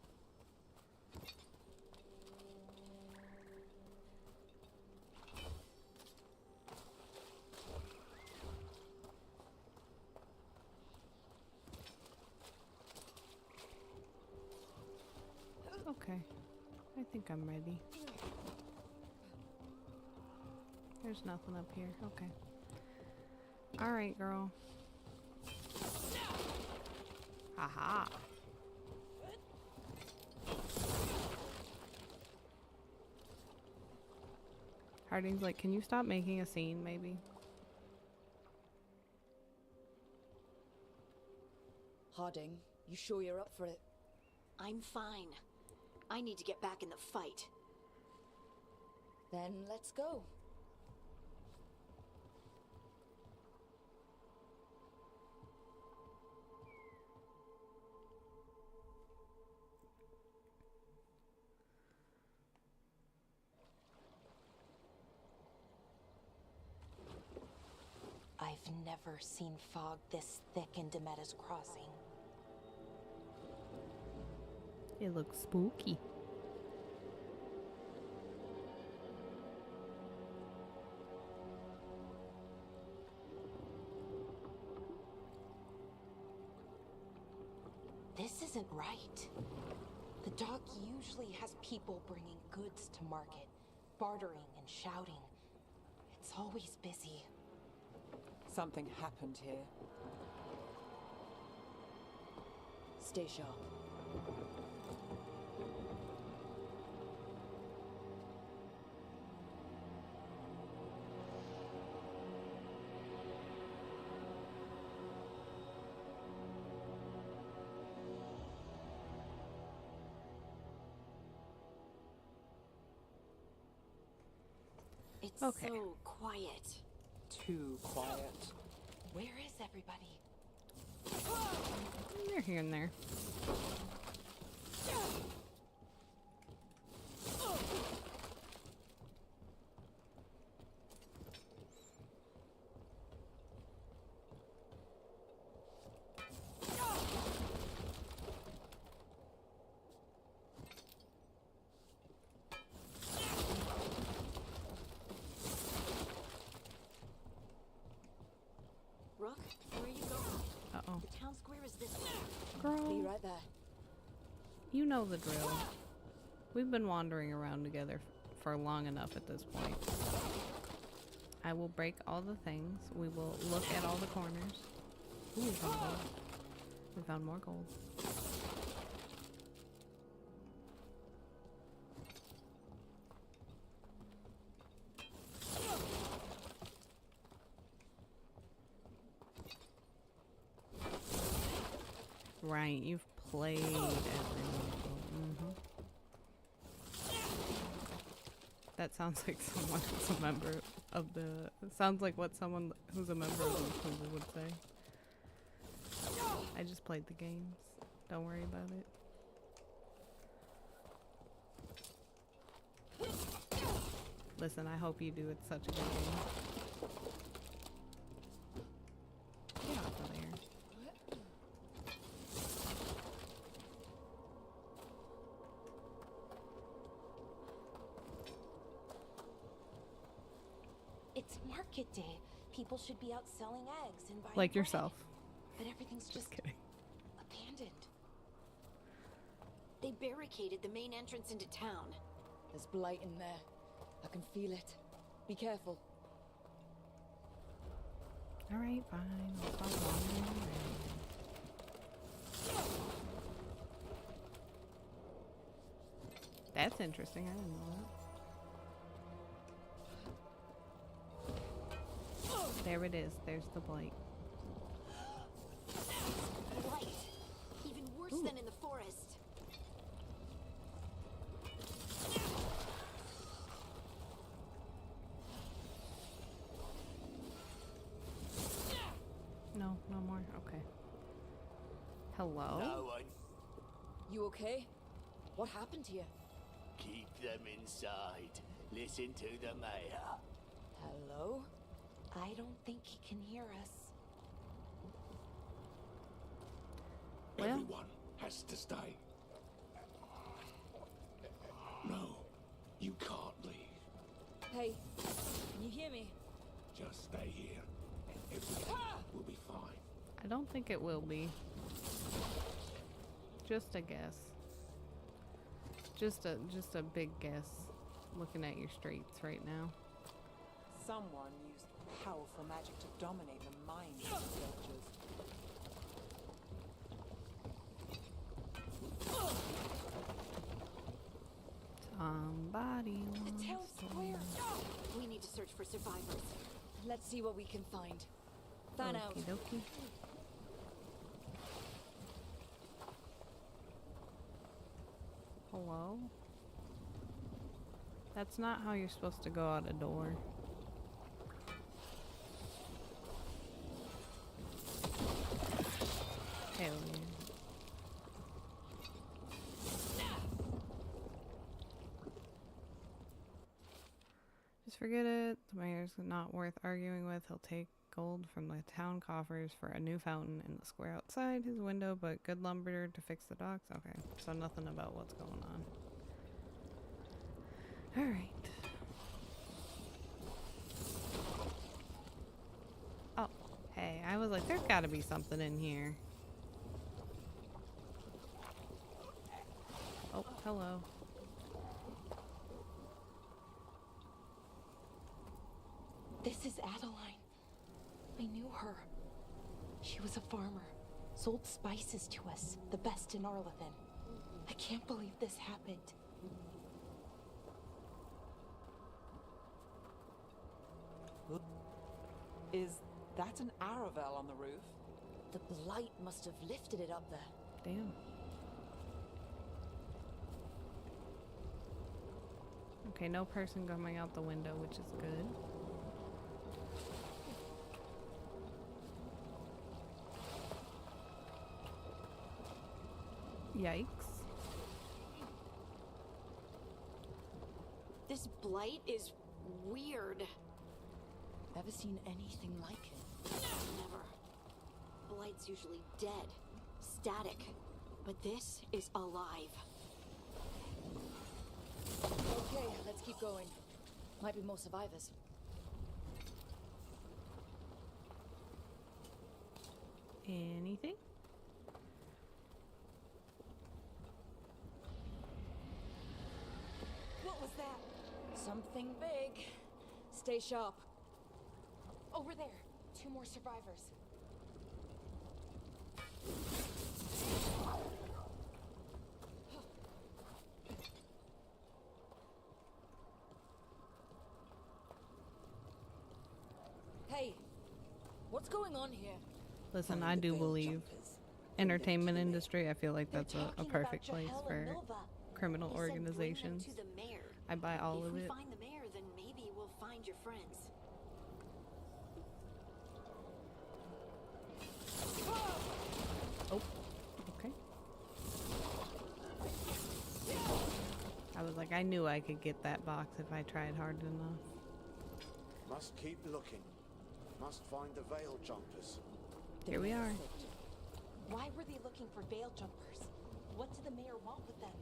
Okay. I think I'm ready. There's nothing up here. Okay. Alright, girl. Haha. Harding's like, can you stop making a scene, maybe? Harding, you sure you're up for it? I'm fine. I need to get back in the fight. Then let's go. I've never seen fog this thick in Demetta's Crossing. It looks spooky. This isn't right. The dock usually has people bringing goods to market, bartering and shouting. It's always busy. Something happened here. Stay sharp. It's Okay. so quiet. Too quiet. Where is everybody? They're here and there. Rook, where are you going? Uh-oh. The town square is this way. Be Girl, right there. you know the drill. We've been wandering around together for long enough at this point. I will break all the things. We will look at all the corners. Ooh, we found gold. We found more gold. Right, you've played every level. That sounds like someone who's a member of the... Sounds like what someone who's a member of the company would say. I just played the games. Don't worry about it. Listen, I hope you do. It's such a good game. Get off of there. It's market day. People should be out selling eggs and buying Like bread. yourself. But everything's just Kidding. abandoned. They barricaded the main entrance into town. There's blight in there. I can feel it. Be careful. Alright, fine. I'll stop wandering around. That's interesting. I didn't know that. There it is. There's the blight. Blight. Even worse Ooh. than in the forest. No, no more. Okay. Hello? No one. You okay? What happened to you? Keep them inside. Listen to the mayor. Hello? I don't think he can hear us. Well- Everyone has to stay. No, you can't leave. Hey, can you hear me? Just stay here, and everything will be fine. I don't think it will be. Just a guess. Just a big guess. Looking at your streets right now. Someone used powerful magic to dominate the minds of the villagers. Somebody The wants town's to clear. We need to search for survivors. Let's see what we can find. Fan out. Okie dokie. Hello? That's not how you're supposed to go out a door. Hell yeah. Just forget it. The mayor's not worth arguing with. He'll take gold from the town coffers for a new fountain in the square outside his window, but good lumber to fix the docks. Okay, so nothing about what's going on. Alright. Oh, hey, I was like, there's gotta be something in here. Oh, hello. This is Adeline. I knew her. She was a farmer. Sold spices to us, the best in Arlathan. I can't believe this happened. Is that an Aravel on the roof? The blight must have lifted it up there. Damn. Okay, no person coming out the window, which is good. Yikes. This blight is weird. Ever seen anything like it? Never. Blight's usually dead, static, but this is alive. Okay, let's keep going. Might be more survivors. Anything? What was that? Something big. Stay sharp. Over there. 2 more survivors. Hey, what's going on here? Listen, Find I the do veil believe jumpers. entertainment industry, I feel like They're that's a talking perfect about place Jahel for and Milva. criminal He said bring them organizations. to the mayor. I buy all If of we it. find the mayor, then maybe we'll find your friends. Oh, okay. I was like, I knew I could get that box if I tried hard enough. Must keep looking. Must find the veil jumpers. Here we are. Why were they looking for veil jumpers? What did the mayor want with them?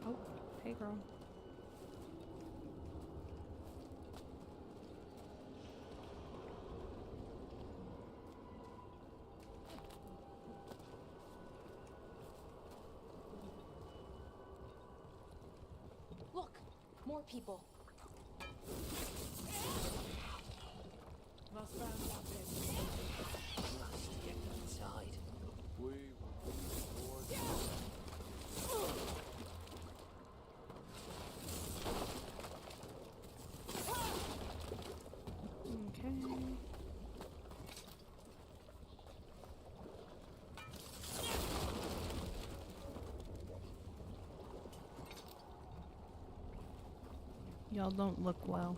Oh, hey girl. Look, more people. Must get inside. We Okay. Y'all don't look well.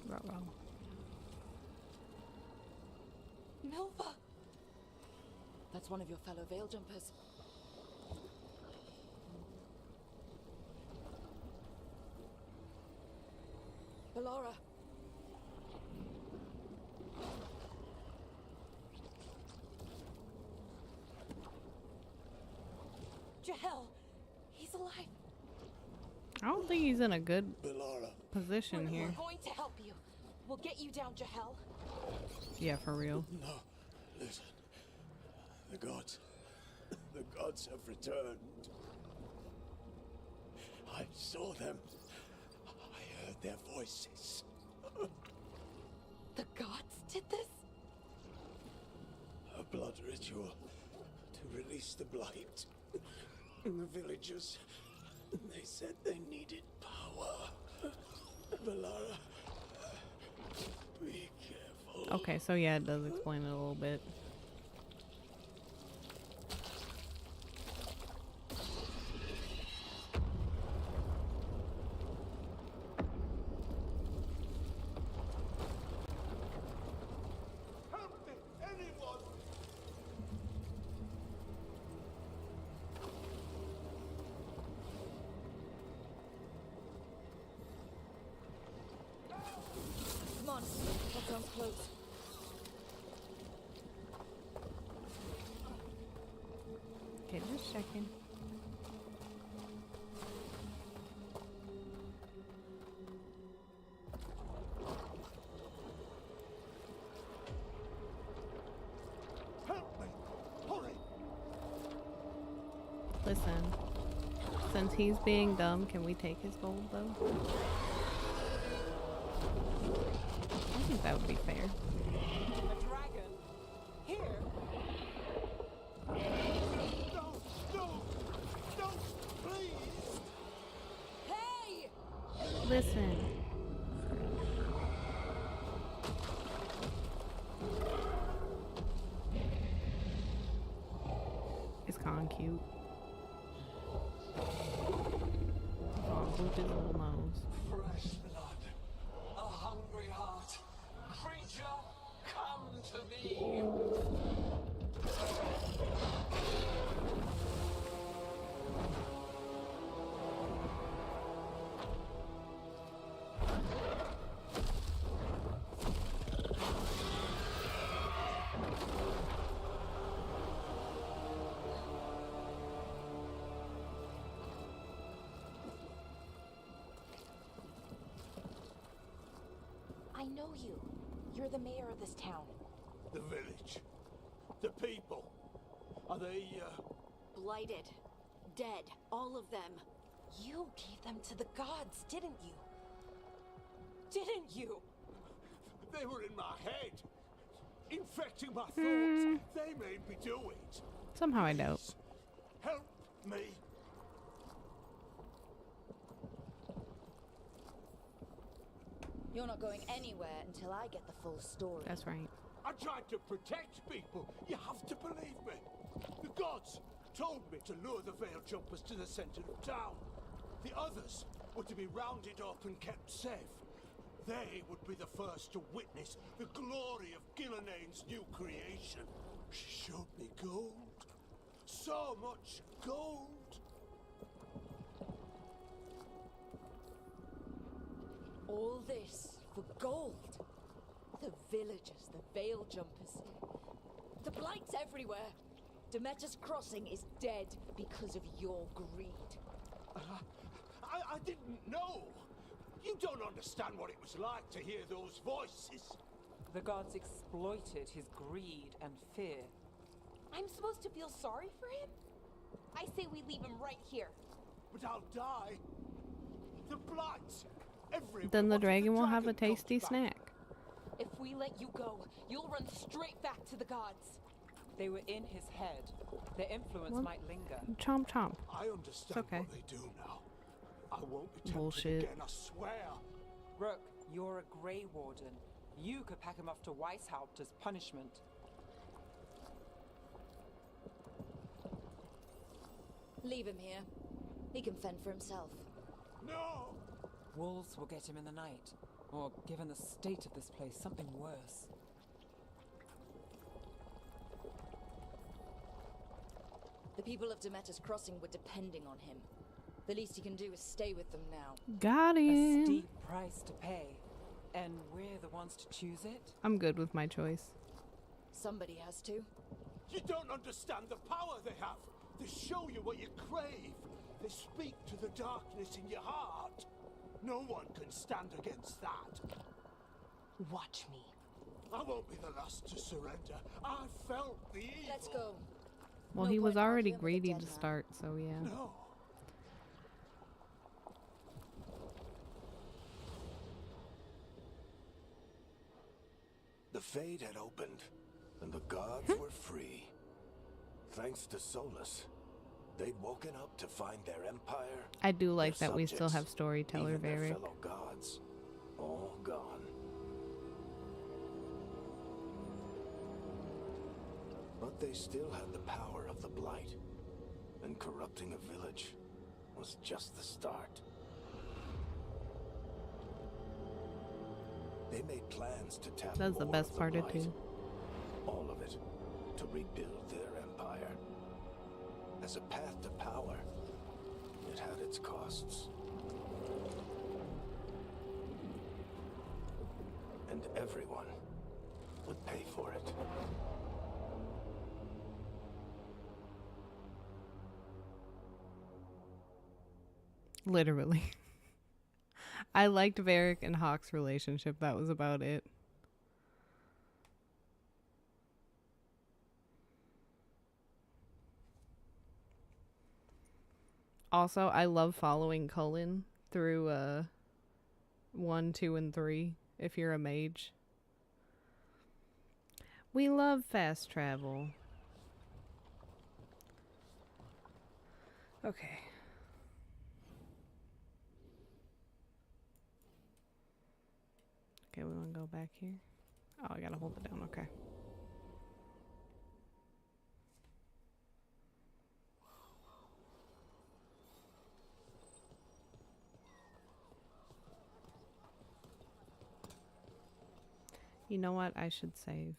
Ruh-roh. Milva! That's one of your fellow veil jumpers. Ballora. Jahel! He's alive! I don't think he's in a good Ballora. position here. We're going to help you. We'll get you down, Jahel. Yeah, for real. No, listen. The gods have returned. I saw them. I heard their voices. The gods did this? A blood ritual to release the blight. And the villagers, they said they needed power. Valara, be careful. Okay, so yeah, it does explain it a little bit. Help me, anyone! Come on, that sounds close. Okay, just checking. Help me! Hurry! Listen, since he's being dumb, can we take his gold though? I think that would be fair. A dragon? Here? No, please! Hey! Listen. Is Khan cute? Oh, look his little nose. Fresh blood, a hungry heart. Creature, come to me. I know you. You're the mayor of this town. The village. The people. Are they, Blighted. Dead. All of them. You gave them to the gods, didn't you? Didn't you? They were in my head. Infecting my thoughts. They made me do it. Somehow I doubt. Help me. You're not going anywhere until I get the full story. That's right. I tried to protect people. You have to believe me. The gods told me to lure the Veil Jumpers to the center of town. The others were to be rounded up and kept safe. They would be the first to witness the glory of Gillenane's new creation. She showed me gold. So much gold. All this for gold. The villagers, the Veil Jumpers. The blight's everywhere. Demeter's Crossing is dead because of your greed. I didn't know. You don't understand what it was like to hear those voices. The gods exploited his greed and fear. I'm supposed to feel sorry for him? I say we leave him right here. But I'll die. The blight. Everyone Then the wanted dragon will have a dragon tasty back. snack. If we let you go, you'll run straight back to the gods. They were in his head. Their influence Well, might linger. Chomp chomp. I understand okay. what they do now. I won't be tempted Bullshit. again, I swear. Rook, you're a Grey Warden. You could pack him off to Weishaupt as punishment. Leave him here. He can fend for himself. No! Wolves will get him in the night. Or, given the state of this place, something worse. The people of Demeter's Crossing were depending on him. The least he can do is stay with them now. Got A him. steep price to pay. And we're the ones to choose it? I'm good with my choice. Somebody has to. You don't understand the power they have. They show you what you crave. They speak to the darkness in your heart. No one can stand against that. Watch me. I won't be the last to surrender. I felt the evil. Let's go. Well, No he was point already arguing with a greedy dead to man. start, so yeah. No. The Fade had opened, and the gods were free. Thanks to Solus, they'd woken up to find their empire, I do like their that we still have subjects, storyteller even their Varric. fellow gods, all gone. But they still had the power of the Blight, and corrupting a village was just the start. They made plans to tap That's the more best of part of Blight. two. All of it to rebuild their empire. As a path to power, it had its costs. And everyone would pay for it. Literally. I liked Varric and Hawk's relationship. That was about it. Also, I love following Cullen through 1, 2, and 3 if you're a mage. We love fast travel. Okay. Okay, we want to go back here. Oh, I gotta hold it down. Okay. You know what? I should save.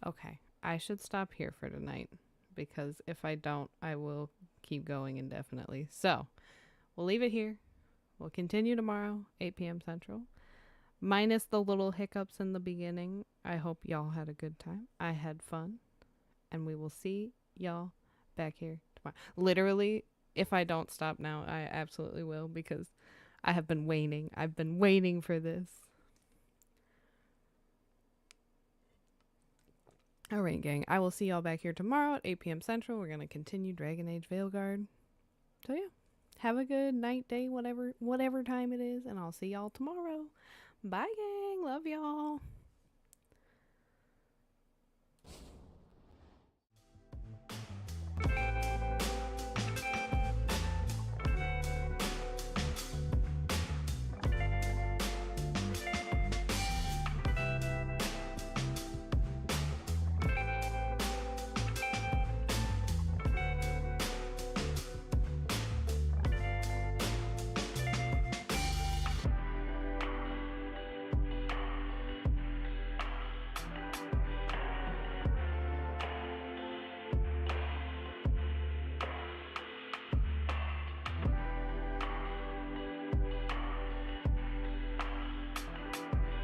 Okay. I should stop here for tonight because if I don't, I will keep going indefinitely. So, we'll leave it here. We'll continue tomorrow, 8 p.m. Central. Minus the little hiccups in the beginning. I hope y'all had a good time. I had fun. And we will see y'all back here tomorrow. Literally, if I don't stop now, I absolutely will because I have been waiting. I've been waiting for this. Alright, gang. I will see y'all back here tomorrow at 8 p.m. Central. We're going to continue Dragon Age Veilguard. So, yeah. Have a good night, day, whatever time it is. And I'll see y'all tomorrow. Bye, gang. Love y'all.